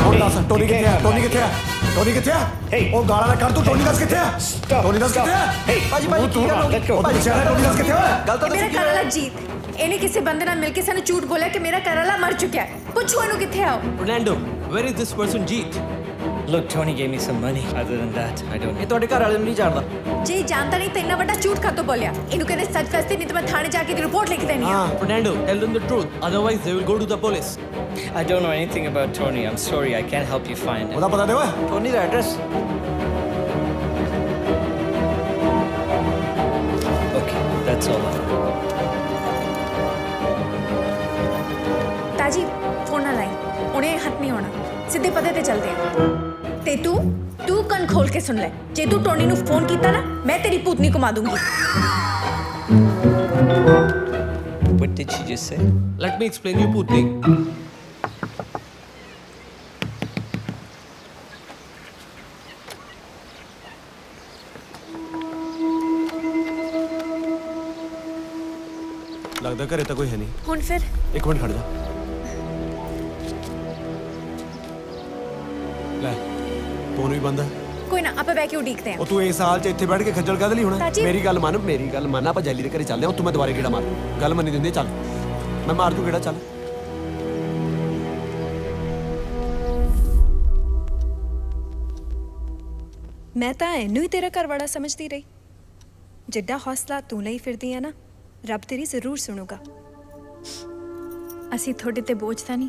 Speaker 3: ਹੁਣ ਦੱਸ, ਟੋਨੀ ਕਿੱਥੇ ਆ? ਟੋਨੀ ਕਿੱਥੇ ਆ? ਟੋਨੀ ਕਿੱਥੇ ਆ? ਉਹ ਗਾਲਾਂ ਨਾ ਕੱਢ, ਤੂੰ ਟੋਨੀ ਦੱਸ ਕਿੱਥੇ ਆ? ਟੋਨੀ ਦੱਸ ਕਿੱਥੇ ਆ?
Speaker 12: ਭਾਜੀ ਕੀ ਗੱਲ ਹੋ ਗਈ?
Speaker 3: ਉਹ ਪੁੱਛਿਆ ਟੋਨੀ ਦੱਸ ਕਿੱਥੇ ਆ?
Speaker 12: ਗੱਲ ਤਾਂ
Speaker 7: ਮੇਰਾ ਘਰ ਵਾਲਾ ਜੀਤ, ਇਹਨੇ ਕਿਸੇ ਬੰਦੇ ਨਾਲ ਮਿਲ ਕੇ ਸਾਨੂੰ ਝੂਠ ਬੋਲਿਆ ਕਿ ਮੇਰਾ ਘਰ ਵਾਲਾ ਮਰ ਚੁੱਕਿਆ ਹੈ। ਪੁੱਛੋ ਇਹਨੂੰ ਕਿੱਥੇ ਆਓ।
Speaker 1: Fernando, where is this person Jeet?
Speaker 16: Look, Tony gave me some money. Other than that, I don't know.
Speaker 12: ਇਹ ਤੁਹਾਡੇ ਘਰ ਵਾਲੇ ਨੂੰ ਨਹੀਂ ਜਾਣਦਾ।
Speaker 7: ਜੇ ਜਾਣਦਾ ਨਹੀਂ ਤਾਂ ਇੰਨਾ ਵੱਡਾ ਝੂਠ ਕਾਤੋਂ ਬੋਲਿਆ? ਇਹਨੂੰ ਕਹਿੰਦੇ ਸੱਚ ਦੱਸਦੇ ਨਹੀਂ ਤਾਂ ਮੈਂ ਥਾਣੇ ਜਾ ਕੇ ਦੀ ਰਿਪੋਰਟ ਲਿਖ ਦੇਣੀ ਆ।
Speaker 1: Fernando, tell them the truth. Otherwise, they will go to the police.
Speaker 16: I don't know anything about Tony. I'm sorry. I can't help you find him.
Speaker 3: ਉਹਦਾ ਪਤਾ ਦੇ ਓਏ
Speaker 12: Tony the address
Speaker 16: Okay, that's all.
Speaker 7: ਤਾਜੀ phone ਨਾ ਲਾਈ, ਉਹਨੇ ਹੱਥ ਨਹੀਂ ਹੋਣਾ, ਸਿੱਧੇ ਪਤੇ ਤੇ ਚੱਲਦੇ ਆ। ਤੇ ਤੂੰ ਕੰਨ ਖੋਲ ਕੇ ਸੁਣ ਲੈ, ਜੇ ਤੂੰ ਟੋਨੀ ਨੂੰ ਫੋਨ ਕੀਤਾ ਨਾ, ਮੈਂ ਤੇਰੀ ਭੂਤਨੀ ਘੁਮਾ ਦੂੰਗੀ।
Speaker 16: What did she just say?
Speaker 1: Let me explain you, Putni.
Speaker 3: ਲੱਗਦਾ ਘਰੇ ਤਾਂ ਕੋਈ ਹੈ ਨਹੀਂ।
Speaker 7: ਹੁਣ ਫਿਰ
Speaker 3: ਇੱਕ ਮਿੰਟ ਖੜ ਜਾ। ਲੈ ਫੋਨ ਵੀ ਬੰਦ ਹੈ।
Speaker 7: ਕੋਈ ਨਾ, ਆਪਾਂ ਬੈ ਕੇ ਉਡੀਕਦੇ ਆ।
Speaker 3: ਉਹ ਤੂੰ ਇਸ ਹਾਲ 'ਚ ਇੱਥੇ ਬੈਠ ਕੇ ਖੱਜਲ ਕਾਹਦੇ ਲਈ ਹੋਣਾ?
Speaker 7: ਤਾਜੀ-
Speaker 3: ਮੇਰੀ ਗੱਲ ਮੰਨ ਆਪਾਂ ਜੈਲੀ ਦੇ ਘਰੇ ਚੱਲਦੇ ਹਾਂ, ਉੱਥੋਂ ਮੈਂ ਦੁਬਾਰੇ ਗੇੜਾ ਮਾਰ ਗੱਲ ਮੰਨੀ ਦਿੰਦੀ, ਚੱਲ ਮੈਂ ਮਾਰ ਦੂੰ ਗੇੜਾ, ਚੱਲ।
Speaker 11: ਮੈਂ ਤਾਂ ਇਹਨੂੰ ਹੀ ਤੇਰਾ ਘਰ ਵਾਲਾ ਸਮਝਦੀ ਰਹੀ। ਜਿੱਡਾ ਹੌਸਲਾ ਤੂੰ ਲਈ ਫਿਰਦੀ ਆ ਨਾ, ਰੱਬ ਤੇਰੀ ਜ਼ਰੂਰ ਸੁਣੂਗਾ।
Speaker 7: ਅਸੀਂ ਤੁਹਾਡੇ ਤੇ ਬੋਝ ਤਾਂ ਨਹੀਂ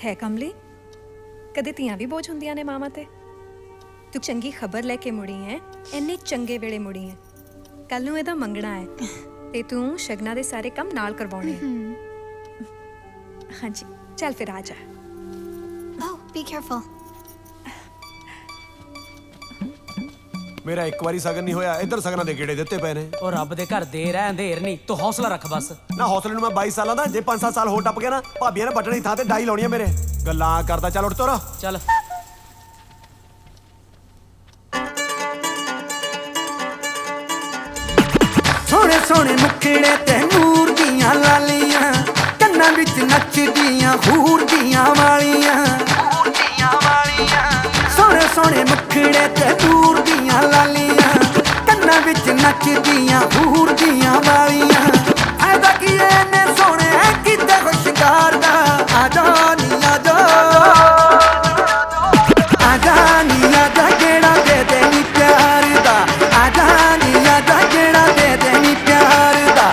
Speaker 11: ਹੈ ਕਮਲੀ? ਕਦੇ ਧੀਆਂ ਵੀ ਬੋਝ ਹੁੰਦੀਆਂ ਨੇ ਮਾਵਾਂ ਤੇ। ਤੂੰ ਚੰਗੀ ਖਬਰ ਲੈ ਕੇ ਮੁੜੀ ਹੈ, ਇੰਨੇ ਚੰਗੇ ਵੇਲੇ ਮੁੜੀ ਹੈ। ਕੱਲ ਨੂੰ ਇਹਦਾ ਮੰਗਣਾ ਹੈ ਤੇ ਤੂੰ ਸ਼ਗਨਾਂ ਦੇ ਸਾਰੇ ਕੰਮ ਨਾਲ ਕਰਵਾਉਣੇ ਆ।
Speaker 7: ਹਾਂਜੀ,
Speaker 11: ਚੱਲ ਫਿਰ ਆ ਜਾ।
Speaker 8: Oh, be careful.
Speaker 3: ਮੇਰਾ ਇੱਕ ਵਾਰੀ ਸਗਨ ਨਹੀਂ ਹੋਇਆ, ਇੱਧਰ ਸਗਨਾਂ ਦੇ ਗੇੜੇ ਦਿੱਤੇ ਪਏ ਨੇ।
Speaker 6: ਉਹ ਰੱਬ ਦੇ ਘਰ ਦੇਰ ਹੈ ਅੰਧੇਰ ਨਹੀਂ, ਤੂੰ ਹੌਸਲਾ ਰੱਖ ਬਸ।
Speaker 3: ਨਾ ਹੌਸਲੇ ਨੂੰ ਮੈਂ 22 ਸਾਲਾਂ ਦਾ, ਜੇ 5-7 ਸਾਲ ਹੋਰ ਟੱਪ ਗਿਆ ਨਾ, ਭਾਬੀਆਂ ਨੇ ਬਟਣੀ ਥਾਂ ਤੇ ਡਾਈ ਲਾਉਣੀ ਆ ਮੇਰੇ। ਗੱਲਾਂ ਕਰਦਾ, ਚੱਲ ਉੱਠ ਤੁਰ।
Speaker 6: ਚੱਲ
Speaker 10: ਸੋਹਣੇ ਸੋਹਣੇ ਮੁਖੜੇ ਤੇ ਨੂਰ ਦੀਆਂ ਲਾਲੀਆਂ, ਕੰਨਾਂ ਵਿੱਚ ਨੱਚਦੀਆਂ ਹੂਰ ਦੀਆਂ ਵਾਲੀਆਂ। ਸੋਹਣੇ ਸੋਹਣੇ ਮੁਖੜੇ ਤੇ ਨੂਰ ਦੀਆਂ ਲਾਲੀਆਂ, ਕੰਨਾਂ ਵਿੱਚ ਨੱਚਦੀਆਂ ਹੂਰ ਦੀਆਂ ਵਾਲੀਆਂ। ਐਦਾ ਕੀ ਇਹਨੇ ਸੋਹਣੇ ਕਿਤੇ ਹੋ ਸ਼ਿੰਗਾਰ ਦਾ। ਆਜਾ ਨੀ ਆਜਾ, ਆਜਾ ਨੀ ਆਜਾ, ਕਿਹੜਾ ਦੇ ਦੇ ਨੀ ਪਿਆਰ ਦਾ। ਆਜਾ ਨੀ ਆਜਾ, ਕਿਹੜਾ ਦੇ ਦੇ ਨੀ ਪਿਆਰ ਦਾ।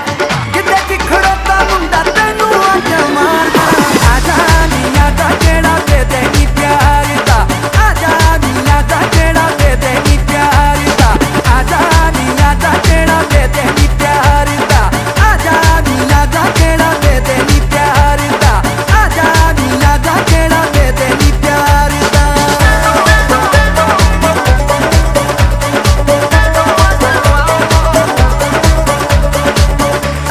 Speaker 10: ਕਿਤੇ ਕਿ ਖੜੋਤਾ ਮੁੰਡਾ ਤੈਨੂੰ ਅੱਜ ਮਾਰਦਾ। ਆਜਾ ਨੀ ਆਜਾ, ਕਿਹੜਾ ਦੇ ਦੇ ਨੀ ਪਿਆਰ ਦਾ। ਆਜਾ ਨੀ ਆਜਾ, ਕਿਹੜਾ ਦੇ ਦੇ ਨੀ ਪਿਆਰ ਦਾ। ਆਜਾ ਨੀ ਆਜਾ, ਕਿਹੜਾ ਦੇ ਦੇ ਨੀ ਪਿਆਰ ਦਾ। ਆਜਾ ਨੀ ਆਜਾ, ਕਿਹੜਾ ਦੇ ਦੇ ਨੀ ਪਿਆਰ ਦਾ। ਆਜਾ ਨੀ ਆਜਾ, ਕਿਹੜਾ ਦੇ ਦੇ ਨੀ ਪਿਆਰ ਦਾ।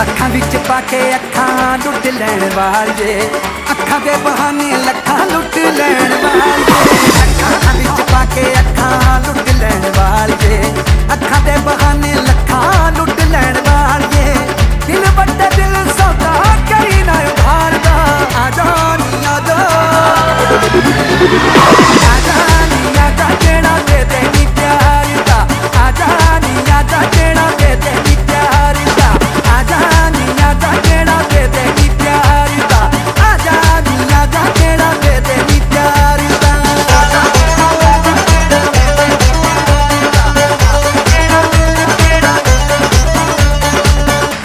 Speaker 10: ਅੱਖਾਂ ਵਿੱਚ ਪਾ ਕੇ ਅੱਖਾਂ ਲੁੱਟ ਲੈਣ ਵਾਲੀਏ, ਅੱਖਾਂ ਦੇ ਬਹਾਨੇ ਲੱਖਾਂ ਲੁੱਟ ਲੈਣ ਵਾਲੀਏ। ਅੱਖਾਂ ਵਿੱਚ ਪਾ ਕੇ ਅੱਖਾਂ ਲੁੱਟ ਲੈਣ ਵਾਲੀਏ, ਅੱਖਾਂ ਦੇ ਬਹਾਨੇ ਲੱਖਾਂ ਲੁੱਟ ਲੈਣ ਵਾਲੀਏ। ਦਿਲ ਵੱਡੇ ਦਿਲ ਸੌਦਾ ਕਰੀ ਨਾ ਉਧਾਰ ਦਾ। ਆਜਾ ਨੀ ਆਜਾ, ਆਜਾ ਨੀ ਆਜਾ, ਕਿਹੜਾ ਦੇ ਦੇ ਨੀ ਪਿਆਰ ਦਾ। ਆਜਾ ਨੀ ਆਜਾ, ਕਿਹੜਾ ਦੇ ਦੇ ਨੀ ਪਿਆਰ ਦਾ। ਆਜਾ ਨੀ ਆਜਾ, ਕਿਹੜਾ ਦੇ ਦੇ ਨੀ ਪਿਆਰ ਦਾ। ਆਜਾ ਨੀ ਆਜਾ, ਕਿਹੜਾ ਦੇ ਦੇ ਨੀ ਪਿਆਰ ਦਾ।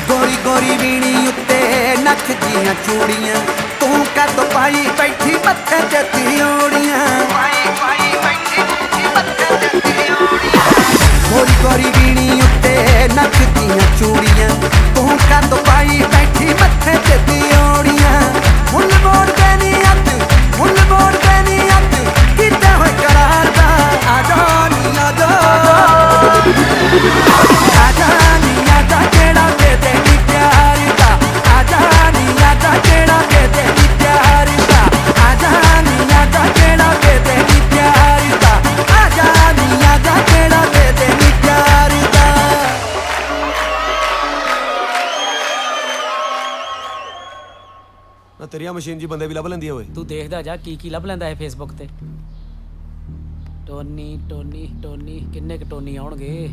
Speaker 10: ਗੋਰੀ ਗੋਰੀ ਵੀਣੀ ਉੱਤੇ ਨੱਚਦੀਆਂ ਚੂੜੀਆਂ, ਤੂੰ ਕਦੋਂ ਪਾਈ ਬੈਠੀ ਮੱਥੇ ਤੇ ਤਿਉੜੀਆਂ। ਗੋਰੀ ਗੋਰੀ ਵੀਣੀ ਉੱਤੇ ਨੱਚਦੀਆਂ ਚੂੜੀਆਂ, ਤੂੰ ਕਦੋਂ ਪਾਈ ਬੈਠੀ ਮੱਥੇ ਤੇ ਤਿਉੜੀਆਂ। ਮੁੱਲ ਮੋੜਦੇ ਨੀ ਅੱਧ, ਮੁੱਲ ਮੋੜਦੇ ਨੀ ਅੱਧ, ਕਿਤੇ ਹੋਏ ਕਰਾਰ ਦਾ। ਆਜਾ ਨੀ ਆਜਾ, ਆਜਾ ਨੀ ਆਜਾ, ਕਿਹੜਾ ਦੇ ਦੇ ਨੀ ਪਿਆਰ ਦਾ। ਆਜਾ ਨੀ ਆਜਾ, ਕਿਹੜਾ ਦੇ ਦੇ ਨੀ ਪਿਆਰ ਦਾ। ਆਜਾ ਨੀ ਆਜਾ, ਕਿਹੜਾ ਦੇ ਦੇ ਨੀ ਪਿਆਰ ਦਾ। ਆਜਾ ਨੀ ਆਜਾ, ਕਿਹੜਾ ਦੇ ਦੇ ਨੀ ਪਿਆਰ ਦਾ।
Speaker 3: ਨਾ ਤੇਰੀਆਂ ਮਸ਼ੀਨ ਜੀ ਬੰਦੇ ਵੀ ਲੱਭ ਲੈਂਦੀ ਆ ਓਏ।
Speaker 6: ਤੂੰ ਦੇਖਦਾ ਜਾ ਕੀ ਕੀ ਲੱਭ ਲੈਂਦਾ ਹੈ ਫੇਸਬੁੱਕ ਤੇ। ਟੋਨੀ ਟੋਨੀ ਟੋਨੀ, ਕਿੰਨੇ ਕ ਟੋਨੀ ਆਉਣਗੇ?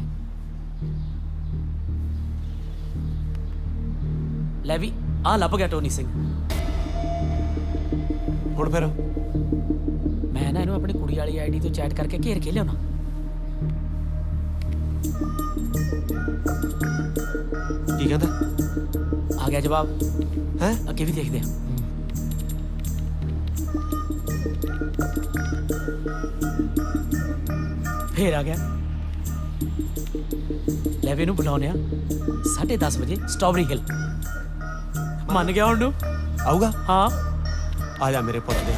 Speaker 6: ਲੈ ਵੀ
Speaker 5: ਆ ਲੱਭ ਗਿਆ ਟੋਨੀ ਸਿੰਘ।
Speaker 3: ਹੁਣ ਫਿਰ
Speaker 5: ਮੈਂ ਨਾ ਇਹਨੂੰ ਆਪਣੀ ਕੁੜੀ ਵਾਲੀ ਆਈਡੀ ਤੋਂ ਚੈਟ ਕਰਕੇ ਘੇਰ ਕੇ ਲਿਆਉਣਾ।
Speaker 3: ਕੀ ਕਹਿੰਦਾ?
Speaker 5: ਆ ਗਿਆ ਜਵਾਬ।
Speaker 3: ਹੈ
Speaker 5: ਅੱਗੇ ਵੀ ਦੇਖਦੇ ਆ। ਫੇਰ ਆ ਗਿਆ। ਲੈ ਵੀ ਇਹਨੂੰ ਬੁਲਾਉਣੇ ਆ 10:30 ਵਜੇ ਸਟ੍ਰਾਬੇਰੀ ਹਿੱਲ। ਮੰਨ ਗਿਆ ਹੁਣ ਨੂੰ?
Speaker 3: ਆਊਗਾ?
Speaker 5: ਹਾਂ
Speaker 3: ਆ ਜਾ ਮੇਰੇ ਪੁੱਤ ਦੇ।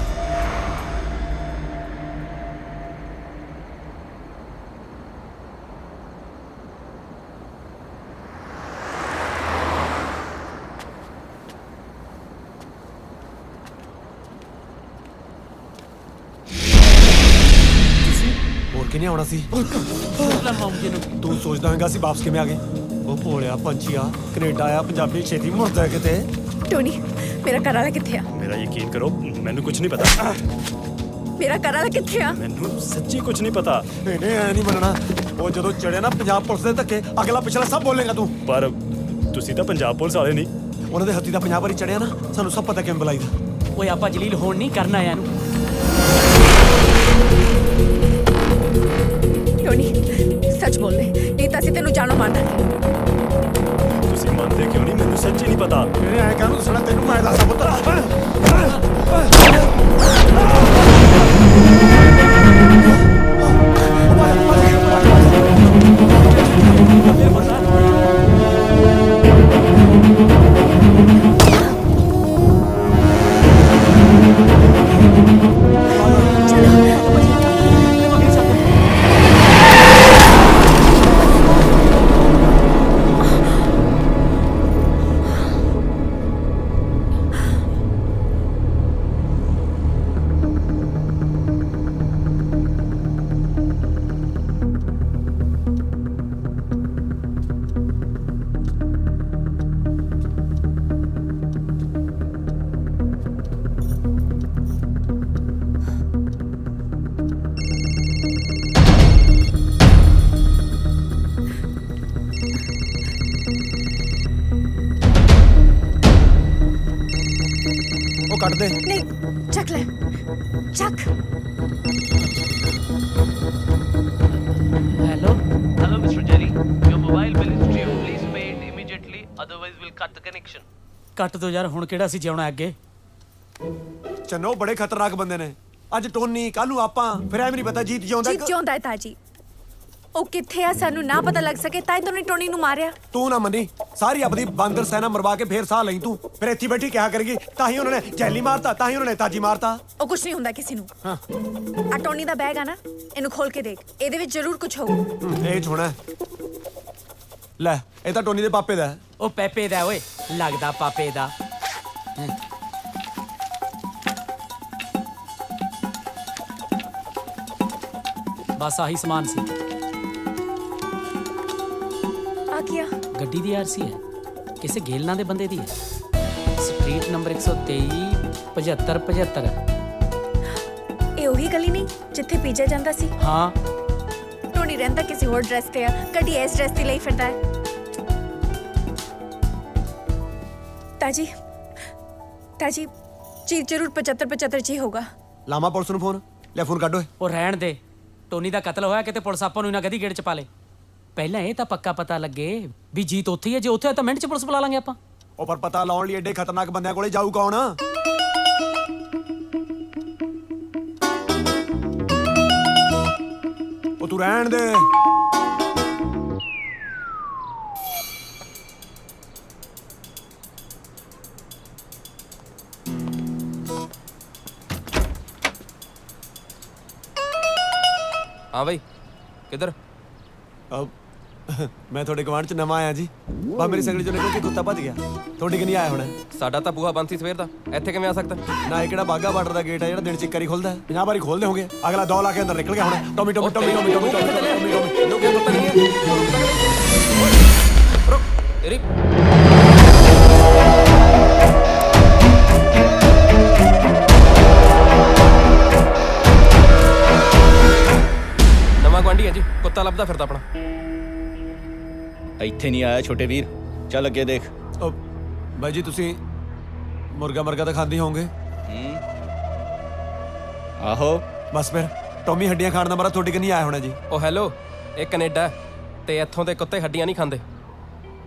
Speaker 3: ਹੋਰ ਕਿਨੇ ਆਉਣਾ ਸੀ? ਤੂੰ ਸੋਚਦਾ ਹੋਵੇਂਗਾ ਅਸੀਂ ਵਾਪਸ ਕਿਵੇਂ ਆ ਗਏ? ਉਹ ਭੋਲਿਆ ਪੰਛੀਆ, ਕੈਨੇਡਾ ਆ ਪੰਜਾਬੀ ਛੇਤੀ ਮੁੜਦਾ ਕਿਤੇ।
Speaker 7: ਟੋਨੀ ਮੇਰਾ ਘਰ ਵਾਲਾ ਕਿੱਥੇ ਆ?
Speaker 15: ਮੇਰਾ ਯਕੀਨ ਕਰੋ ਮੈਨੂੰ ਕੁਝ ਨਹੀਂ ਪਤਾ।
Speaker 7: ਮੇਰਾ ਘਰ ਵਾਲਾ ਕਿੱਥੇ ਆ?
Speaker 15: ਮੈਨੂੰ ਸੱਚੀ ਕੁਝ ਨਹੀਂ ਪਤਾ।
Speaker 3: ਇਹਨੇ ਐ ਨਹੀਂ ਮੰਨਣਾ। ਉਹ ਜਦੋਂ ਚੜਿਆ ਨਾ ਪੰਜਾਬ ਪੁਲਿਸ ਦੇ ਧੱਕੇ, ਅਗਲਾ ਪਿਛਲਾ ਸਭ ਬੋਲੇਗਾ ਤੂੰ।
Speaker 15: ਪਰ ਤੁਸੀਂ ਤਾਂ ਪੰਜਾਬ ਪੁਲਿਸ ਵਾਲੇ ਨਹੀਂ।
Speaker 3: ਉਹਨਾਂ ਦੇ ਹੱਥੀ ਦਾ ਪੰਜਾਬ ਵਾਰੀ ਚੜਿਆ ਨਾ, ਸਾਨੂੰ ਸਭ ਪਤਾ ਕਿਵੇਂ ਬੁਲਾਈਦਾ।
Speaker 5: ਓਏ ਆਪਾਂ ਜਲੀਲ ਹੋਣ ਨਹੀਂ ਕਰਨਾ ਆਇਆ ਨੂੰ।
Speaker 7: ਟੋਨੀ ਸੱਚ ਬੋਲ ਦੇ, ਨਹੀਂ ਤਾਂ ਅਸੀਂ ਤੈਨੂੰ ਜਾਨੋਂ ਮਾਰ ਦਾਂਗੇ।
Speaker 15: ਤੁਸੀਂ ਮੰਨਦੇ ਕਿਉਂ ਨਹੀਂ? ਮੈਨੂੰ ਸੱਚੀ ਨਹੀਂ ਪਤਾ।
Speaker 3: ਮੇਰੇ ਐ ਕਾਹਨੂੰ ਸੁਣਾ? ਤੈਨੂੰ ਮੈਂ ਦੱਸਾਂ ਪੁੱਤਰ। ਉਹ ਕੱਢ ਦੇ।
Speaker 7: ਨਹੀਂ ਚੱਕ ਲੈ, ਚੱਕ।
Speaker 5: Hello
Speaker 1: Hello, Mr. Jerry. Your mobile bill is due. Please pay it immediately, otherwise we'll cut the connection.
Speaker 5: ਕੱਟ ਦੋ ਯਾਰ, ਹੁਣ ਕਿਹੜਾ ਸੀ ਜਿਉਣਾ ਅੱਗੇ।
Speaker 3: ਚੰਨੋ ਬੜੇ ਖਤਰਨਾਕ ਬੰਦੇ ਨੇ। ਅੱਜ ਟੋਨੀ, ਕੱਲ ਨੂੰ ਆਪਾਂ, ਫਿਰ ਐਵੇਂ ਨਹੀਂ ਪਤਾ ਜੀਤ ਜਿਉਂਦਾ।
Speaker 7: ਜੀਤ ਜਿਉਂਦਾ ਹੈ ਤਾਜੀ। ਉਹ ਕਿੱਥੇ ਆ ਸਾਨੂੰ ਨਾ ਪਤਾ ਲੱਗ ਸਕੇ ਤਾਂ ਹੀ ਤੂੰ ਟੋਨੀ ਨੂੰ ਮਾਰਿਆ।
Speaker 3: ਤੂੰ ਨਾ ਮੰਨੀ, ਸਾਰੀ ਆਪਣੀ ਬਾਂਦਰ ਸੈਨਾ ਮਰਵਾ ਕੇ ਫੇਰ ਸਾਹ ਲਈ ਤੂੰ। ਫਿਰ ਇੱਥੇ ਬੈਠੀ ਕਿਹਾ ਕਰੇਗੀ ਤਾਂ ਹੀ ਉਹਨਾਂ ਨੇ ਜੈਲੀ ਮਾਰਤਾ, ਤਾਂ ਹੀ ਉਹਨਾਂ ਨੇ ਤਾਜੀ ਮਾਰਤਾ।
Speaker 7: ਉਹ ਕੁਝ ਨਹੀਂ ਹੁੰਦਾ ਕਿਸੇ ਨੂੰ।
Speaker 3: ਹਾਂ
Speaker 7: ਆ ਟੋਨੀ ਦਾ ਬੈਗ ਆ ਨਾ, ਇਹਨੂੰ ਖੋਲ ਕੇ ਦੇਖ, ਇਹਦੇ ਵਿੱਚ ਜ਼ਰੂਰ ਕੁਝ ਹੋਊ।
Speaker 3: ਇਹ ਛੋਣਾ ਲੈ, ਇਹ ਤਾਂ ਟੋਨੀ ਦੇ ਪਾਪੇ ਦਾ ਹੈ।
Speaker 5: ਉਹ ਪੈਪੇ ਦਾ ਓਏ, ਲੱਗਦਾ ਪਾਪੇ ਦਾ। ਬਸ ਆਹੀ ਸਮਾਨ ਸੀ।
Speaker 7: ਆ ਗਿਆ
Speaker 5: ਗੱਡੀ ਦੀ ਆਰਸੀ ਹੈ, ਕਿਸੇ ਗੇਲਣਾ ਦੇ ਬੰਦੇ ਦੀ ਹੈ। Street number 123 7575।
Speaker 7: ਇਹ ਉਹੀ ਗਲੀ ਨਹੀਂ ਜਿੱਥੇ ਪੀਜਾ ਜਾਂਦਾ ਸੀ?
Speaker 5: ਹਾਂ।
Speaker 7: ਟੋਨੀ ਰਹਿੰਦਾ ਕਿਸੇ ਹੋਰ ਡਰੈਸ ਤੇ ਆ, ਕਦੀ ਇਸ ਡਰੈਸ ਤੇ ਲਈ ਫਿਰਦਾ ਹੈ। ਤਾਜੀ ਤਾਜੀ ਜੀ ਜ਼ਰੂਰ 7575 ਜੀ ਹੋਗਾ।
Speaker 3: ਲਾਮਾ ਪੁਲਿਸ ਨੂੰ ਫੋਨ ਲੈ, ਫੋਨ ਕੱਢ ਓਏ।
Speaker 5: ਉਹ ਰਹਿਣ ਦੇ, ਟੋਨੀ ਦਾ ਕਤਲ ਹੋਇਆ ਕਿਤੇ ਪੁਲਿਸ ਆਪਾਂ ਨੂੰ ਨਾ ਗਦੀ ਗੇੜ ਚ ਪਾ ਲੇ। ਪਹਿਲਾਂ ਇਹ ਤਾਂ ਪੱਕਾ ਪਤਾ ਲੱਗੇ ਵੀ ਜੀਤ ਉੱਥੇ ਹੀ ਹੈ। ਜੇ ਉੱਥੇ ਹੈ ਤਾਂ ਮਿੰਟ ਚ ਪੁਲਿਸ ਬੁਲਾ ਲਾਂਗੇ ਆਪਾਂ।
Speaker 3: ਉਹ ਪਰ ਪਤਾ ਲਾਉਣ ਲਈ ਐਡੇ ਖਤਰਨਾਕ ਬੰਦਿਆਂ ਕੋਲੇ ਜਾਊ ਕੌਣ? ਉਹ ਤੂੰ ਰਹਿਣ ਦੇ।
Speaker 1: हाँ भाई, किधर?
Speaker 3: ਮੈਂ ਤੁਹਾਡੇ ਗਵਾਂਢ ਚ ਨਵਾਂ ਆਇਆ ਜੀ। ਬਾ ਮੇਰੀ ਸੰਗਲੀ ਚੋਂ ਨਿਕਲ ਕੇ ਕੁੱਤਾ ਭੱਜ ਗਿਆ। ਤੁਹਾਡੀ ਕਿ ਨਹੀਂ ਆਇਆ ਹੋਣਾ?
Speaker 1: साडा ਤਾਂ ਬੂਹਾ ਬੰਦ ਸੀ ਸਵੇਰ ਦਾ, ਇੱਥੇ ਕਿਵੇਂ ਆ ਸਕਦਾ?
Speaker 3: ਨਾ ਇਹ ਕਿਹੜਾ ਬਾਗਾ ਬਾਰਡਰ ਦਾ ਗੇਟ ਆ ਜਿਹੜਾ ਦਿਨ ਚ ਇੱਕ ਵਾਰੀ ਖੁੱਲਦਾ ਹੈ? 50 ਵਾਰੀ ਖੋਲਦੇ ਹੋਗੇ। ਅਗਲਾ ਦੌ ਲਾ ਕੇ ਅੰਦਰ ਨਿਕਲ ਗਿਆ ਹੋਣਾ। Tommy Tommy Tommy Tommy Tommy Tommy Tommy.
Speaker 1: लोग पता नहीं है। रुक, तेरी ਨਵਾਂ ਗੁਆਂਢੀ ਹੈ ਜੀ, ਕੁੱਤਾ ਲੱਭਦਾ ਫਿਰਦਾ ਆਪਣਾ।
Speaker 13: ਇੱਥੇ ਨਹੀਂ ਆਇਆ ਛੋਟੇ ਵੀਰ, ਚੱਲ ਅੱਗੇ ਦੇਖ।
Speaker 3: ਬਾਈ ਜੀ ਤੁਸੀਂ ਮੁਰਗਾ ਮਰਗਾ ਤਾਂ ਖਾਂਦੇ ਹੋਵੋਗੇ।
Speaker 18: ਆਹੋ
Speaker 3: ਬਸ ਫਿਰ ਟੌਮੀ ਹੱਡੀਆਂ ਖਾਣ ਦਾ ਮਾਰਾ ਤੁਹਾਡੇ ਕੰਨੀ ਆਇਆ ਹੋਣਾ ਜੀ।
Speaker 19: ਉਹ ਹੈਲੋ, ਇਹ ਕੈਨੇਡਾ ਤੇ ਇੱਥੋਂ ਦੇ ਕੁੱਤੇ ਹੱਡੀਆਂ ਨਹੀਂ ਖਾਂਦੇ।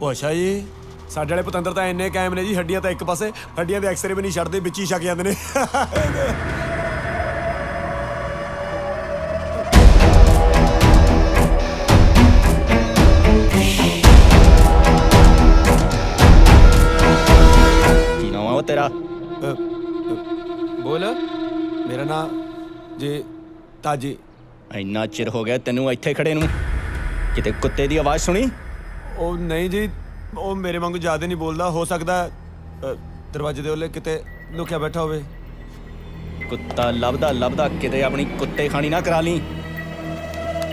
Speaker 3: ਉਹ ਅੱਛਾ ਜੀ, ਸਾਡੇ ਵਾਲੇ ਪਤੰਦਰ ਤਾਂ ਇੰਨੇ ਕਾਇਮ ਨੇ ਜੀ, ਹੱਡੀਆਂ ਤਾਂ ਇੱਕ ਪਾਸੇ, ਹੱਡੀਆਂ ਦੇ ਐਕਸਰੇ ਵੀ ਨਹੀਂ ਛੱਡਦੇ, ਵਿੱਚ ਹੀ ਛਕ ਜਾਂਦੇ ਨੇ।
Speaker 18: ਕੀ ਨਾਮ ਆ ਉਹ ਤੇਰਾ?
Speaker 19: ਬੋਲ।
Speaker 3: ਮੇਰਾ ਨਾਂ ਜੀ ਤਾਜੀ।
Speaker 18: ਇੰਨਾ ਚਿਰ ਹੋ ਗਿਆ ਤੈਨੂੰ ਇੱਥੇ ਖੜੇ ਨੂੰ, ਕਿਤੇ ਕੁੱਤੇ ਦੀ ਆਵਾਜ਼ ਸੁਣੀ?
Speaker 3: ਉਹ ਨਹੀਂ ਜੀ, ਉਹ ਮੇਰੇ ਵਾਂਗੂ ਜ਼ਿਆਦਾ ਨਹੀਂ ਬੋਲਦਾ, ਹੋ ਸਕਦਾ ਦਰਵਾਜ਼ੇ ਦੇ ਉਹਲੇ ਕਿਤੇ ਲੁਕਿਆ ਬੈਠਾ ਹੋਵੇ।
Speaker 18: ਕੁੱਤਾ ਲੱਭਦਾ ਲੱਭਦਾ ਕਿਤੇ ਆਪਣੀ ਕੁੱਤੇ ਖਾਣੀ ਨਾ ਕਰਾ ਲਈ।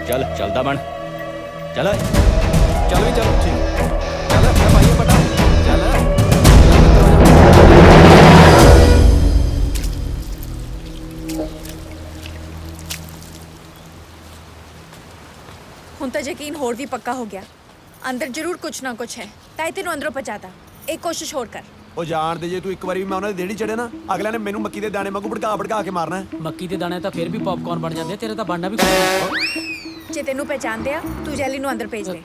Speaker 18: ਚੱਲ ਚੱਲਦਾ ਬਣ, ਚੱਲ
Speaker 19: ਚੱਲ ਵੀ ਚੱਲ। ਠੀਕ, ਚੱਲ ਮੈਂ ਪਾਈਏ ਪਟਾ, ਚੱਲ।
Speaker 7: ਹੁਣ ਤਾਂ ਯਕੀਨ ਹੋਰ ਵੀ ਪੱਕਾ ਹੋ ਗਿਆ, ਅੰਦਰ ਜ਼ਰੂਰ ਕੁਛ ਨਾ ਕੁਛ ਹੈ, ਤਾਂ ਇਹ ਤੈਨੂੰ ਅੰਦਰੋਂ ਪਹੁੰਚਾਤਾ। ਇੱਕ ਕੋਸ਼ਿਸ਼ ਹੋਰ ਕਰ।
Speaker 3: ਉਹ ਜਾਣਦੇ ਜੇ ਤੂੰ ਇੱਕ ਵਾਰੀ ਵੀ ਮੈਂ ਉਹਨਾਂ ਦੀ ਦੇੜੀ ਚੜਿਆ ਨਾ, ਅਗਲਿਆਂ ਨੇ ਮੈਨੂੰ ਮੱਕੀ ਦੇ ਦਾਣੇ ਵਾਂਗੂ ਭੜਕਾ ਕੇ ਮਾਰਨਾ ਹੈ।
Speaker 5: ਮੱਕੀ ਦੇ ਦਾਣੇ ਤਾਂ ਫਿਰ ਵੀ ਪੌਪਕਾਰਨ ਬਣ ਜਾਂਦੇ, ਤੇਰੇ ਤਾਂ ਬਣਨਾ ਵੀ ਕੋਈ।
Speaker 7: ਜੇ ਤੈਨੂੰ ਪਹਿਚਾਨਦੇ ਆ, ਤੂੰ ਜੈਲੀ ਨੂੰ ਅੰਦਰ ਭੇਜ ਦੇ।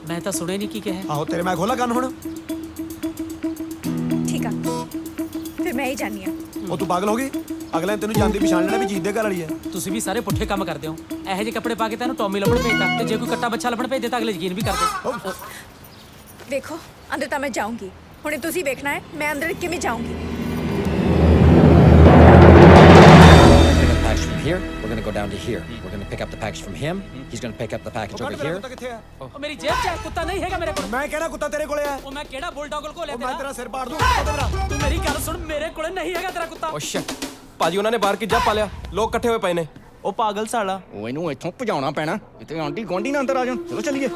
Speaker 5: ਮੈਂ ਤਾਂ ਸੁਣਿਆ ਨਹੀਂ ਕੀ ਕਿਹਾ।
Speaker 3: ਆਹੋ ਤੇਰੇ ਮੈਂ ਖੋਲਾ ਕੰਨ ਹੁਣ।
Speaker 7: ਠੀਕ ਆ, ਫਿਰ ਮੈਂ ਹੀ ਜਾਣੀ ਆ।
Speaker 3: ਉਹ ਤੂੰ ਪਾਗਲ ਹੋ ਗਈ? ਅਗਲੇ ਨੇ ਤੈਨੂੰ ਜਾਂਦੀ ਪਛਾਣ ਲੈਣਾ ਵੀ ਜੀਤ ਦੇ ਘਰ ਵਾਲੀ ਹੈ।
Speaker 5: ਤੁਸੀਂ ਵੀ ਸਾਰੇ ਪੁੱਠੇ ਕੰਮ ਕਰਦੇ ਹੋ। ਇਹੋ ਜਿਹੇ ਕੱਪੜੇ ਪਾ ਕੇ ਤੈਨੂੰ ਟੌਮੀ ਲੱਭਣ ਭੇਜਦਾ, ਤੇ ਜੇ ਕੋਈ ਕੱਟਾ ਬੱਚਾ ਲੱਭਣ ਭੇਜਦੇ ਤਾਂ ਅਗਲੇ ਯਕੀਨ ਵੀ ਕਰਦੇ।
Speaker 7: ਵੇਖੋ, ਅੰਦਰ ਤਾਂ ਮੈਂ ਜਾਊਂਗੀ, ਹੁਣੇ ਤੁਸੀਂ ਵੇਖਣਾ ਹੈ ਮੈਂ ਅੰਦਰ ਕਿਵੇਂ ਜਾਊਂਗੀ।
Speaker 17: Package from here, we're gonna go down to here. We're gonna pick up the package from him. He's gonna pick up the package over here.
Speaker 3: ਕਿੱਥੇ ਹੈ?
Speaker 5: ਉਹ ਮੇਰੀ ਜੇਬ 'ਚ ਹੈ, ਕੁੱਤਾ ਨਹੀਂ ਹੈਗਾ ਮੇਰੇ ਕੋਲ।
Speaker 3: ਮੈਂ ਕਹਿਣਾ ਕੁੱਤਾ ਤੇਰੇ ਕੋਲੇ ਹੈ।
Speaker 5: ਉਹ ਮੈਂ ਕਿਹੜਾ ਬੁਲਡੌਗ ਕੋਲ
Speaker 3: ਮੈਂ ਤੇਰਾ ਸਿਰ ਪਾੜ ਦੂੰ।
Speaker 5: ਤੂੰ ਮੇਰੀ ਗੱਲ ਸੁਣ, ਮੇਰੇ ਕੋਲੇ ਨਹੀਂ ਹੈਗਾ ਤੇਰਾ ਕੁੱਤਾ।
Speaker 19: ਓ ਸ਼ਿਟ, ਭਾਜੀ ਉਹਨਾਂ ਨੇ ਬਾਹਰ ਕੀ ਜਾ ਪਾ ਲਿਆ, ਲੋਕ ਇਕੱਠੇ ਹੋਏ ਪਏ ਨੇ।
Speaker 18: ਉਹ ਪਾਗਲ ਸਾਲਾ, ਉਹ ਇਹਨੂੰ ਇੱਥੋਂ ਭਜਾਉਣਾ ਪੈਣਾ, ਕਿਤੇ ਆਂਟੀ ਗੁਆਂਢੀ ਨਾ ਅੰਦਰ ਆ ਜਾਣ। ਚਲੋ ਚੱਲੀਏ।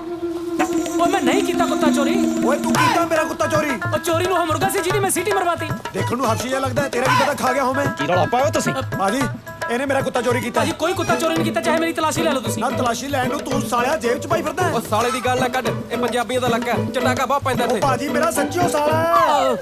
Speaker 5: ਉਹ ਮੈਂ ਨਹੀਂ ਕੀਤਾ ਕੁੱਤਾ ਚੋਰੀ।
Speaker 3: ਓਏ ਤੂੰ ਕੀਤਾ ਮੇਰਾ ਕੁੱਤਾ ਚੋਰੀ?
Speaker 5: ਉਹ ਚੋਰੀ ਨੂੰ ਉਹ ਮੁਰਗਾ ਸੀ ਜਿਹਦੀ ਮੈਂ ਸੀਟੀ ਮਰਵਾਤੀ।
Speaker 3: ਦੇਖਣ ਨੂੰ ਹਫਸ਼ੀ ਜਿਹਾ ਲੱਗਦਾ, ਤੇਰਾ ਕੀ ਪਤਾ ਖਾ ਗਿਆ ਹੋਵੇਂ।
Speaker 18: ਕੀ ਰੌਲਾ ਪਾਇਆ ਤੁਸੀਂ?
Speaker 3: ਭਾਜੀ ਇਹਨੇ ਮੇਰਾ ਕੁੱਤਾ ਚੋਰੀ ਕੀਤਾ।
Speaker 5: ਭਾਜੀ ਕੋਈ ਕੁੱਤਾ ਚੋਰੀ ਨਹੀਂ ਕੀਤਾ, ਚਾਹੇ ਮੇਰੀ ਤਲਾਸ਼ੀ ਲੈ ਲਓ ਤੁਸੀਂ।
Speaker 3: ਨਾ ਤਲਾਸ਼ੀ ਲੈਣ ਨੂੰ ਤੂੰ ਸਾਲਿਆ ਜੇਬ 'ਚ ਪਾਈ ਫਿਰਦਾ।
Speaker 19: ਉਹ ਸਾਲੇ ਦੀ ਗੱਲ ਨਾ ਕੱਢ, ਇਹ ਪੰਜਾਬੀਆਂ ਦਾ ਇਲਾਕਾ ਹੈ, ਚਟਾਕਾ ਬਹੁਤ ਪੈਂਦਾ ਇੱਥੇ।
Speaker 3: ਭਾਜੀ ਮੇਰਾ ਸੱਚੀਓ ਸਾਲਾ ਹੈ।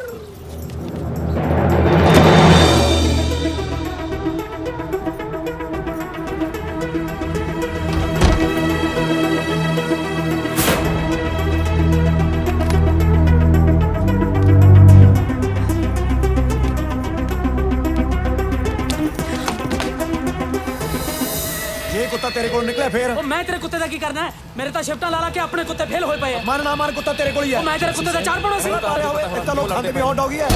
Speaker 3: ਜੇ ਕੁੱਤਾ ਤੇਰੇ ਕੋਲ ਨਿਕਲਿਆ ਫੇਰ?
Speaker 5: ਉਹ ਮੈਂ ਤੇਰੇ ਕੁੱਤੇ ਦਾ ਕੀ ਕਰਨਾ ਹੈ? ਮੇਰੇ ਤਾਂ ਸ਼ਿਫਟਾਂ ਲਾ ਲਾ ਕੇ ਆਪਣੇ ਕੁੱਤੇ ਫੇਲ ਹੋਏ ਪਏ ਆ।
Speaker 3: ਮਨ ਨਾ ਮਨ ਕੁੱਤਾ ਤੇਰੇ ਕੋਲ ਹੀ ਹੈ।
Speaker 5: ਉਹ ਮੈਂ ਤੇਰੇ ਕੁੱਤੇ ਦਾ ਚਾਰ ਪੜੋ ਸੀ।
Speaker 3: ਇਹ ਤਾਂ ਲੋਕ ਖਾਂਦੇ ਵੀ ਹੌਟ ਡੌਗ ਹੀ ਹੈ।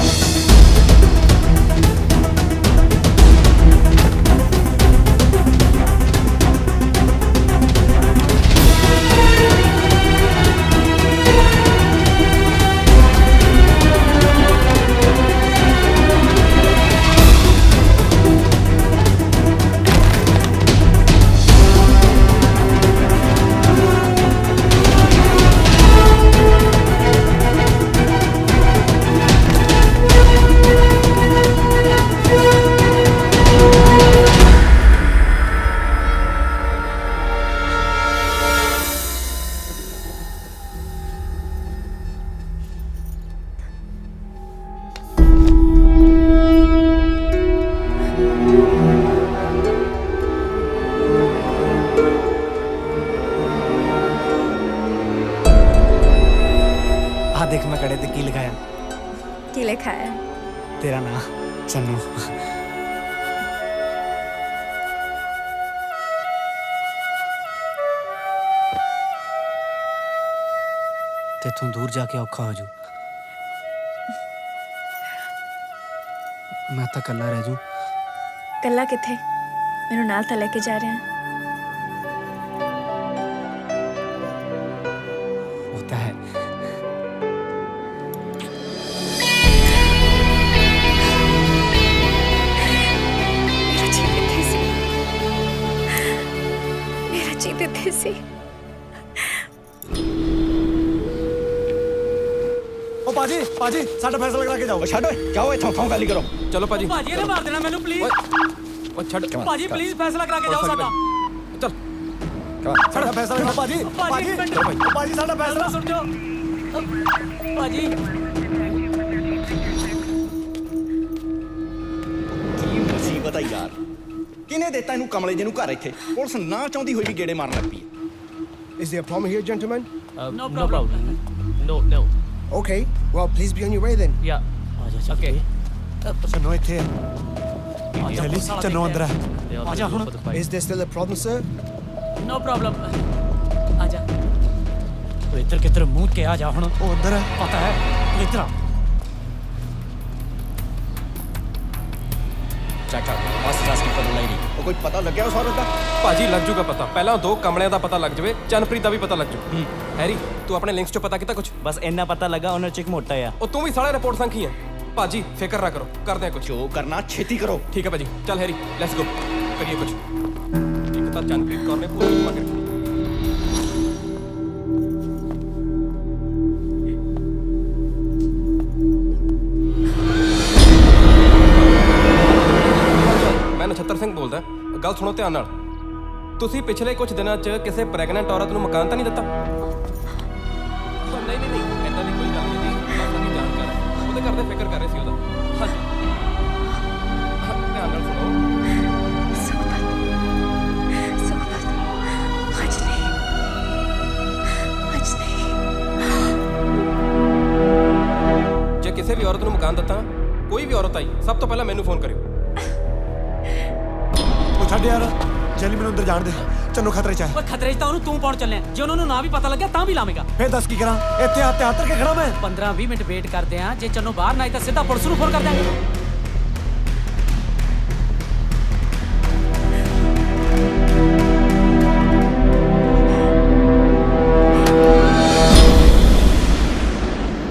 Speaker 20: देख मैं कड़े ते की लिखाया?
Speaker 7: ਕੀ ਲਿਖਾ ਹੈ?
Speaker 20: तेरा नाम चन्नू। तेथों दूर जाके औखा हो जू, मैं तो कल्ला रह जू।
Speaker 7: ਕੱਲਾ ਕਿੱਥੇ? ਮੈਨੂੰ ਨਾਲ ਤਾਂ ਲੈ ਕੇ ਜਾ ਰਹੇ ਆ।
Speaker 20: होता है।
Speaker 7: ਮੇਰਾ ਜੀ ਕਿੱਥੇ ਸੀ?
Speaker 3: ਉਹ ਭਾਜੀ ਭਾਜੀ ਸਾਡਾ ਫੈਸਲਾ ਕਰਾ ਕੇ ਜਾਓ।
Speaker 18: ਛੱਡ ਓਏ, ਜਾਓ ਇੱਥੋਂ, ਖਾਓ ਗਾਲੀ ਕਰੋ।
Speaker 19: ਚਲੋ ਭਾਜੀ।
Speaker 5: ਭਾਜੀ ਇਹਨੇ ਮਾਰ ਦੇਣਾ ਮੈਨੂੰ ਪਲੀਜ਼।
Speaker 19: ਉਹ ਛੱਡ
Speaker 5: ਭਾਜੀ ਪਲੀਜ਼ ਫੈਸਲਾ ਕਰਾ ਕੇ ਜਾਓ ਸਾਡਾ।
Speaker 19: ਚੱਲ
Speaker 3: ਸਾਡਾ ਫੈਸਲਾ ਕਰੋ ਭਾਜੀ। ਭਾਜੀ ਭਾਜੀ ਸਾਡਾ ਫੈਸਲਾ
Speaker 5: ਸੁਣ ਜਾਓ ਭਾਜੀ।
Speaker 18: ਦੇਤਾ ਯਾਰ? ਕਿਹਨੇ ਦਿੱਤਾ ਇਹਨੂੰ ਕਮਲੇ ਜਿਹਨੂੰ ਘਰ ਇੱਥੇ? ਪੁਲਿਸ ਨਾ ਚਾਹੁੰਦੀ ਹੋਈ ਵੀ ਗੇੜੇ ਮਾਰਨ ਲੱਗ ਪਈ।
Speaker 21: Is there a problem here, gentlemen?
Speaker 1: No problem. No.
Speaker 21: Okay, well, please be on your way then.
Speaker 1: Yeah. Okay.
Speaker 3: Channo ਇੱਥੇ ਆ ਜਲੀ ਚੰਨੋ ਅੰਦਰ ਆ
Speaker 1: आजा ਹੁਣ।
Speaker 21: Is there still a problem, sir?
Speaker 5: No problem. आजा। तू इधर किधर मुंह के आ जा हुन।
Speaker 3: ਉਹ ਅੰਦਰ ਆ।
Speaker 5: पता है तू इधर आ।
Speaker 17: Check out. Boss is asking for the lady.
Speaker 18: ਉਹ ਕੋਈ ਪਤਾ ਲੱਗਿਆ ਉਸ ਔਰਤ ਦਾ?
Speaker 19: ਭਾਜੀ ਲੱਗ ਜੂਗਾ ਪਤਾ। ਪਹਿਲਾਂ 2 ਕਮਲਿਆਂ ਦਾ ਪਤਾ ਲੱਗ ਜਾਵੇ, ਚੰਨਪ੍ਰੀਤ ਦਾ ਵੀ ਪਤਾ ਲੱਗ ਜੂ। ਹੈਰੀ ਤੂੰ ਆਪਣੇ ਲਿੰਕਸ ਚੋਂ ਪਤਾ ਕੀਤਾ ਕੁਝ?
Speaker 12: ਬਸ ਇੰਨਾ ਪਤਾ ਲੱਗਾ ਉਹਨਾਂ ਚ ਇੱਕ ਮੋਟਾ ਆ।
Speaker 19: ਉਹ ਤੂੰ ਵੀ ਸਾਲਾ ਰਿਪੋਰਟ ਸੰਖੀ ਹੈ। ਭਾਜੀ ਫਿਕਰ ਨਾ ਕਰੋ, ਕਰਦੇ ਆ ਕੁਝ।
Speaker 18: ਜੋ ਕਰਨਾ ਛੇਤੀ ਕਰੋ।
Speaker 19: ਠੀਕ ਹੈ ਭਾਜੀ, ਚੱਲ ਹੈਰੀ ਲੈਟਸ ਗੋ, ਕਰੀਏ ਕੁਝ। ਇੱਕ ਤਾਂ ਚੰਨਪ੍ਰੀਤ ਕੌਰ ਨੇ ਪੂਰੀ ਮੰਗ ਰੱਖੀ। ਮੈਂ ਨਛੱਤਰ ਸਿੰਘ ਬੋਲਦਾ। ਗੱਲ ਸੁਣੋ ਧਿਆਨ ਨਾਲ। ਤੁਸੀਂ ਪਿਛਲੇ ਕੁਝ ਦਿਨਾਂ 'ਚ ਕਿਸੇ ਪ੍ਰੈਗਨੈਂਟ ਔਰਤ ਨੂੰ ਮਕਾਨ ਤਾਂ ਨਹੀਂ ਦਿੱਤਾ? ਨਹੀਂ ਐਦਾਂ ਦੀ ਕੋਈ ਗੱਲ ਨਹੀਂ ਜੀ। ਬਸ ਅਸੀਂ ਜਾਣਕਾਰ ਹਾਂ। ਉਹਦੇ ਘਰ ਦੇ ਫਿਕਰ ਕਰ ਰਹੇ ਸੀ ਉਹਦਾ। ਹਾਂਜੀ ਧਿਆਨ ਨਾਲ ਸੁਣੋ। ਜੇ ਕਿਸੇ ਵੀ ਔਰਤ ਨੂੰ ਮਕਾਨ ਦਿੱਤਾ, ਕੋਈ ਵੀ ਔਰਤ ਆਈ, ਸਭ ਤੋਂ ਪਹਿਲਾਂ ਮੈਨੂੰ ਫੋਨ ਕਰਿਓ।
Speaker 3: ਉਹ ਛੱਡ ਯਾਰ, ਜਲੀ ਮੈਨੂੰ ਅੰਦਰ ਜਾਣ ਦੇ। ਚੰਨੋ ਖਤਰੇ ਚ ਹੈ।
Speaker 5: ਓਏ ਖਤਰੇ 'ਚ ਤਾਂ ਉਹਨੂੰ ਤੂੰ ਪਾਉਣ ਚੱਲਿਆ। ਜੇ ਉਹਨਾਂ ਨੂੰ ਨਾ ਵੀ ਪਤਾ ਲੱਗਿਆ ਤਾਂ ਵੀ ਲਾਵੇਂਗਾ।
Speaker 3: ਫੇਰ ਦੱਸ ਕੀ ਕਰਾਂ? ਇੱਥੇ ਹੱਥ ਹੱਥ ਕੇ ਖੜਾ ਮੈਂ।
Speaker 5: 15-20 ਮਿੰਟ ਵੇਟ ਕਰਦੇ ਆ। ਜੇ ਚੰਨੋ ਬਾਹਰ ਨਾ ਆਈ ਤਾਂ ਸਿੱਧਾ ਪੁਲਿਸ ਨੂੰ ਫੋਨ ਕਰ ਦਿਆਂਗੇ।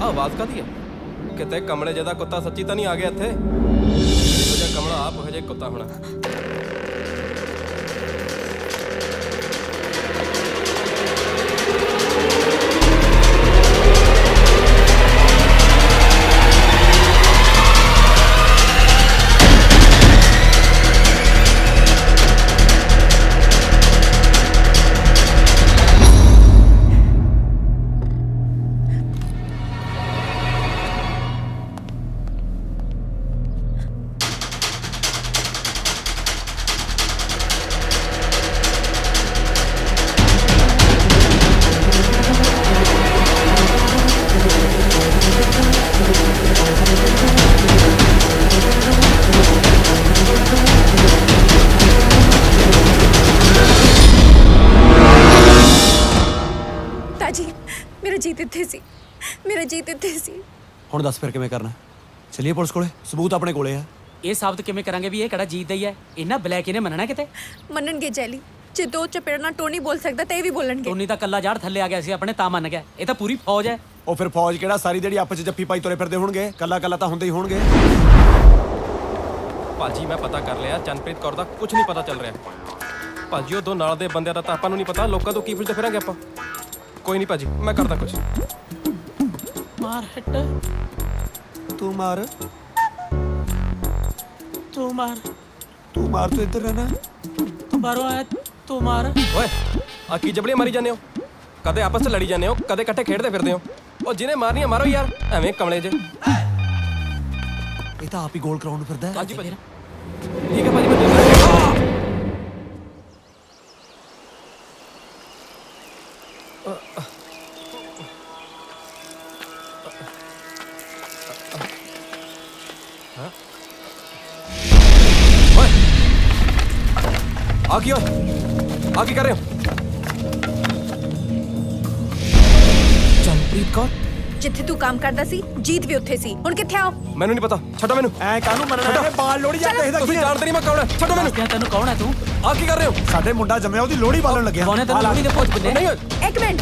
Speaker 19: ਆਵਾਜ਼ ਕਾਦੀ ਹੈ? ਕਿਤੇ ਕਮਲੇ ਜਿਹਦਾ ਕੁੱਤਾ ਸੱਚੀ ਤਾਂ ਨਹੀਂ ਆ ਗਿਆ ਇੱਥੇ? ਇਹੋ ਜਿਹਾ ਕਮਲਾ ਆਪ ਉਹ ਜਿਹਾ ਕੁੱਤਾ ਹੋਣਾ।
Speaker 7: ਮੇਰਾ ਜੀਤ ਇੱਥੇ ਸੀ।
Speaker 3: ਹੁਣ ਦੱਸ ਫਿਰ ਕਿਵੇਂ ਕਰਨਾ? ਚਲਿਏ ਪੁਲਿਸ ਕੋਲੇ, ਸਬੂਤ ਆਪਣੇ ਕੋਲੇ ਆ।
Speaker 5: ਇਹ ਸਾਬਤ ਕਿਵੇਂ ਕਰਾਂਗੇ ਵੀ ਇਹ ਕਿਹੜਾ ਜੀਤ ਦਾ ਹੀ ਹੈ? ਇਹਨਾਂ ਬਲੈਕ ਇਹਨੇ ਮੰਨਣਾ ਕਿਤੇ?
Speaker 7: ਮੰਨਣਗੇ ਜੈਲੀ। ਜੇ 2 ਚਪੇੜਾਂ ਨਾਲ ਟੋਨੀ ਬੋਲ ਸਕਦਾ ਤਾਂ ਇਹ ਵੀ ਬੋਲਣਗੇ।
Speaker 5: ਟੋਨੀ ਤਾਂ ਕੱਲਾ ਜਾੜ ਥੱਲੇ ਆ ਗਿਆ ਸੀ ਆਪਣੇ, ਤਾਂ ਮੰਨ ਗਿਆ। ਇਹ ਤਾਂ ਪੂਰੀ ਫੌਜ ਹੈ।
Speaker 3: ਉਹ ਫਿਰ ਫੌਜ ਕਿਹੜਾ ਸਾਰੀ ਜਿਹੜੀ ਆਪਸ ਚ ਜੱਫੀ ਪਾਈ ਤੁਰੇ ਫਿਰਦੇ ਹੋਣਗੇ? ਕੱਲਾ ਕੱਲਾ ਤਾਂ ਹੁੰਦੇ ਹੀ ਹੋਣਗੇ।
Speaker 19: ਭਾਜੀ ਮੈਂ ਪਤਾ ਕਰ ਲਿਆ, ਚੰਨਪ੍ਰੀਤ ਕੌਰ ਦਾ ਕੁਝ ਨਹੀਂ ਪਤਾ ਚੱਲ ਰਿਹਾ। ਭਾਜੀ ਉਹ 2 ਨਾਲ ਦੇ ਬੰਦਿਆਂ ਦਾ ਤਾਂ ਆਪਾਂ ਨੂੰ ਨਹੀਂ ਪਤਾ। ਲੋਕਾਂ ਤੋਂ ਕੀ ਪੁੱਛਦੇ ਫਿਰਾਂਗੇ ਆਪਾਂ? ਕੋਈ ਨਹੀਂ ਭਾਜੀ, ਮੈਂ ਕਰਦਾ ਕੁਝ।
Speaker 5: ਮਾਰ ਹਿੱਟ।
Speaker 3: ਤੂੰ ਮਾਰ,
Speaker 5: ਤੂੰ ਮਾਰ,
Speaker 3: ਤੂੰ ਮਾਰ। ਤੂੰ ਇੱਧਰ ਰਹਿਣਾ।
Speaker 5: ਤੂੰ ਬਾਹਰੋਂ ਆਇਆ, ਤੂੰ ਮਾਰ।
Speaker 19: ਓਏ ਆ ਕੀ ਜਬਲੀਆਂ ਮਾਰੀ ਜਾਂਦੇ ਹੋ? ਕਦੇ ਆਪਸ 'ਚ ਲੜੀ ਜਾਂਦੇ ਹੋ, ਕਦੇ ਇਕੱਠੇ ਖੇਡਦੇ ਫਿਰਦੇ ਹੋ। ਉਹ ਜਿਹਨੇ ਮਾਰਨੀਆਂ ਮਾਰੋ ਯਾਰ, ਐਵੇਂ ਕਮਲੇ ਜੇ।
Speaker 3: ਇਹ ਤਾਂ ਆਪ ਹੀ ਗੋਲ ਕਰਾਉਣ ਨੂੰ ਫਿਰਦਾ।
Speaker 19: ਹਾਂਜੀ ਭਾਜੀ, ਠੀਕ ਹੈ ਭਾਜੀ, ਮੈਂ ਦੇਖਦਾ। ਆ ਕੀ ਕਰ ਰਹੇ ਹੋ? ਚੰਨਪ੍ਰੀਤ ਕੌਰ?
Speaker 7: ਜਿੱਥੇ ਤੂੰ ਕੰਮ ਕਰਦਾ ਸੀ ਜੀਤ ਵੀ ਉੱਥੇ ਸੀ। ਹੁਣ ਕਿੱਥੇ ਆਓ?
Speaker 19: ਮੈਨੂੰ ਨਹੀਂ ਪਤਾ, ਛੱਡੋ ਮੈਨੂੰ।
Speaker 3: ਐ ਕਾਹਨੂੰ ਮੰਨਣਾ ਹੈ? ਬਾਲ ਲੋੜੀ ਜਾਂਦੇ ਇਹਦਾ ਕੀ?
Speaker 19: ਤੁਸੀਂ ਜਾਣਦੇ ਨਹੀਂ ਮੈਂ ਕੌਣ ਹੈ? ਛੱਡੋ ਮੈਨੂੰ।
Speaker 5: ਤੈਨੂੰ ਕੌਣ ਹੈ ਤੂੰ?
Speaker 19: ਆ ਕੀ ਕਰ ਰਹੇ ਹੋ?
Speaker 3: ਸਾਡੇ ਮੁੰਡਾ ਜੰਮਿਆ, ਉਹਦੀ ਲੋੜੀ ਬਾਲਣ ਲੱਗਿਆ।
Speaker 5: ਕੌਣ ਹੈ ਤੈਨੂੰ ਲੋੜੀ ਦੇ ਭੋਜ ਬੰਦੇ?
Speaker 19: ਨਹੀਂ,
Speaker 7: ਇੱਕ ਮਿੰਟ,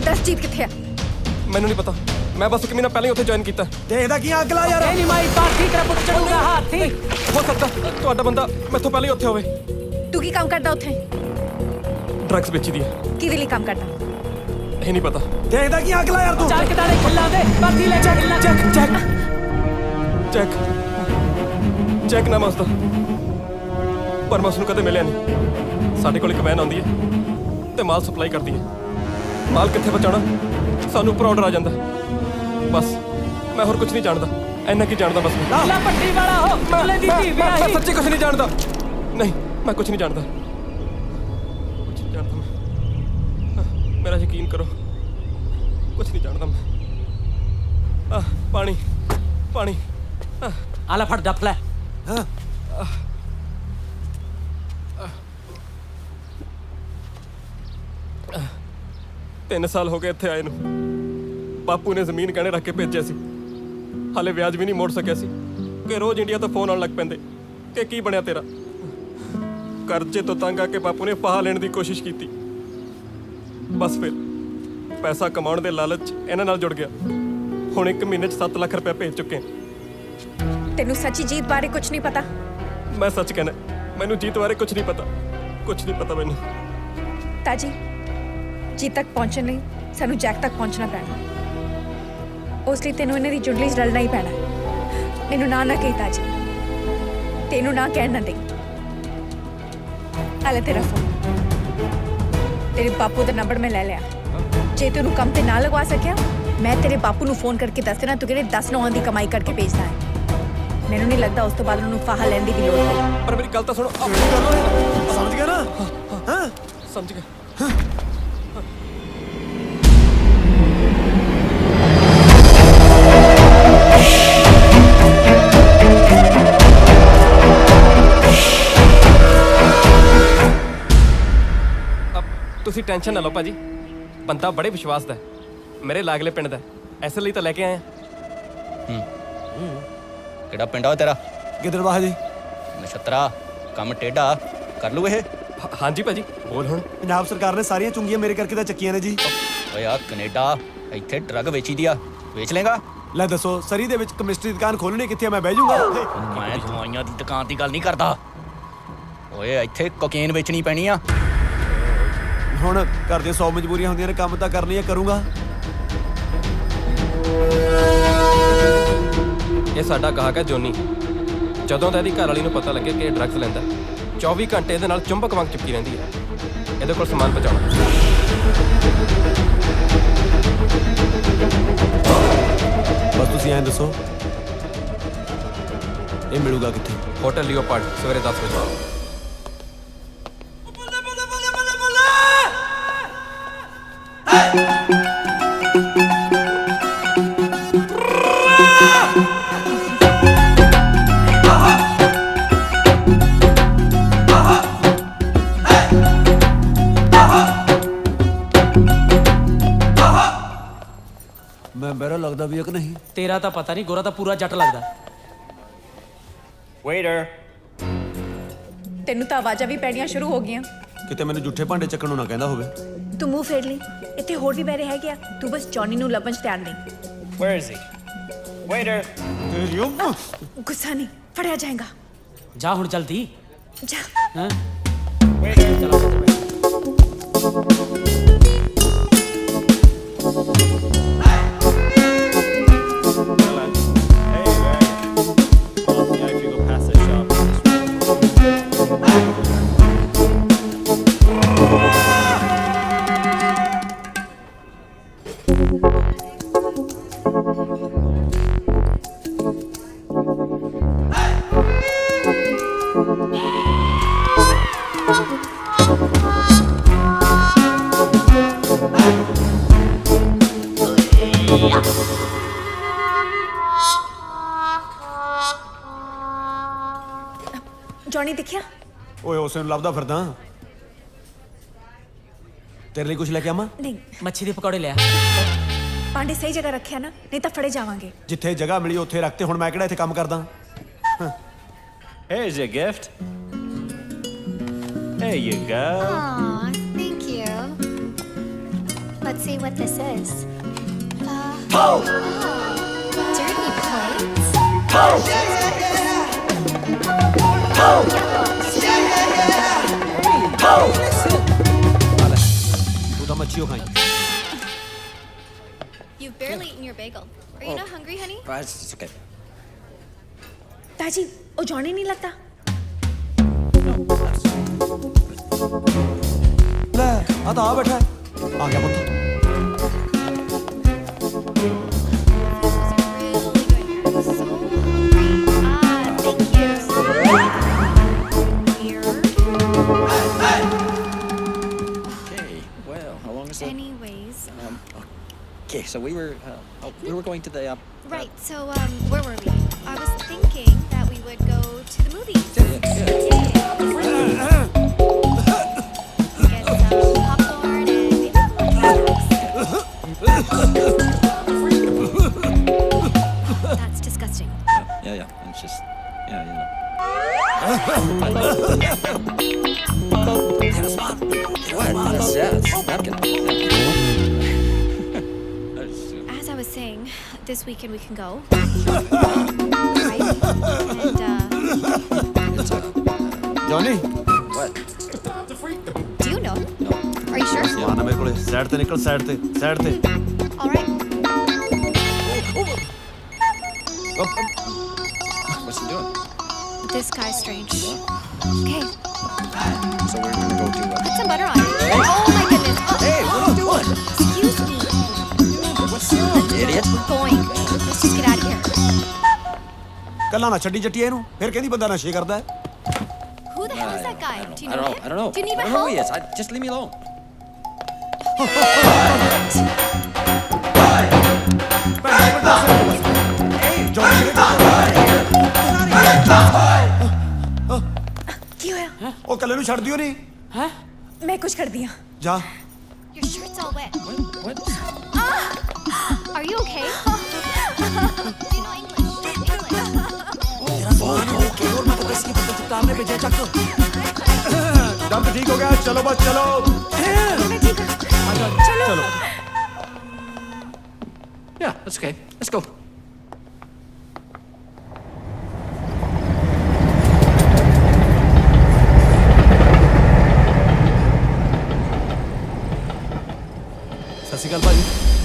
Speaker 7: ਦੱਸ ਜੀਤ ਕਿੱਥੇ ਆ?
Speaker 19: ਮੈਨੂੰ ਨਹੀਂ ਪਤਾ। ਮੈਂ ਬਸ 1 ਮਹੀਨਾ ਪਹਿਲਾਂ ਹੀ ਉੱਥੇ ਜੁਆਇਨ ਕੀਤਾ।
Speaker 3: ਤੇ ਇਹਦਾ ਕੀ ਅੱਗ ਲਾ ਯਾਰ?
Speaker 5: ਇਹ ਨਹੀਂ ਮਾਈ ਪਾਠੀ ਕਰ ਪੁੱਤ ਚੜੂਗਾ ਹਾਥੀ।
Speaker 19: ਹੋ ਸਕਦਾ ਤੁਹਾਡਾ ਬੰਦਾ ਮੈਥੋਂ ਪਹਿਲਾਂ ਹੀ ਉੱਥੇ ਹੋਵੇ।
Speaker 7: ਤੂੰ ਕੀ ਕੰਮ ਕਰਦਾ ਉੱਥੇ?
Speaker 19: ਡਰੱਗਸ ਵੇਚੀ ਦੀ ਹੈ।
Speaker 7: ਕਿਹਦੇ ਲਈ ਕੰਮ ਕਰਦਾ?
Speaker 19: ਇਹ ਨਹੀਂ ਪਤਾ।
Speaker 3: ਤੇ ਇਹਦਾ ਕੀ ਅੱਗ ਲਾ ਯਾਰ ਤੂੰ?
Speaker 5: ਚੱਲ ਕਿਦਾਂ ਦੇ ਖਿੱਲਾਂ ਦੇ ਪਾਠੀ ਲੈ ਚੱਲ।
Speaker 19: ਚੈੱਕ ਨਾ ਮਸਦਾ, ਪਰ ਮੈਂ ਉਸਨੂੰ ਕਦੇ ਮਿਲਿਆ ਨਹੀਂ। ਸਾਡੇ ਕੋਲ ਇੱਕ ਵੈਨ ਆਉਂਦੀ ਹੈ ਤੇ ਮਾਲ ਸਪਲਾਈ ਕਰਦੀ ਹੈ। ਮਾਲ ਕਿੱਥੇ ਪਹੁੰਚਾਉਣਾ ਸਾਨੂੰ ਉੱਪਰ ਆਰਡਰ ਆ ਜਾਂਦਾ। ਬਸ ਮੈਂ ਹੋਰ ਕੁਝ ਨਹੀਂ ਜਾਣਦਾ। ਇੰਨਾ ਕੀ ਜਾਣਦਾ ਬਸ
Speaker 5: ਲਾ ਪੱਟੀ ਵਾਲਾ ਹੋ ਮੁੱਲੇ ਦੀ ਧੀ
Speaker 19: ਮੈਂ
Speaker 5: ਵਿਆਹੀ
Speaker 19: ਸੱਚੀ ਕੁਝ ਨਹੀਂ ਜਾਣਦਾ। ਨਹੀਂ ਮੈਂ ਕੁਝ ਨਹੀਂ ਜਾਣਦਾ, ਕੁਝ ਨਹੀਂ ਜਾਣਦਾ ਮੈਂ। ਮੇਰਾ ਯਕੀਨ ਕਰੋ, ਕੁਝ ਨਹੀਂ ਜਾਣਦਾ ਮੈਂ। ਪਾਣੀ ਪਾਣੀ
Speaker 5: ਆ ਲੈ ਫੜ ਡੱਫ ਲੈ।
Speaker 3: ਹਾਂ
Speaker 19: 3 ਸਾਲ ਹੋ ਗਏ ਇੱਥੇ ਆਏ ਨੂੰ। ਬਾਪੂ ਨੇ ਜ਼ਮੀਨ ਗਹਿਣੇ ਰੱਖ ਕੇ ਭੇਜਿਆ ਸੀ, ਹਾਲੇ ਵਿਆਜ ਵੀ ਨਹੀਂ ਮੋੜ ਸਕਿਆ ਸੀ ਕਿ ਰੋਜ਼ ਇੰਡੀਆ ਤੋਂ ਫੋਨ ਆਉਣ ਲੱਗ ਪੈਂਦੇ ਕਿ ਕੀ ਬਣਿਆ ਤੇਰਾ। ਕਰਜ਼ੇ ਤੋਂ ਤੰਗ ਆ ਕੇ ਬਾਪੂ ਨੇ ਫਾਹਾ ਲੈਣ ਦੀ ਕੋਸ਼ਿਸ਼ ਕੀਤੀ। ਬਸ ਫਿਰ ਪੈਸਾ ਕਮਾਉਣ ਦੇ ਲਾਲਚ ਇਹਨਾਂ ਨਾਲ ਜੁੜ ਗਿਆ। ਹੁਣ 1 ਮਹੀਨੇ 'ਚ 7 ਲੱਖ ਰੁਪਏ ਭੇਜ ਚੁੱਕੇ ਹਾਂ।
Speaker 7: ਤੈਨੂੰ ਸੱਚੀ ਜੀਤ ਬਾਰੇ ਕੁਝ ਨਹੀਂ ਪਤਾ?
Speaker 19: ਮੈਂ ਸੱਚ ਕਹਿਣਾ, ਮੈਨੂੰ ਜੀਤ ਬਾਰੇ ਕੁਝ ਨਹੀਂ ਪਤਾ, ਕੁਝ ਨਹੀਂ ਪਤਾ ਮੈਨੂੰ।
Speaker 7: ਤਾਜੀ ਜੀਤ ਤੱਕ ਪਹੁੰਚਣ ਲਈ ਸਾਨੂੰ ਜੈਕ ਤੱਕ ਪਹੁੰਚਣਾ ਪੈਣਾ। ਉਸ ਲਈ ਤੈਨੂੰ ਇਹਨਾਂ ਦੀ ਜੁੰਡਲੀ 'ਚ ਰਲਣਾ ਹੀ ਪੈਣਾ। ਮੈਨੂੰ ਨਾ ਕਹੀ ਤਾਜੀ, ਤੈਨੂੰ ਨਾ ਕਹਿਣ ਨਾ ਦੇ। ਆਲੇ ਤੇਰਾ ਫੋਨ, ਤੇਰੇ ਬਾਪੂ ਦਾ ਨੰਬਰ ਮੈਂ ਲੈ ਲਿਆ। ਜੇ ਤੈਨੂੰ ਕੰਮ ਤੇ ਨਾ ਲਗਵਾ ਸਕਿਆ, ਮੈਂ ਤੇਰੇ ਬਾਪੂ ਨੂੰ ਫੋਨ ਕਰਕੇ ਦੱਸ ਦੇਣਾ ਤੂੰ ਕਿਹੜੇ 10 ਨੌਂ ਦੀ ਕਮਾਈ ਕਰਕੇ ਭੇਜਦਾ ਹੈ। ਮੈਨੂੰ ਨਹੀਂ ਲੱਗਦਾ ਉਸ ਤੋਂ ਬਾਅਦ ਉਹਨੂੰ ਫਾਹਾ ਲੈਣ ਦੀ ਵੀ ਲੋੜ ਪਈ।
Speaker 19: ਪਰ ਮੇਰੀ ਗੱਲ ਤਾਂ ਸੁਣੋ।
Speaker 3: ਸਮਝ ਗਿਆ ਨਾ? ਹਾਂ
Speaker 19: ਸਮਝ ਗਿਆ। ਤੁਸੀਂ ਟੈਨਸ਼ਨ ਨਾ ਲਓ ਭਾਜੀ, ਬੰਦਾ ਬੜੇ ਵਿਸ਼ਵਾਸ ਦਾ ਹੈ, ਮੇਰੇ ਲਾਗਲੇ ਪਿੰਡ ਦਾ, ਐਸੇ ਲਈ ਤਾਂ ਲੈ ਕੇ ਆਏ ਆ।
Speaker 18: ਕਿਹੜਾ ਪਿੰਡ ਆ ਤੇਰਾ?
Speaker 3: ਗਿੱਦੜਬਾਹਾ ਜੀ।
Speaker 18: ਨਛੱਤਰਾ ਕੰਮ ਟੇਢਾ ਕਰ ਲੂ ਇਹ?
Speaker 19: ਹਾਂਜੀ ਭਾਜੀ ਬੋਲ ਹੁਣ।
Speaker 3: ਪੰਜਾਬ ਸਰਕਾਰ ਨੇ ਸਾਰੀਆਂ ਚੁੰਗੀਆਂ ਮੇਰੇ ਕਰਕੇ ਤਾਂ ਚੱਕੀਆਂ ਨੇ ਜੀ।
Speaker 18: ਓਏ ਆ ਕੈਨੇਡਾ ਇੱਥੇ ਡਰੱਗ ਵੇਚੀ ਦੀ ਆ, ਵੇਚ ਲੇਗਾ?
Speaker 3: ਲੈ ਦੱਸੋ, ਸਰੀ ਦੇ ਵਿੱਚ ਕੈਮਿਸਟਰੀ ਦੀ ਦੁਕਾਨ ਖੋਲਣੀ ਕਿੱਥੇ ਆ? ਮੈਂ ਬਹਿ ਜਾਊਂਗਾ।
Speaker 18: ਮੈਂ ਦਵਾਈਆਂ ਦੀ ਦੁਕਾਨ ਦੀ ਗੱਲ ਨਹੀਂ ਕਰਦਾ, ਓਏ ਇੱਥੇ ਕੋਕੇਨ ਵੇਚਣੀ ਪੈਣੀ ਆ।
Speaker 3: ਹੁਣ ਘਰ ਦੀਆਂ 100 ਮਜਬੂਰੀਆਂ ਹੁੰਦੀਆਂ ਨੇ, ਕੰਮ ਤਾਂ ਕਰਨੀ ਆ, ਕਰੂੰਗਾ।
Speaker 19: ਇਹ ਸਾਡਾ ਗਾਹਕ ਹੈ ਜੋਨੀ। ਜਦੋਂ ਤਾਂ ਇਹਦੀ ਘਰ ਵਾਲੀ ਨੂੰ ਪਤਾ ਲੱਗੇ ਕਿ ਇਹ ਡਰੱਗਸ ਲੈਂਦਾ, 24 ਘੰਟੇ ਇਹਦੇ ਨਾਲ ਚੁੰਬਕ ਵਾਂਗ ਚਿਪਕੀ ਰਹਿੰਦੀ ਹੈ। ਇਹਦੇ ਕੋਲ ਸਮਾਨ ਪਹੁੰਚਾਉਣਾ।
Speaker 3: ਬਸ ਤੁਸੀਂ ਐਂ ਦੱਸੋ ਇਹ ਮਿਲੂਗਾ ਕਿੱਥੇ?
Speaker 19: ਹੋਟਲ ਲਿਓਪਾਰਡ, ਸਵੇਰੇ 10 ਵਜੇ।
Speaker 3: ਮੈਂ ਬਹਿਰਾ ਲੱਗਦਾ ਵੀ ਇੱਕ ਨਹੀਂ।
Speaker 5: ਤੇਰਾ ਤਾਂ ਪਤਾ ਨਹੀਂ, ਗੋਰਾ ਤਾਂ ਪੂਰਾ ਜੱਟ ਲੱਗਦਾ।
Speaker 15: ਵੇਟਰ,
Speaker 7: ਤੈਨੂੰ ਤਾਂ ਆਵਾਜ਼ਾਂ ਵੀ ਪੈਣੀਆਂ ਸ਼ੁਰੂ ਹੋ ਗਈਆਂ।
Speaker 3: ਕਿਤੇ ਮੈਨੂੰ ਜੁੱਠੇ ਭਾਂਡੇ ਚੱਕਣ ਨੂੰ ਨਾ ਕਹਿੰਦਾ ਹੋਵੇ।
Speaker 7: ਤੂੰ ਮੂੰਹ ਫੇਰ ਲਈ, ਇੱਥੇ ਹੋਰ ਵੀ ਬੈਰੇ ਹੈਗੇ ਆ। ਤੂੰ ਬਸ ਜੌਨੀ ਨੂੰ ਲੱਭਣ 'ਚ ਧਿਆਨ ਦੇ।
Speaker 15: where is he? Waiter.
Speaker 7: ਗੁੱਸਾ ਨਹੀਂ, ਫੜਿਆ ਜਾਏਗਾ।
Speaker 5: ਜਾ ਹੁਣ ਜਲਦੀ
Speaker 7: ਜਾ।
Speaker 5: ਹਾਂ
Speaker 15: Waiter.
Speaker 5: ਚਲੋ
Speaker 7: ਜੌਨੀ ਦਿਖਿਆ?
Speaker 3: ਓਏ ਉਸੇ ਨੂੰ ਲੱਭਦਾ ਫਿਰਦਾ। ਤੇਰੇ ਲਈ ਕੁਝ ਲੈ ਕੇ ਆਵਾਂ?
Speaker 7: ਨਹੀਂ,
Speaker 5: ਮੱਛੀ ਦੇ ਪਕੌੜੇ ਲਿਆ।
Speaker 7: ਪਾਂਡੇ ਸਹੀ ਜਗ੍ਹਾ ਰੱਖਿਆ ਨਾ, ਨਹੀਂ ਤਾਂ ਫੜੇ ਜਾਵਾਂਗੇ।
Speaker 3: ਜਿੱਥੇ ਜਗ੍ਹਾ ਮਿਲੀ ਉੱਥੇ ਰੱਖਤੇ। ਹੁਣ ਮੈਂ ਕਿਹੜਾ ਇੱਥੇ ਕੰਮ ਕਰਦਾ?
Speaker 15: Here's your gift. There you go.
Speaker 8: Aw, thank you. Let's see what this is. Dirty plates.
Speaker 3: ਤੂੰ ਤਾਂ ਮੱਛੀਓ ਖਾਈ।
Speaker 8: You've barely eaten your bagel. Are you not hungry, honey?
Speaker 17: It's okay.
Speaker 7: ਤਾਜੀ, ਉਹ ਜੌਨੀ ਨਹੀਂ ਲੱਗਦਾ?
Speaker 3: ਲੈ ਆ ਤਾਂ ਆ ਬੈਠਾ। ਆ ਗਿਆ ਪੁੱਤ।
Speaker 8: So Anyways,
Speaker 17: Okay, so we were going to the.
Speaker 8: right. So where were we? I was thinking that we would go to the movies. Get some popcorn and maybe some snacks. That's disgusting.
Speaker 17: Yeah. It's just, yeah. What? That's napkin.
Speaker 8: As I was saying, this weekend we can go. Right? And
Speaker 3: Johnny.
Speaker 17: What?
Speaker 8: do you know?
Speaker 17: No.
Speaker 8: Are you sure?
Speaker 3: ਸਮਾਨ ਆ ਮੇਰੇ ਕੋਲੇ side ਤੇ ਨਿਕਲ side ਤੇ
Speaker 8: All right.
Speaker 17: What's he doing?
Speaker 8: This guy's strange. Okay.
Speaker 17: So we're gonna go to.
Speaker 8: Put some butter on it. Oh my goodness. Oh.
Speaker 17: Hey, what are you doing?
Speaker 8: Excuse me.
Speaker 17: What's up, idiot?
Speaker 8: We're going. Let's just get out of here.
Speaker 3: ਕੱਲਾ ਨਾ ਛੱਡੀ ਜੱਟੀ ਇਹਨੂੰ ਫਿਰ ਕਹਿੰਦੀ ਬੰਦਾ ਨਸ਼ੇ ਕਰਦਾ ਹੈ
Speaker 8: Who the hell is that guy? Do you know him?
Speaker 17: I don't know.
Speaker 8: Do you need my
Speaker 17: I don't know who
Speaker 8: help?
Speaker 17: he is. Just leave me alone.
Speaker 7: ਕੀ ਹੋਇਆ?
Speaker 3: ਉਹ ਕੱਲੇ ਨੂੰ ਛੱਡ ਦਿਓ ਨਹੀਂ
Speaker 7: ਹੈ ਮੈਂ ਕੁਝ ਕਰਦੀ ਆ
Speaker 3: ਜਾ
Speaker 8: Your shirt's all wet.
Speaker 17: What?
Speaker 8: Are you okay? Do you know English?
Speaker 3: ਦਰਦ ਠੀਕ ਹੋ ਗਿਆ ਚਲੋ ਬਸ ਚਲੋ ਚਲੋ
Speaker 17: Yeah, that's okay. Let's go.
Speaker 3: ਸਤਿ ਸ਼੍ਰੀ ਅਕਾਲ ਭਾਜੀ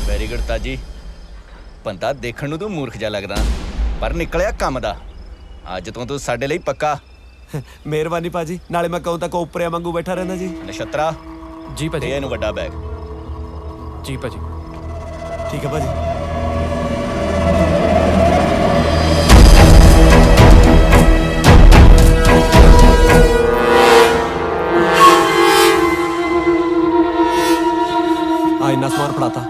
Speaker 18: ਵੈਰੀ ਗੁੱਡ ਤਾਜੀ ਬੰਦਾ ਦੇਖਣ ਨੂੰ ਤੂੰ ਮੂਰਖ ਜਿਹਾ ਲੱਗਦਾ ਪਰ ਨਿਕਲਿਆ ਕੰਮ ਦਾ ਅੱਜ ਤੋਂ ਤੂੰ ਸਾਡੇ ਲਈ ਪੱਕਾ
Speaker 3: ਮਿਹਰਬਾਨੀ ਭਾਜੀ ਨਾਲੇ ਮੈਂ ਕਹੂੰ ਤਾਂ ਕੋਪਰਿਆ ਵਾਂਗੂ ਬੈਠਾ ਰਹਿੰਦਾ ਜੀ
Speaker 18: ਨਛੱਤਰਾ
Speaker 20: ਜੀ ਭਾਜੀ
Speaker 18: ਦੇ ਇਹਨੂੰ ਵੱਡਾ ਬੈਗ
Speaker 20: ਜੀ ਭਾਜੀ
Speaker 3: ਠੀਕ ਹੈ ਭਾਜੀ ਆ ਇੰਨਾ ਸਮਾਨ ਫੜਾਤਾ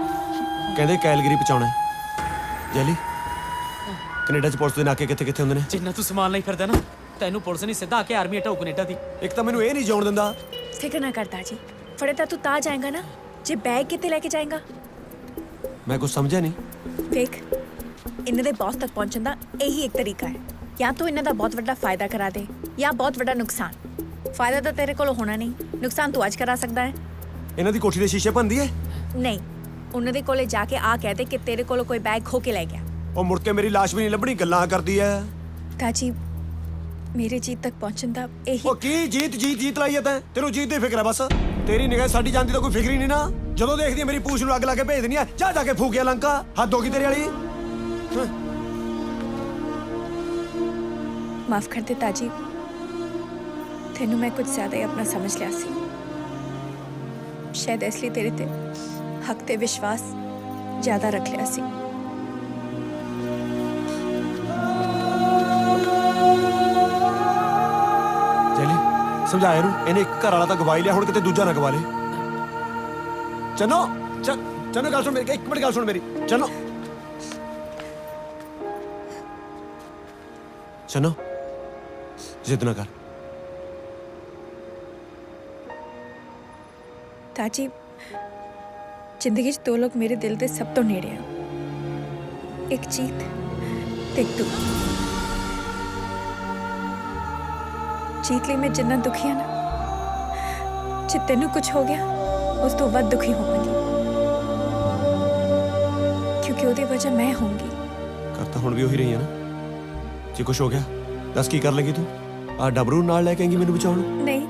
Speaker 3: ਕਹਿੰਦੇ ਕੈਲਗਰੀ ਪਹੁੰਚਾਉਣਾ ਜੈਲੀ ਕੈਨੇਡਾ ਚ ਪੁਲਿਸ ਦੇ ਨਾਕੇ ਕਿੱਥੇ ਕਿੱਥੇ ਹੁੰਦੇ ਨੇ
Speaker 5: ਜਿੰਨਾ ਤੂੰ ਸਮਾਨ ਲਈ ਫਿਰਦਾ ਨਾ ਤੈਨੂੰ ਪੁਲਿਸ ਨਹੀਂ ਸਿੱਧਾ ਆ ਕੇ ਆਰਮੀ ਹਟਾਊ ਕੈਨੇਡਾ ਦੀ
Speaker 3: ਇੱਕ ਤਾਂ ਮੈਨੂੰ ਇਹ ਨਹੀਂ ਜਾਣ ਦਿੰਦਾ
Speaker 7: ਫਿਕਰ ਨਾ ਕਰਦਾ ਜੀ ਫੜੇ ਤਾਂ ਤੂੰ ਤਾਂ ਜਾਏਗਾ ਨਾ ਜੇ ਬੈਗ ਕਿਤੇ ਲੈ ਕੇ ਜਾਏਗਾ
Speaker 3: ਮੈਂ ਕੁਝ ਸਮਝਿਆ ਨਹੀਂ
Speaker 7: ਦੇਖ ਇਹਨਾਂ ਦੇ ਬੌਸ ਤੱਕ ਪਹੁੰਚਣ ਦਾ ਇਹੀ ਇੱਕ ਤਰੀਕਾ ਹੈ ਜਾਂ ਤੂੰ ਇਹਨਾਂ ਦਾ ਬਹੁਤ ਵੱਡਾ ਫਾਇਦਾ ਕਰਾ ਦੇ ਜਾਂ ਬਹੁਤ ਵੱਡਾ ਨੁਕਸਾਨ ਫਾਇਦਾ ਤਾਂ ਤੇਰੇ ਕੋਲ ਹੋਣਾ ਨਹੀਂ ਨੁਕਸਾਨ ਤੂੰ ਅੱਜ ਕਰਾ ਸਕਦਾ ਹੈ
Speaker 3: ਇਹਨਾਂ ਦੀ ਕੋਠੀ ਦੇ ਸ਼ੀਸ਼ੇ ਭੰਦੀ ਐ
Speaker 7: ਨਹੀਂ ਉਹਨਾਂ ਦੇ ਕੋਲੇ ਜਾ ਕੇ ਆ ਕਹਿ ਦੇ ਕਿ ਤੇਰੇ ਕੋਲ ਕੋਈ ਬੈਗ ਖੋ ਕੇ ਲੈ ਗਿਆ
Speaker 3: ਉਹ ਮੁੜ ਕੇ ਮੇਰੀ ਲਾਸ਼ ਵੀ ਨਹੀਂ ਲੱਭਣੀ ਗੱਲਾਂ ਕਰਦੀ ਐ
Speaker 7: ਤਾਜੀ ਮੇਰੇ ਜੀਤ ਤੱਕ ਪਹੁੰਚਣ ਦਾ ਇਹੀ
Speaker 3: ਉਹ ਕੀ ਜੀਤ ਲਾਈ ਐ ਤੈਂ ਤੈਨੂੰ ਜੀਤ ਦੀ ਫਿਕਰ ਐ ਬਸ ਤੇਰੀ ਨਿਗਾਹ ਸਾਡੀ ਜਾਂਦੀ ਤਾਂ ਕੋਈ ਫਿਕਰ ਹੀ ਨਹੀਂ ਨਾ ਜਦੋਂ ਦੇਖਦੀ ਮੇਰੀ ਪੂਛ ਨੂੰ ਅੱਗ ਲਾ ਕੇ ਭੇਜ ਦਿੰਦੀ ਐ ਜਾ ਕੇ ਫੂਕਿਆ ਲੰਕਾ ਹੱਦ ਹੋ ਗਈ ਤੇਰੇ ਵਾਲੀ
Speaker 7: ਮਾਫ ਕਰ ਦੇ ਤਾਜੀ ਤੈਨੂੰ ਮੈਂ ਕੁਝ ਜ਼ਿਆਦਾ ਹੀ ਆਪਣਾ ਸਮਝ ਲਿਆ ਸੀ ਸ਼ਾਇਦ ਇਸ ਲਈ ਤੇਰੇ ਤੇ ਹੱਕ ਤੇ ਵਿਸ਼ਵਾਸ ਜ਼ਿਆਦਾ ਰੱਖ ਲਿਆ ਸੀ
Speaker 3: ਜੈਲੀ ਸਮਝਾ ਇਹਨੂੰ ਇਹਨੇ ਇੱਕ ਘਰ ਵਾਲਾ ਤਾਂ ਗਵਾਈ ਲਿਆ ਹੁਣ ਕਿਤੇ ਦੂਜਾ ਨਾ ਗਵਾ ਲੇ ਚੰਨੋ ਚੰਨੋ ਗੱਲ ਸੁਣ ਮੇਰੀ ਇੱਕ ਮਿੰਟ ਗੱਲ ਸੁਣ ਮੇਰੀ ਚੰਨੋ ਚੰਨੋ ਜ਼ਿੱਦ ਨਾ ਕਰ
Speaker 7: ਤਾਜੀ ਜ਼ਿੰਦਗੀ 'ਚ ਦੋ ਲੋਕ ਮੇਰੇ ਦਿਲ ਦੇ ਸਭ ਤੋਂ ਨੇੜੇ ਆ ਇੱਕ ਜੀਤ ਤੇ ਇੱਕ ਤੂੰ ਜੀਤ ਲਈ ਮੈਂ ਜਿੰਨਾ ਦੁਖੀ ਆ ਨਾ ਜੇ ਤੈਨੂੰ ਕੁਝ ਹੋ ਗਿਆ ਉਸ ਤੋਂ ਵੱਧ ਦੁਖੀ ਹੋਵਾਂਗੀ ਕਿਉਂਕਿ ਉਹਦੀ ਵਜ੍ਹਾ ਮੈਂ ਹੋਊਂਗੀ
Speaker 3: ਕਰ ਤਾਂ ਹੁਣ ਵੀ ਉਹੀ ਰਹੀ ਹੈ ਨਾ ਜੇ ਕੁਝ ਹੋ ਗਿਆ ਦੱਸ ਕੀ ਕਰ ਲੇਗੀ ਤੂੰ ਆ ਡਬਰੂ ਨਾਲ ਲੈ ਕੇ ਆਏਂਗੀ ਮੈਨੂੰ ਬਚਾਉਣ
Speaker 7: ਨਹੀਂ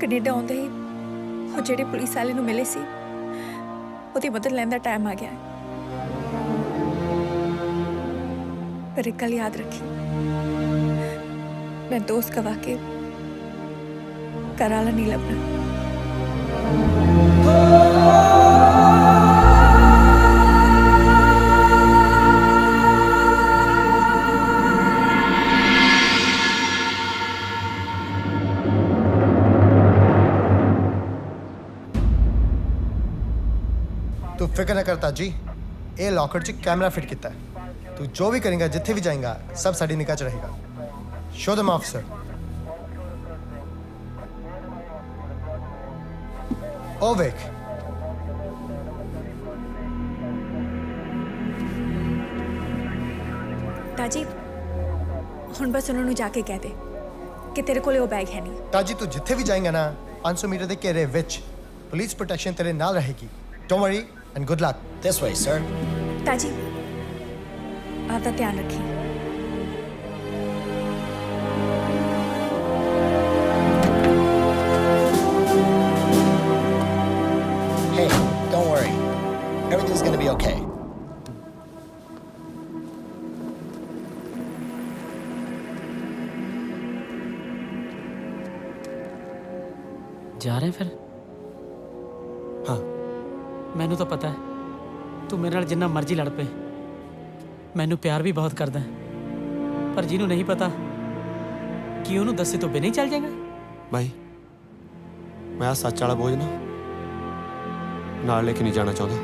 Speaker 7: ਕੈਨੇਡਾ ਆਉਂਦੇ ਹੀ ਉਹ ਜਿਹੜੇ ਪੁਲਿਸ ਵਾਲੇ ਨੂੰ ਮਿਲੇ ਸੀ ਉਹਦੀ ਮਦਦ ਲੈਣ ਦਾ ਟਾਈਮ ਆ ਗਿਆ ਪਰ ਇੱਕ ਗੱਲ ਯਾਦ ਰੱਖੀ ਮੈਂ ਦੋਸਤ ਗਵਾ ਕੇ ਘਰ ਵਾਲਾ ਨਹੀਂ ਲੱਭਣਾ
Speaker 9: तू फिक्र न करता जी, ये लॉकर च कैमरा फिट किया है। तू जो भी करेगा, जिथे भी जाएगा, सब साड़ी निगाह च रहेगा। Show them off sir. ओ वेख,
Speaker 7: ताजी हुण बस उन्होंने जाके कह दे कि तेरे कोले वो बैग है नहीं।
Speaker 9: ताजी तू जिथे भी जाएगा ना, 500 मीटर के घेरे विच पुलिस प्रोटेक्शन तेरे नाल रहेगी। Don't worry and good luck.
Speaker 17: This way, sir.
Speaker 7: ताजी आपका ध्यान रखिए।
Speaker 17: Hey, don't worry. Everything's gonna be okay.
Speaker 5: जा रहे हैं फिर?
Speaker 3: हाँ।
Speaker 5: ਮੈਨੂੰ ਤਾਂ ਪਤਾ ਹੈ ਤੂੰ ਮੇਰੇ ਨਾਲ ਜਿੰਨਾ ਮਰਜ਼ੀ ਲੜ ਪਏ, ਮੈਨੂੰ ਪਿਆਰ ਵੀ ਬਹੁਤ ਕਰਦਾ ਹੈ, ਪਰ ਜਿਹਨੂੰ ਨਹੀਂ ਪਤਾ ਕਿ ਉਹਨੂੰ ਦੱਸੇ ਤੋਂ ਬਿਨਾਂ ਹੀ ਚੱਲ ਜਾਏਗਾ।
Speaker 3: भाई मैं आ सच वाला बोझ ना नाल लेके नहीं जाना चाहता।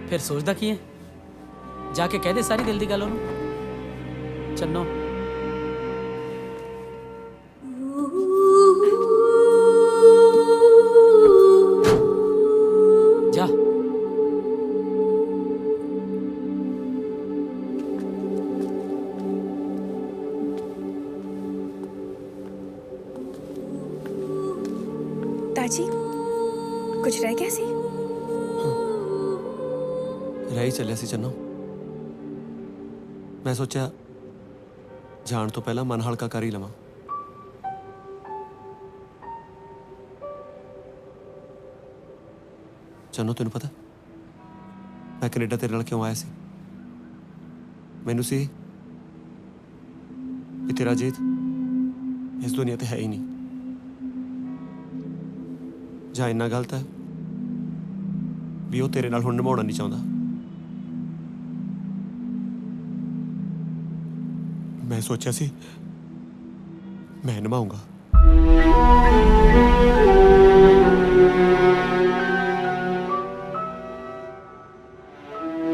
Speaker 5: ਫਿਰ ਸੋਚਦਾ ਕੀ ਹੈ? ਜਾ ਕੇ ਕਹਿ ਦੇ ਸਾਰੀ ਦਿਲ ਦੀ ਗੱਲ ਉਹਨੂੰ। ਚੰਨੋ ਜਾ।
Speaker 7: ताजी कुछ रह गया सी?
Speaker 3: ਰਹਿ ਹੀ ਚੱਲਿਆ ਸੀ ਚੰਨੋ। ਮੈਂ ਸੋਚਿਆ ਜਾਣ ਤੋਂ ਪਹਿਲਾਂ ਮਨ ਹਲਕਾ ਕਰ ਹੀ ਲਵਾਂ। ਚੰਨੋ ਤੈਨੂੰ ਪਤਾ ਮੈਂ ਕੈਨੇਡਾ ਤੇਰੇ ਨਾਲ ਕਿਉਂ ਆਇਆ ਸੀ? ਮੈਨੂੰ ਸੀ ਕਿ ਤੇਰਾ ਜੀਤ ਇਸ ਦੁਨੀਆ ਤੇ ਹੈ ਹੀ ਨਹੀਂ, ਜਾਂ ਇੰਨਾ ਗਲਤ ਹੈ ਵੀ ਉਹ ਤੇਰੇ ਨਾਲ ਹੁਣ ਨਿਭਾਉਣਾ ਨਹੀਂ ਚਾਹੁੰਦਾ। मैं सोचा सी मैं निभाऊंगा।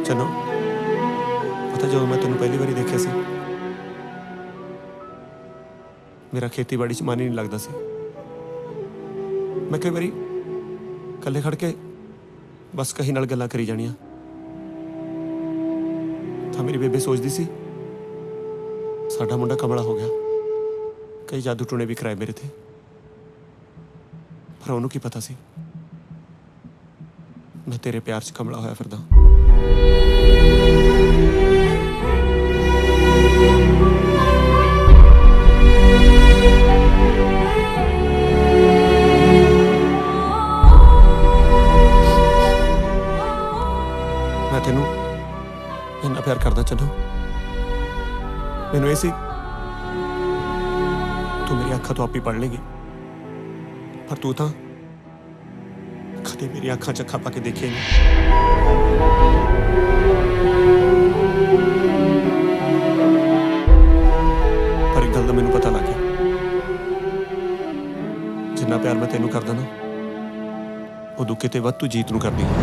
Speaker 3: चलो पता जो मैं तेन पहली बारी देखा सी, मेरा खेतीबाड़ी च मन ही नहीं लगता सी। मैं कई बारी कल्ले खड़ के बस कहीं नाल गल्लां करी जानियां तां मेरी बेबे सोचदी सी साडा मुंडा कमला हो गया, कई जादू टूने भी कराए मेरे थे, पर उन्होंने की पता सी मैं तेरे प्यार च कमला होया फिरदा। मैं तेनू इन्ना प्यार करदा चलो, मैनू ऐसी तू मेरी अखा तो आप ही पढ़ लेगी, पर तू तो कदे मेरी अखा च अखा पा के देखे नहीं। पर एक गल दा मैनू पता लग गया, जिन्ना प्यार मैं तेनू करदा ना उदों किते वध तू जीत नू करदी है।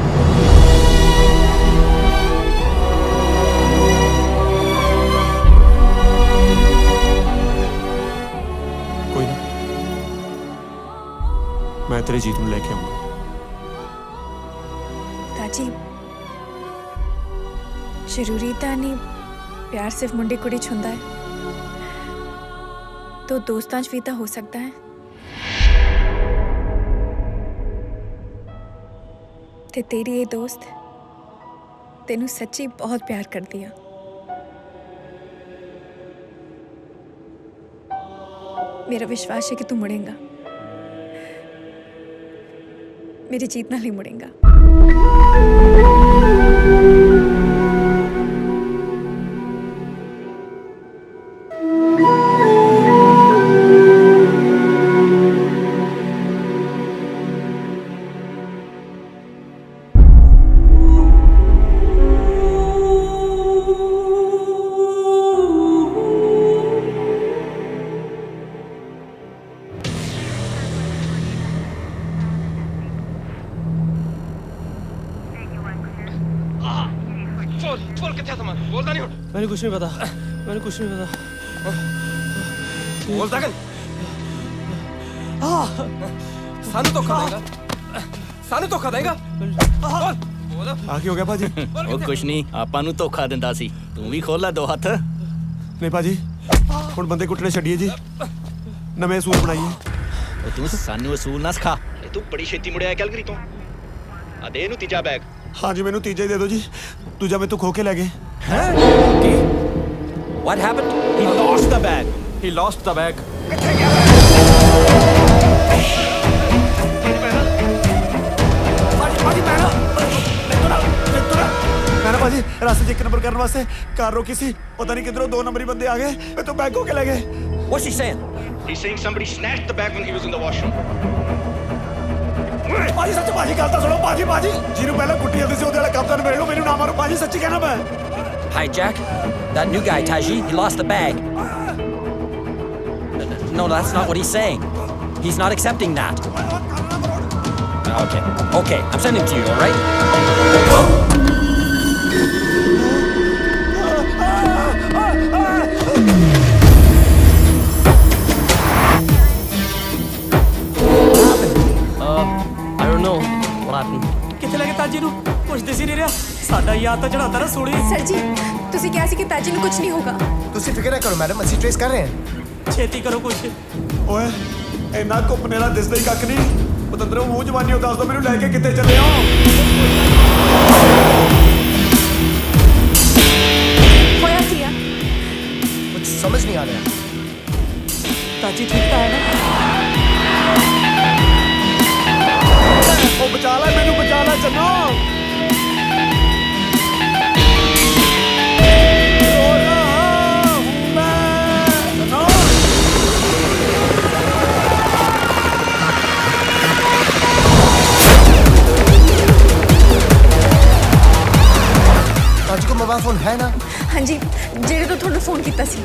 Speaker 3: मैं तेरे जीत में लेके आऊंगा।
Speaker 7: ताजी जरूरी तो नहीं प्यार सिर्फ मुंडे कुड़ी च हुंदा है, तो दोस्तां च भी तो हो सकता है। ते तेरी ये दोस्त तेनू सच्ची बहुत प्यार कर दिया। मेरा विश्वास है कि तू मुड़ेगा, मेरी जीत नाल ही मुड़ेगा।
Speaker 19: बोल बोल कितना सामान बोलता नहीं उठ
Speaker 6: मैंने कुछ नहीं पता मैंने कुछ नहीं पता
Speaker 19: बोलता कर सानू धोखा देगा सानू धोखा देगा बोल
Speaker 3: ਆ ਕੀ ਹੋ ਗਿਆ ਭਾਜੀ
Speaker 18: ਉਹ ਕੁਛ ਨਹੀਂ ਆਪਾਂ ਨੂੰ ਧੋਖਾ ਦਿੰਦਾ ਸੀ ਤੂੰ ਵੀ ਖੋਲ ਲੈ ਦੋ ਹੱਥ
Speaker 3: ਨਹੀਂ ਭਾਜੀ ਹੁਣ ਬੰਦੇ ਕੁੱਟਣੇ ਛੱਡੀਏ ਜੀ ਨਵੇਂ ਅਸੂਲ ਬਣਾਈਏ
Speaker 18: ਉਹ ਤੂੰ ਸਾਨੂੰ ਅਸੂਲ ਨਾ ਸਿਖਾ ਇਹ ਤੂੰ ਬੜੀ ਛੇਤੀ ਮੁੜਿਆ ਕੈਲਗਰੀ ਤੋਂ ਆ ਦੇ ਇਹਨੂੰ ਤੀਜਾ ਬੈਗ
Speaker 3: ਹਾਂਜੀ ਮੈਨੂੰ ਤੀਜਾ ਹੀ ਦੇ ਦਿਓ ਜੀ ਦੂਜਾ ਮੈਂ ਤੋਂ ਖੋ ਕੇ ਲੈ ਗਏ
Speaker 17: What happened?
Speaker 18: He lost the bag.
Speaker 19: He lost the bag.
Speaker 3: ਮੈਂ ਨਾ ਭਾਜੀ ਰਸਤੇ 'ਚ 1 ਨੰਬਰ ਕਰਨ ਵਾਸਤੇ ਕਾਰ ਰੋਕੀ ਸੀ ਪਤਾ ਨਹੀਂ ਕਿੱਧਰੋਂ 2 ਨੰਬਰੀ ਬੰਦੇ ਆ ਗਏ ਮੈਂ ਤੋਂ ਬੈਗ ਹੋ ਕੇ ਲੈ ਗਏ
Speaker 17: What's he saying?
Speaker 18: He's saying somebody snatched the bag when he was in the washroom.
Speaker 3: ਭਾਜੀ ਸੱਚ ਭਾਜੀ ਗੱਲ ਤਾਂ ਸੁਣੋ ਭਾਜੀ ਜਿਹਨੂੰ ਪਹਿਲਾਂ ਕੁੱਟੀ ਜਾਂਦੀ ਸੀ ਉਹਦੇ ਵਾਲਾ ਕੰਮ ਤਾਂ ਨਿਬੇੜ ਲਓ ਮੈਨੂੰ ਨਾ ਮਾਰੋ ਭਾਜੀ ਸੱਚੀ ਕਹਿਣਾ ਮੈਂ
Speaker 17: Hi, Jack. That new guy, Taji, he lost the bag. No, that's not what he's saying. He's not accepting that. Okay. Okay, I'm sending it to you, all right?
Speaker 6: I don't know what happened. ਕਿੱਥੇ ਲੈ ਕੇ ਤਾਜੀ ਨੂੰ ਪੁੱਛਦੇ ਸੀ ਨਹੀਂ ਰਿਹਾ ਸਾਡਾ ਯਾਦ ਤਾਂ ਚੜਾਉਂਦਾ ਨਾ ਸੋੜੀ
Speaker 7: ਸਰ ਜੀ ਤੁਸੀਂ ਕਿਹਾ ਸੀ ਕਿ ਤਾਜੀ ਨੂੰ ਕੁਝ ਨਹੀਂ ਹੋਗਾ
Speaker 9: ਤੁਸੀਂ ਫਿਕਰ ਨਾ ਕਰੋ ਮੈਡਮ ਅਸੀਂ ਟ੍ਰੇਸ ਕਰ ਰਹੇ ਹਾਂ
Speaker 6: ਛੇਤੀ ਕਰੋ ਕੁਛ
Speaker 3: ਓਏ ਇੰਨਾ ਘੁੱਪਨੇ ਦਾ ਦਿਸਦਾ ਹੀ ਕੱਖ ਨਹੀਂ ਪਤੰਦਰੋਂ ਮੂੰਹ ਜਵਾਨੀ ਉਹ ਦੱਸ ਦੋ ਮੈਨੂੰ ਲੈ ਕੇ ਕਿੱਥੇ ਚੱਲੇ ਹੋ
Speaker 7: ਹੋਇਆ ਕੀ ਆ
Speaker 9: ਕੁਝ ਸਮਝ ਨਹੀਂ ਆ ਰਿਹਾ
Speaker 6: ਤਾਜੀ ਠੀਕ ਤਾਂ ਹੈ ਨਾ
Speaker 3: ਉਹ ਬਚਾ ਲੈ ਮੈਨੂੰ ਬਚਾ ਲੈ ਚੰਨੋ
Speaker 9: ਤਾਜੀ ਕੋ ਮੋਬਾਈਲ ਫੋਨ ਹੈ ਨਾ
Speaker 7: ਹਾਂਜੀ ਜਿਹੜੇ ਤੋਂ ਤੁਹਾਨੂੰ ਫੋਨ ਕੀਤਾ ਸੀ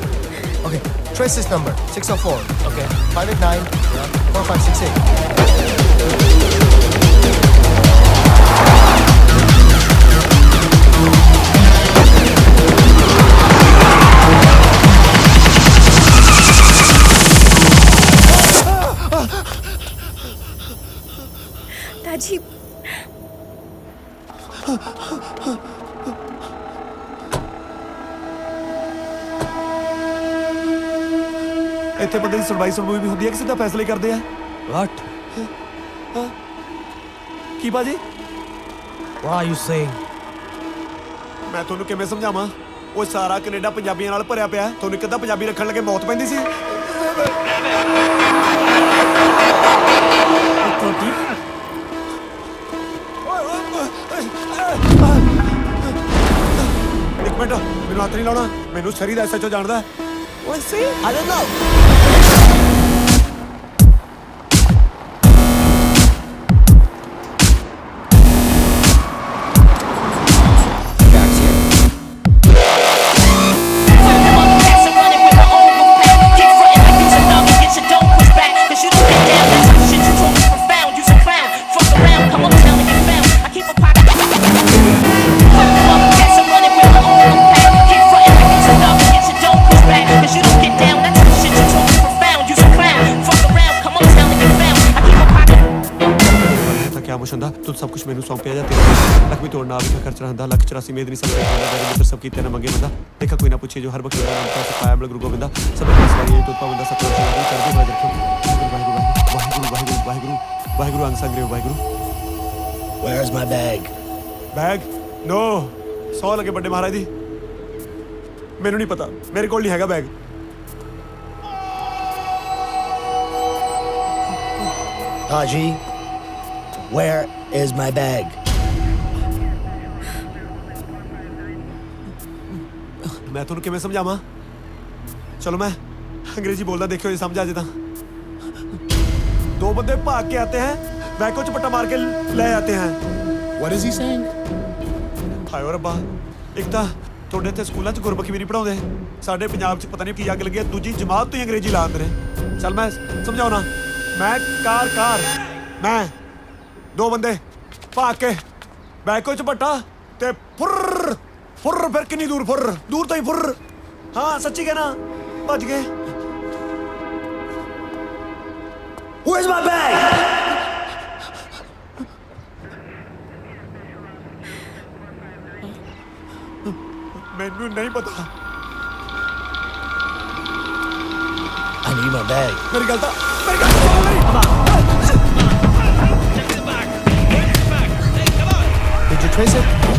Speaker 9: Okay, trace this number 604 okay 589 4568
Speaker 7: ਤਾਜੀ
Speaker 3: ਇੱਥੇ ਬੰਦੇ ਦੀ ਸੁਣਵਾਈ ਵੀ ਹੁੰਦੀ ਹੈ ਕਿ ਸਿੱਧਾ ਫੈਸਲੇ ਕਰਦੇ ਆ
Speaker 9: What?
Speaker 3: ਕੀ ਬਾਜੀ
Speaker 9: What are you saying?
Speaker 3: ਮੈਂ ਤੁਹਾਨੂੰ ਕਿਵੇਂ ਸਮਝਾਵਾਂ ਉਹ ਸਾਰਾ ਕੈਨੇਡਾ ਪੰਜਾਬੀਆਂ ਨਾਲ ਭਰਿਆ ਪਿਆ ਤੁਹਾਨੂੰ ਕਿੱਦਾਂ ਪੰਜਾਬੀ ਰੱਖਣ ਲੱਗੇ ਮੌਤ ਪੈਂਦੀ ਸੀ ਇੱਕ ਮਿੰਟ ਮੈਨੂੰ ਹੱਥ ਨਹੀਂ ਲਾਉਣਾ ਮੈਨੂੰ ਸਰੀ ਦਾ ਐਸਐਚਓ ਜਾਣਦਾ ਓਏ ਸੀ ਆਈ ਡੋਨਟ ਨੋ ਤੂੰ ਸਭ ਕੁਝ ਮੈਨੂੰ ਸੌਂਪਿਆ ਜਾ ਤੇਰਾ ਲੱਖ ਵੀ ਤੋੜਨਾ ਆਵੇ ਖਰਚ ਰਹਿੰਦਾ ਲੱਖ 84 ਮੇਦ ਨਹੀਂ ਸਕਦਾ ਮੇਰੇ ਸਭ ਕੀਤੇ ਨਾ ਮੰਗੇ ਬੰਦਾ ਦੇਖਾ ਕੋਈ ਨਾ ਪੁੱਛੇ ਜੋ ਹਰ ਵਕਤ ਦਾ ਨਾਮ ਤਾਂ ਸਿਖਾਇਆ ਮਿਲ ਗੁਰੂ ਗੋਬਿੰਦਾ ਸਭ ਪਾਸ ਵਾਲੀ ਤੋਂ ਪਾਵੰਦਾ ਸਭ ਕੁਝ ਚੜ੍ਹਦੀ ਕਲਾ ਰੱਖੋ ਵਾਹਿਗੁਰੂ ਅੰਗ ਸੰਗਰੇ Waheguru
Speaker 21: Where's my bag?
Speaker 3: Bag ਨੋ 100 ਲੱਗੇ ਵੱਡੇ ਮਹਾਰਾਜ ਦੀ ਮੈਨੂੰ ਨਹੀਂ ਪਤਾ ਮੇਰੇ ਕੋਲ ਨਹੀਂ ਹੈਗਾ bag
Speaker 21: Taji, where is my bag?
Speaker 3: ਮੈਂ ਤੁਹਾਨੂੰ ਕਿਵੇਂ ਸਮਝਾਵਾਂ ਚਲੋ ਮੈਂ ਅੰਗਰੇਜ਼ੀ ਬੋਲਦਾ ਦੇਖਿਓ ਜੇ ਸਮਝ ਆ ਜੇ ਤਾਂ दो बंदे भाग के आते हैं बैग को चपट्टा मार के ले आते हैं
Speaker 21: What is he saying?
Speaker 3: ਹਾਏ ਓ ਰੱਬਾ ਇੱਕ ਤਾਂ ਤੁਹਾਡੇ ਇੱਥੇ ਸਕੂਲਾਂ 'ਚ ਗੁਰਮੁਖੀ ਵੀ ਨਹੀਂ ਪੜਾਉਂਦੇ ਸਾਡੇ ਪੰਜਾਬ 'ਚ ਪਤਾ ਨਹੀਂ ਕੀ ਅੱਗ ਲੱਗੀ ਹੈ ਦੂਜੀ ਜਮਾਤ ਤੋਂ ਹੀ ਅੰਗਰੇਜ਼ੀ ਲਾ ਦਿੰਦੇ ਨੇ ਚੱਲ ਮੈਂ ਸਮਝਾਉਣਾ ਮੈਂ ਕਾਰ ਮੈਂ ਦੋ ਬੰਦੇ ਭਾਗ ਕੇ ਬੈਗ ਕੋ ਚਪੱਟਾ ਤੇ ਫੁਰ फुर्र फिर कितनी दूर फुर्र दूर तो ही फुर्र हाँ सच्ची कहना बच गए
Speaker 21: Where's my bag?
Speaker 3: मैनू नहीं पता
Speaker 21: I need my bag.
Speaker 3: मेरी गलती
Speaker 9: Did you trace it?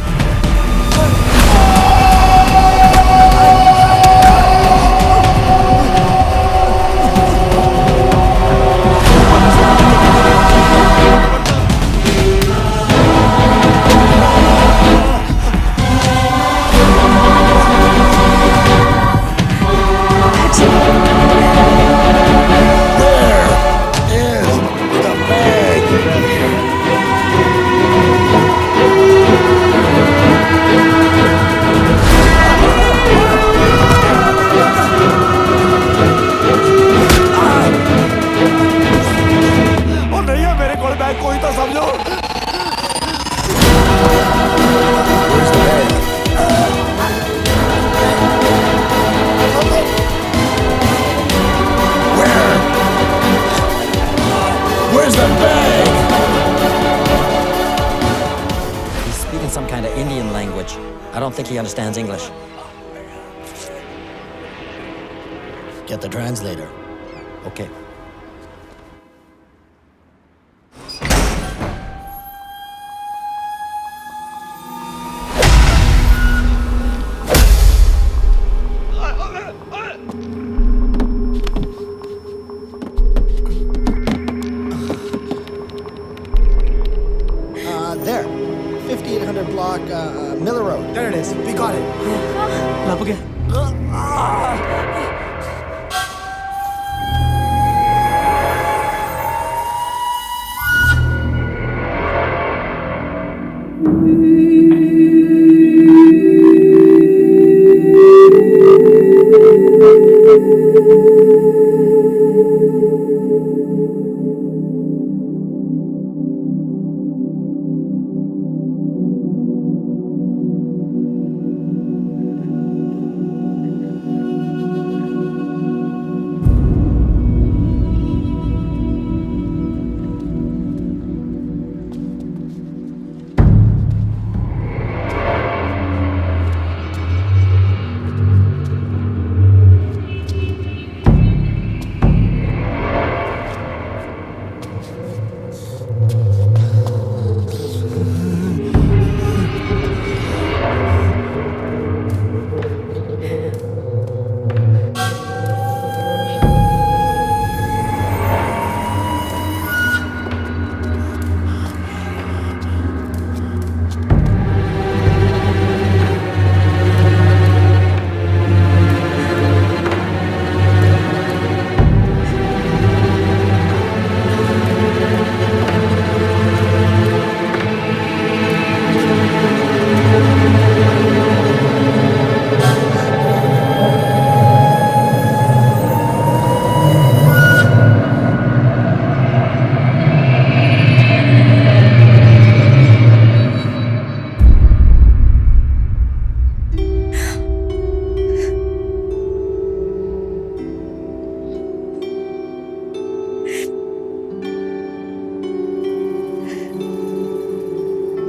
Speaker 21: Where's the bag?
Speaker 17: He's speaking some kind of Indian language. I don't think he understands English.
Speaker 21: Get the translator.
Speaker 17: Okay.
Speaker 21: There. 5800 block, Miller Road.
Speaker 9: There it is. We got it.
Speaker 12: ਲੱਭ ਗਿਆ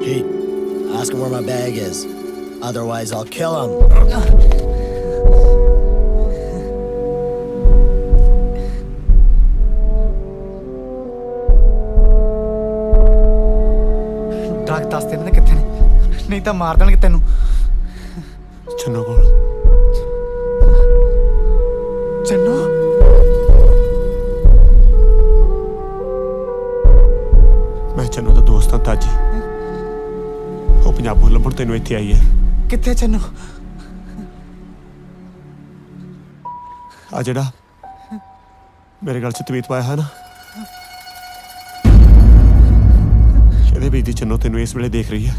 Speaker 21: Pete, ask him where my bag is. Otherwise, I'll kill him.
Speaker 2: Drug ਦੱਸ ਦੇ ਨੇ ਕਿੱਥੇ ਨੇ ਨਹੀਂ ਤਾਂ ਮਾਰ ਦੇਣਗੇ ਤੈਨੂੰ
Speaker 3: ਚੰਨੋ ਕੋਲ
Speaker 2: ਚੰਨੋ
Speaker 3: ਮੈਂ ਚੰਨੋ ਦਾ ਦੋਸਤ ਹਾਂ ਤਾਜੀ ਉਹ ਪੰਜਾਬੋਂ ਲੱਭਣ ਤੈਨੂੰ ਇੱਥੇ ਆਈ ਹੈ
Speaker 2: ਕਿੱਥੇ ਚੰਨੋ
Speaker 3: ਆ ਜਿਹੜਾ ਮੇਰੇ ਗਲ 'ਚ ਤਵੀਤ ਪਾਇਆ ਹੈ ਨਾ ਇਹਦੇ ਵਿੱਚ ਦੀ ਚੰਨੋ ਤੈਨੂੰ ਇਸ ਵੇਲੇ ਦੇਖ ਰਹੀ ਹੈ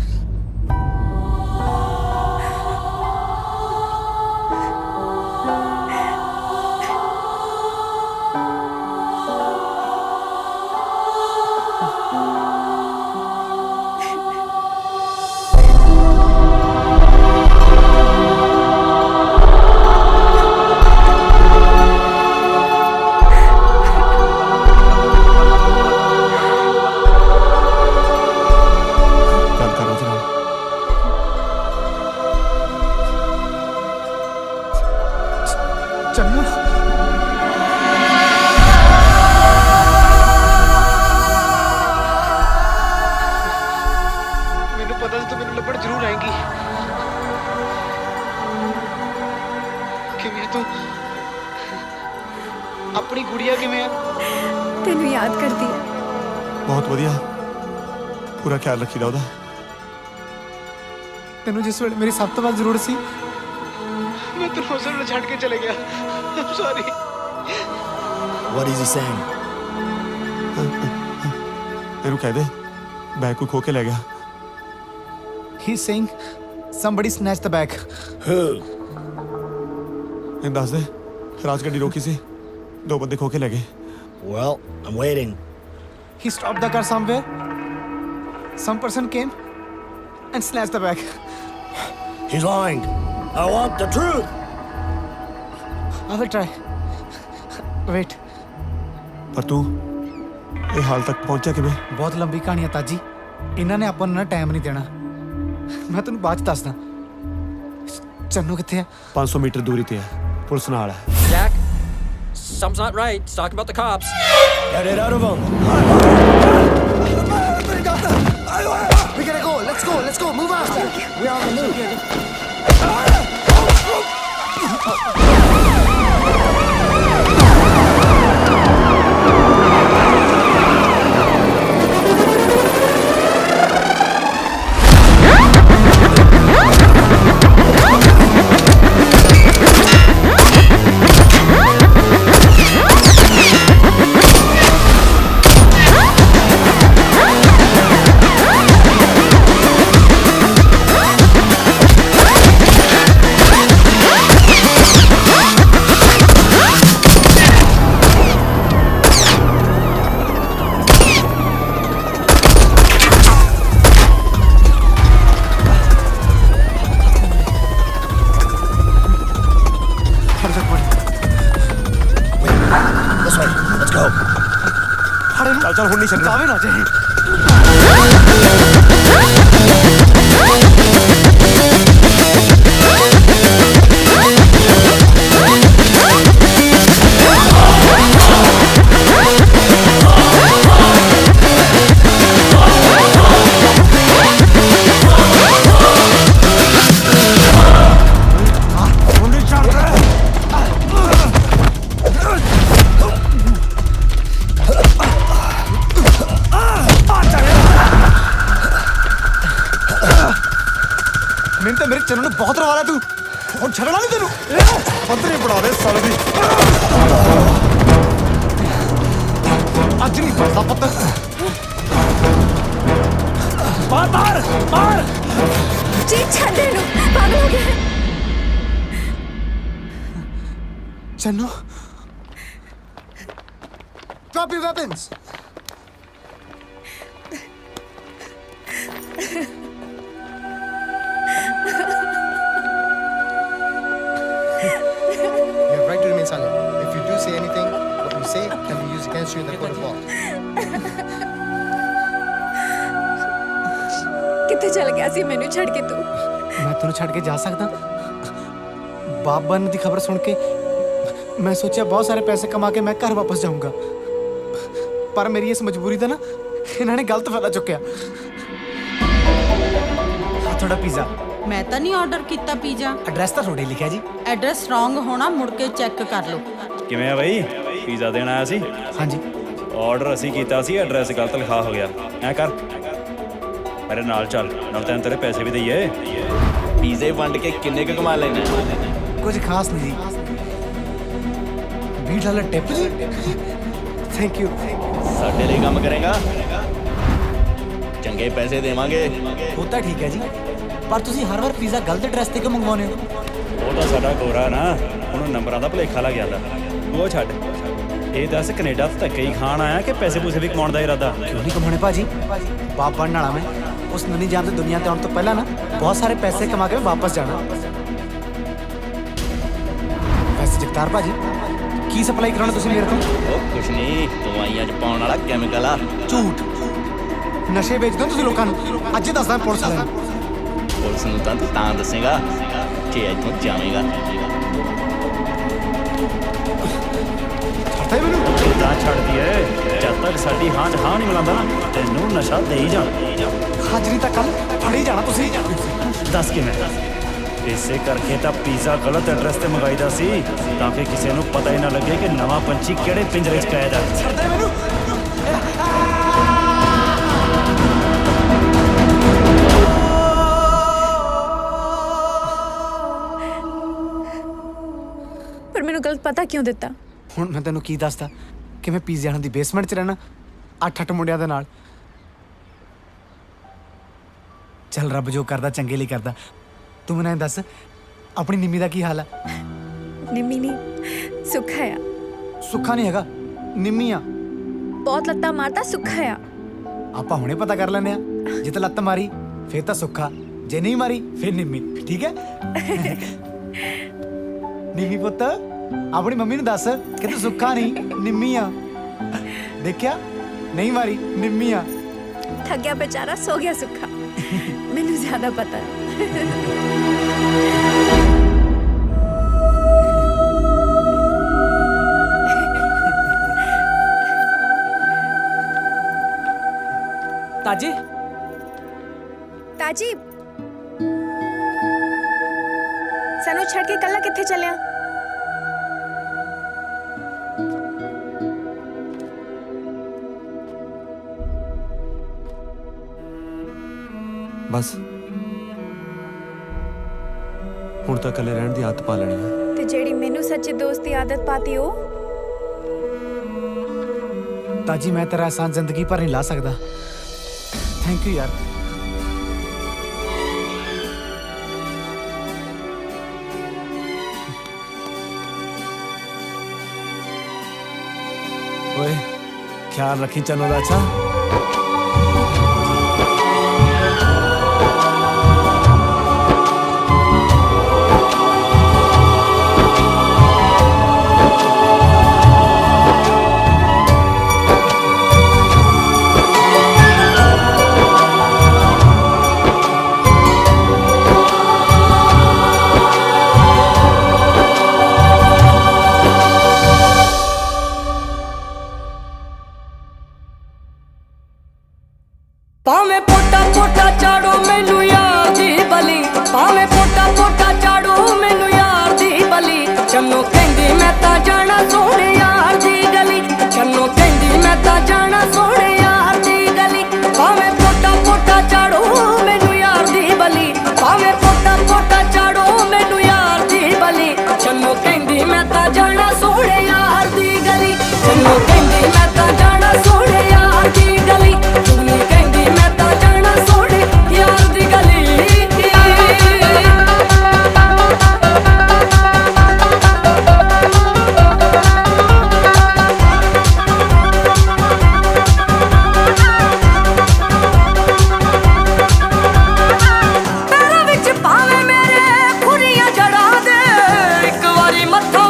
Speaker 2: ਕੱਲ ਤੂੰ ਮੈਨੂੰ ਲੱਭਣ ਜ਼ਰੂਰ ਆਏਂਗੀ। ਕਿਵੇਂ ਤੂੰ ਆਪਣੀ ਗੁੜੀਆ ਕਿਵੇਂ ਆ?
Speaker 7: ਤੈਨੂੰ ਯਾਦ ਕਰਦੀ ਆ।
Speaker 3: ਬਹੁਤ ਵਧੀਆ, ਪੂਰਾ ਖਿਆਲ ਰੱਖੀਦਾ ਉਹਦਾ।
Speaker 2: ਤੈਨੂੰ ਜਿਸ ਵੇਲੇ ਮੇਰੀ ਸਭ ਤੋਂ ਵੱਧ ਜ਼ਰੂਰਤ ਸੀ ਮੈਂ ਤੈਨੂੰ ਉਸ ਵੇਲੇ ਛੱਡ ਕੇ ਚਲੇ ਗਿਆ। ਆਮ sorry.
Speaker 21: What is he saying?
Speaker 3: ਇਹਨੂੰ ਕਹਿ ਦੇ ਬੈਗ ਕੋਈ ਖੋ ਕੇ ਲੈ ਗਿਆ।
Speaker 2: He's saying somebody snatched the bag.
Speaker 21: Who?
Speaker 3: ਇਹਨੂੰ ਦੱਸ ਦੇ ਰਾਜ ਗੱਡੀ ਰੋਕੀ ਸੀ, 2 ਬੰਦੇ ਖੋ ਕੇ ਲੈ ਗਏ।
Speaker 21: Well, I'm waiting.
Speaker 2: He stopped the car somewhere. Some person came and snatched the bag.
Speaker 21: He's lying. I want the truth.
Speaker 2: I will try. Wait.
Speaker 3: ਪਰ ਤੂੰ ਇਹ ਹਾਲ ਤੱਕ ਪਹੁੰਚਿਆ ਕਿਵੇਂ?
Speaker 2: ਬਹੁਤ ਲੰਬੀ ਕਹਾਣੀ ਹੈ ਤਾਜੀ। ਇਹਨਾਂ ਨੇ ਆਪਾਂ ਨੂੰ ਨਾ ਟਾਈਮ ਨਹੀਂ ਦੇਣਾ। ਮੈਂ ਤੈਨੂੰ ਬਾਅਦ ਚ ਦੱਸਦਾ। ਚੰਨੂ ਕਿੱਥੇ ਆ?
Speaker 3: 500 ਮੀਟਰ ਦੂਰੀ ਤੇ ਹੈ, ਪੁਲਿਸ ਨਾਲ ਹੈ।
Speaker 17: Jack, something's not right. He's talking about the cops.
Speaker 21: Get it out of him. We gotta go. Let's go. Let's go. Move faster. We're on the move. This way. Let's go.
Speaker 3: ਚੱਲ ਹੁਣ ਨਹੀਂ ਛੱਡਣਾ।
Speaker 2: ਜਾਵੇ ਨਾ ਜੇ। ਮੈਨੂੰ ਤਾਂ ਮੇਰੇ ਚੰਨੂ ਨੂੰ ਬਹੁਤ ਰਵਾ ਲਿਆ ਤੂੰ। ਹੁਣ ਛੱਡਣਾ ਨਹੀਂ ਤੈਨੂੰ।
Speaker 3: ਪੱਧਰੇ ਬਣਾ ਦੇ ਸਾਲੇ ਦੀ।
Speaker 2: ਅੱਜ ਨਹੀਂ ਪੜਦਾ ਪੁੱਤ।
Speaker 3: ਮਾਰ ਮਾਰ ਮਾਰ।
Speaker 7: ਜੀ ਛੱਡ ਇਹਨੂੰ, ਪਾਗਲ ਹੋ ਗਿਆ।
Speaker 2: Channu
Speaker 9: Drop your weapons. You have right to remain silent. If you do say anything, what you say can be used against you in the court of law.
Speaker 7: ਕਿੱਥੇ ਚਲ ਗਿਆ ਸੀ ਮੈਨੂੰ ਛੱਡ ਕੇ ਤੂੰ?
Speaker 2: ਮੈਂ ਤੈਨੂੰ ਛੱਡ ਕੇ ਜਾ ਸਕਦਾ? ਬਾਪ ਬਣਨ ਦੀ ਖਬਰ ਸੁਣ ਕੇ ਮੈਂ ਸੋਚਿਆ ਬਹੁਤ ਸਾਰੇ ਪੈਸੇ ਕਮਾ ਕੇ ਮੈਂ ਘਰ ਵਾਪਸ ਜਾਊਂਗਾ, ਪਰ ਮੇਰੀ ਇਸ ਮਜਬੂਰੀ ਦਾ ਨਾ ਇਹਨਾਂ ਨੇ ਗਲਤ ਫਾਇਦਾ ਚੁੱਕਿਆ। ਆ ਤੁਹਾਡਾ ਪੀਜ਼ਾ।
Speaker 14: ਮੈਂ ਤਾਂ ਨਹੀਂ ਆਰਡਰ ਕੀਤਾ ਪੀਜ਼ਾ।
Speaker 2: ਐਡਰੈਸ ਤਾਂ ਤੁਹਾਡੇ ਲਿਖਿਆ ਜੀ।
Speaker 14: ਐਡਰੈਸ ਰੋਂਗ ਹੋਣਾ, ਮੁੜ ਕੇ ਚੈੱਕ ਕਰ ਲਓ।
Speaker 15: ਕਿਵੇਂ ਆ ਬਈ? ਪੀਜ਼ਾ ਦੇਣ ਆਇਆ ਸੀ?
Speaker 2: ਹਾਂਜੀ।
Speaker 15: ਆਰਡਰ ਅਸੀਂ ਕੀਤਾ ਸੀ, ਐਡਰੈਸ ਗਲਤ ਲਿਖਾ ਹੋ ਗਿਆ। ਐ ਕਰ ਮੇਰੇ ਨਾਲ ਚੱਲ, ਨਾਲ ਤੈਨੂੰ ਤੇਰੇ ਪੈਸੇ ਵੀ ਦਈਏ।
Speaker 18: ਪੀਜ਼ੇ ਵੰਡ ਕੇ ਕਿੰਨੇ ਕੁ ਕਮਾ ਲੈਣਾ?
Speaker 2: ਕੁਝ ਖਾਸ ਨਹੀਂ ਜੀ। $20 ਟਿਪ ਜੀ। Thank you.
Speaker 18: ਸਾਡੇ ਲਈ ਕੰਮ ਕਰੇਗਾ, ਚੰਗੇ ਪੈਸੇ ਦੇਵਾਂਗੇ।
Speaker 2: ਉਹ ਤਾਂ ਠੀਕ ਹੈ ਜੀ, ਪਰ ਤੁਸੀਂ ਹਰ ਵਾਰ ਪੀਜ਼ਾ ਗਲਤ ਐਡਰੈਸ ਤੇ ਕਿਉਂ ਮੰਗਵਾਉਂਦੇ ਹੋ?
Speaker 15: ਉਹ ਤਾਂ ਸਾਡਾ ਗੋਰਾ ਨਾ, ਉਹਨੂੰ ਨੰਬਰਾਂ ਦਾ ਭੁਲੇਖਾ ਲੱਗ ਜਾਂਦਾ। ਉਹ ਛੱਡ, ਇਹ ਦੱਸ ਕੈਨੇਡਾ ਤੋਂ ਧੱਕੇ ਹੀ ਖਾਣ ਆਇਆ ਕਿ ਪੈਸੇ ਪੂਸੇ ਵੀ ਕਮਾਉਣ ਦਾ ਇਰਾਦਾ?
Speaker 2: ਕਿਉਂ ਨਹੀਂ ਕਮਾਉਣੇ ਭਾਜੀ, ਬਾਪ ਬਣਨ ਵਾਲਾ ਮੈਂ। ਉਸ ਨਵੀਂ ਜਾਨ ਤੇ ਦੁਨੀਆ ਤੇ ਆਉਣ ਤੋਂ ਪਹਿਲਾਂ ਨਾ ਬਹੁਤ ਸਾਰੇ ਪੈਸੇ ਕਮਾ ਕੇ ਵਾਪਸ ਜਾਣਾ। ਵੈਸੇ ਜਗਤਾਰ ਭਾਜੀ, ਕੀ ਸਪਲਾਈ ਕਰਾਉਣਾ ਤੁਸੀਂ ਮੇਰੇ ਤੋਂ?
Speaker 18: ਉਹ ਕੁਛ ਨਹੀਂ, ਦਵਾਈਆਂ 'ਚ ਪਾਉਣ ਵਾਲਾ ਕੈਮੀਕਲ ਆ।
Speaker 2: ਝੂਠ। ਨਸ਼ੇ ਵੇਚਦੇ ਹੋ ਤੁਸੀਂ ਲੋਕਾਂ ਨੂੰ। ਅੱਜ ਹੀ ਦੱਸਦਾ ਪੁਲਿਸ ਵਾਲਿਆਂ ਨੂੰ।
Speaker 18: ਪੁਲਿਸ ਨੂੰ ਤਾਂ ਦੱਸੇਗਾ ਕਿ ਇੱਥੋਂ ਜਾਵੇਂਗਾ।
Speaker 2: ਛੱਡਦਾ ਮੈਨੂੰ।
Speaker 15: ਤਾਂ ਛੱਡ ਦਈਏ, ਜਦ ਤੱਕ ਸਾਡੀ ਹਾਂ 'ਚ ਹਾਂ ਨਹੀਂ ਮਿਲਾਉਂਦਾ ਨਾ, ਤੈਨੂੰ ਨਸ਼ਾ ਦੇ ਹੀ ਜਾਣਾ।
Speaker 2: ਅੱਜ ਨਹੀਂ ਤਾਂ ਕੱਲ ਫੜੀ ਜਾਣਾ ਤੁਸੀਂ।
Speaker 15: ਦੱਸ ਕਿਵੇਂ? ਇਸੇ ਕਰਕੇ ਤਾਂ ਪੀਜ਼ਾ ਗਲਤ ਐਡਰੈਸ ਤੇ ਮੰਗਾਈਦਾ ਸੀ ਤਾਂ ਕਿ ਕਿਸੇ ਨੂੰ ਪਤਾ ਹੀ ਨਾ ਲੱਗੇ ਕਿ ਨਵਾਂ ਪੰਛੀ ਕਿਹੜੇ ਪਿੰਜਰੇ 'ਚ ਕੈਦ ਹੈ।
Speaker 2: ਛੱਡਦੇ ਮੈਨੂੰ।
Speaker 7: ਪਰ ਮੈਨੂੰ ਗਲਤ ਪਤਾ ਕਿਉਂ ਦਿੱਤਾ?
Speaker 2: ਹੁਣ ਮੈਂ ਤੈਨੂੰ ਕੀ ਦੱਸਦਾ ਕਿ ਮੈਂ ਪੀਜ਼ੇ ਵਾਲਿਆਂ ਦੀ ਬੇਸਮੈਂਟ 'ਚ ਰਹਿਣਾ 8 ਮੁੰਡਿਆਂ ਦੇ ਨਾਲ। ਚੱਲ ਰੱਬ ਜੋ ਕਰਦਾ ਚੰਗੇ ਲਈ ਕਰਦਾ। ਤੂੰ ਮੈਨੂੰ ਦੱਸ ਆਪਣੀ ਨਿੰਮੀ ਦਾ ਕੀ ਹਾਲ ਹੈ?
Speaker 7: ਨਿੰਮੀ ਨਹੀਂ, ਸੁੱਖਾ ਆ।
Speaker 2: ਸੁੱਖਾ ਨਹੀਂ ਹੈਗਾ, ਨਿੰਮੀ ਆ।
Speaker 7: ਬਹੁਤ ਲੱਤਾਂ ਮਾਰਦਾ ਸੁੱਖਾ ਆ।
Speaker 2: ਆਪਾਂ ਹੁਣੇ ਪਤਾ ਕਰ ਲੈਂਦੇ ਆ। ਜੇ ਤਾਂ ਲੱਤ ਮਾਰੀ ਫੇਰ ਤਾਂ ਸੁੱਖਾ, ਜੇ ਨਹੀਂ ਮਾਰੀ ਫੇਰ ਨਿੰਮੀ। ਠੀਕ ਹੈ? ਨਿੰਮੀ ਪੁੱਤ ਆਪਣੀ ਮੰਮੀ ਨੂੰ ਦੱਸ ਕਿ ਤੂੰ ਸੁੱਖਾ ਨਹੀਂ ਨਿੰਮੀ ਆ। ਦੇਖਿਆ, ਨਹੀਂ ਮਾਰੀ ਨਿੰਮੀ ਆ।
Speaker 7: ਥੱਕ ਗਿਆ बेचारा, सो गया सुखा। ਮੈਨੂੰ ਜ਼ਿਆਦਾ ਪਤਾ ਹੈ।
Speaker 5: ਤਾਜੀ
Speaker 7: ਤਾਜੀ ਸਾਨੂੰ ਛੱਡ ਕੇ ਕੱਲਾ ਕਿੱਥੇ ਚੱਲਿਆ?
Speaker 3: ਬਸ ਹੁਣ ਤਾਂ ਇਕੱਲੇ ਰਹਿਣ ਦੀ ਆਦਤ ਪਾ ਲੈਣੀ ਹੈ।
Speaker 7: ਤੇ ਜਿਹੜੀ ਮੈਨੂੰ ਸੱਚੇ ਦੋਸਤ ਦੀ ਆਦਤ ਪਾਤੀ ਉਹ
Speaker 2: ਤਾਜੀ ਮੈਂ ਤੇਰਾ ਆਸਾਨ ਜ਼ਿੰਦਗੀ ਭਰ ਨਹੀਂ ਲਾ ਸਕਦਾ। ਥੈਂਕ ਯੂ ਯਾਰ।
Speaker 3: ਓਏ ਖਿਆਲ ਰੱਖੀ ਚੰਨੋ ਦਾ। ਅੱਛਾ
Speaker 5: ਭਾਵੇਂ ਪੋਟਾ ਪੋਟਾ ਚਾੜੋ ਮੈਨੂੰ ਯਾਰ ਦੀ ਬਲੀ, ਭਾਵੇਂ ਪੋਟਾ ਪੋਟਾ ਚਾੜੋ ਮੈਨੂੰ ਯਾਰ ਦੀ ਬਲੀ। ਚੰਨੋ ਕਹਿੰਦੀ ਮੈਂ ਤਾਂ ਜਾਣਾ ਸੋਹਣੇ ਯਾਰ ਦੀ ਗਲੀ, ਚੰਨੋ ਕਹਿੰਦੀ ਮੈਂ ਤਾਂ ਜਾਣਾ ਸੋਹਣੇ ਯਾਰ ਦੀ ਗਲੀ। ਭਾਵੇਂ ਪੋਟਾ ਪੋਟਾ ਚਾੜੋ ਮੈਨੂੰ ਯਾਰ ਦੀ ਬਲੀ, ਭਾਵੇਂ ਪੋਟਾ ਪੋਟਾ ਚਾੜੋ ਮੈਨੂੰ ਯਾਰ ਦੀ ਬਲੀ। ਚੰਨੋ ਕਹਿੰਦੀ ਮੈਂ ਤਾਂ ਜਾਣਾ ਸੋਹਣੇ ਯਾਰ ਦੀ ਗਲੀ, ਚੰਨੋ ਕਹਿੰਦੀ ਮੈਂ ਤਾਂ ਜਾਣਾ ਸੋਹਣੇ ਯਾਰ ਦੀ ਗਲੀ। ਚੁਗਲੀ ਕਹਿੰਦੀ ਮੈਂ ਤਾਂ ਜਾਣਾ ਸੋਹਣੇ ਯਾਰ ਦੀ ਗਲੀ। ਪੈਰਾਂ ਵਿੱਚ ਭਾਵੇਂ ਮੇਰੇ ਖੁਰੀਆਂ ਜੜਾ ਦੇ, ਇੱਕ ਵਾਰੀ ਮੱਥੋਂ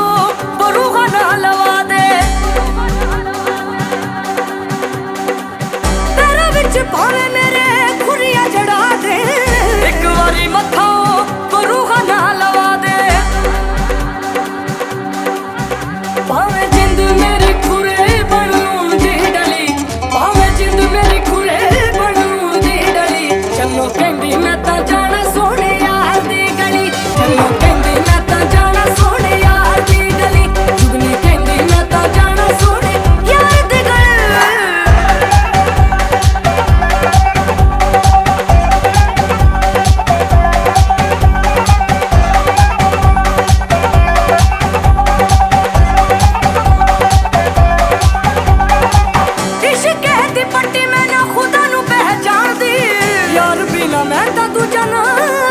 Speaker 5: ਬਰੂਹਾ ਨਾ ਲਵਾ ਦੇ। ਪੈਰਾਂ ਵਿੱਚ ਭਾਵੇਂ ਮੇਰੇ ਖੁਰੀਆਂ ਜੜਾ ਦੇ, ਇੱਕ ਵਾਰੀ ਮੱਥੋਂ ਬਰੂਹਾ ਨਾ ਲਵਾ ਦੇ। ਭਾਵੇਂ ਜਿੰਦ ਮੇਰੀ ਖੁਰੇ ਬਣੂੰ ਦੀ ਡਲੀ, ਭਾਵੇਂ ਜਿੰਦ ਮੇਰੀ ਖੁਰੇ ਬਣੂੰ ਦੀ ਡਲੀ। ਚੰਨੋ ਕਹਿੰਦੀ ਮੈਂ ਤਾਂ ਜਾਣਾ ਸੋਹਣੇ ਯਾਰ ਦੀ ਗਲੀ, ਚੰਨੋ ਕਹਿੰਦੀ ਮੈਂ ਤਾਂ ਜਾਣਾ ਸੋਹਣੇ ਯਾਰ ਦੀ ਗਲੀ। ਜੁਗਨੀ ਕਹਿੰਦੀ ਮੈਂ ਤਾਂ ਜਾਣਾ ਸੋਹਣੇ ਯਾਰ ਦੀ ਗਲੀ। ਇਸ਼ਕ ਦੀ ਪੱਟੀ ਮੈਂ ਨਾ ਖੁਦਾ ਨੂੰ ਪਹਿਚਾਣਦੀ, ਯਾਰ ਬਿਨਾ ਮੈਂ ਤਾਂ ਦੂਜਾ ਨਾ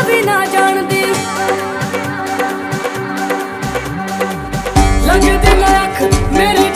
Speaker 5: ਵੀ ਨਾ ਜਾਣਦੀ। ਲੱਗਦੀ ਨਾ ਅੱਖ ਮੇਰੀ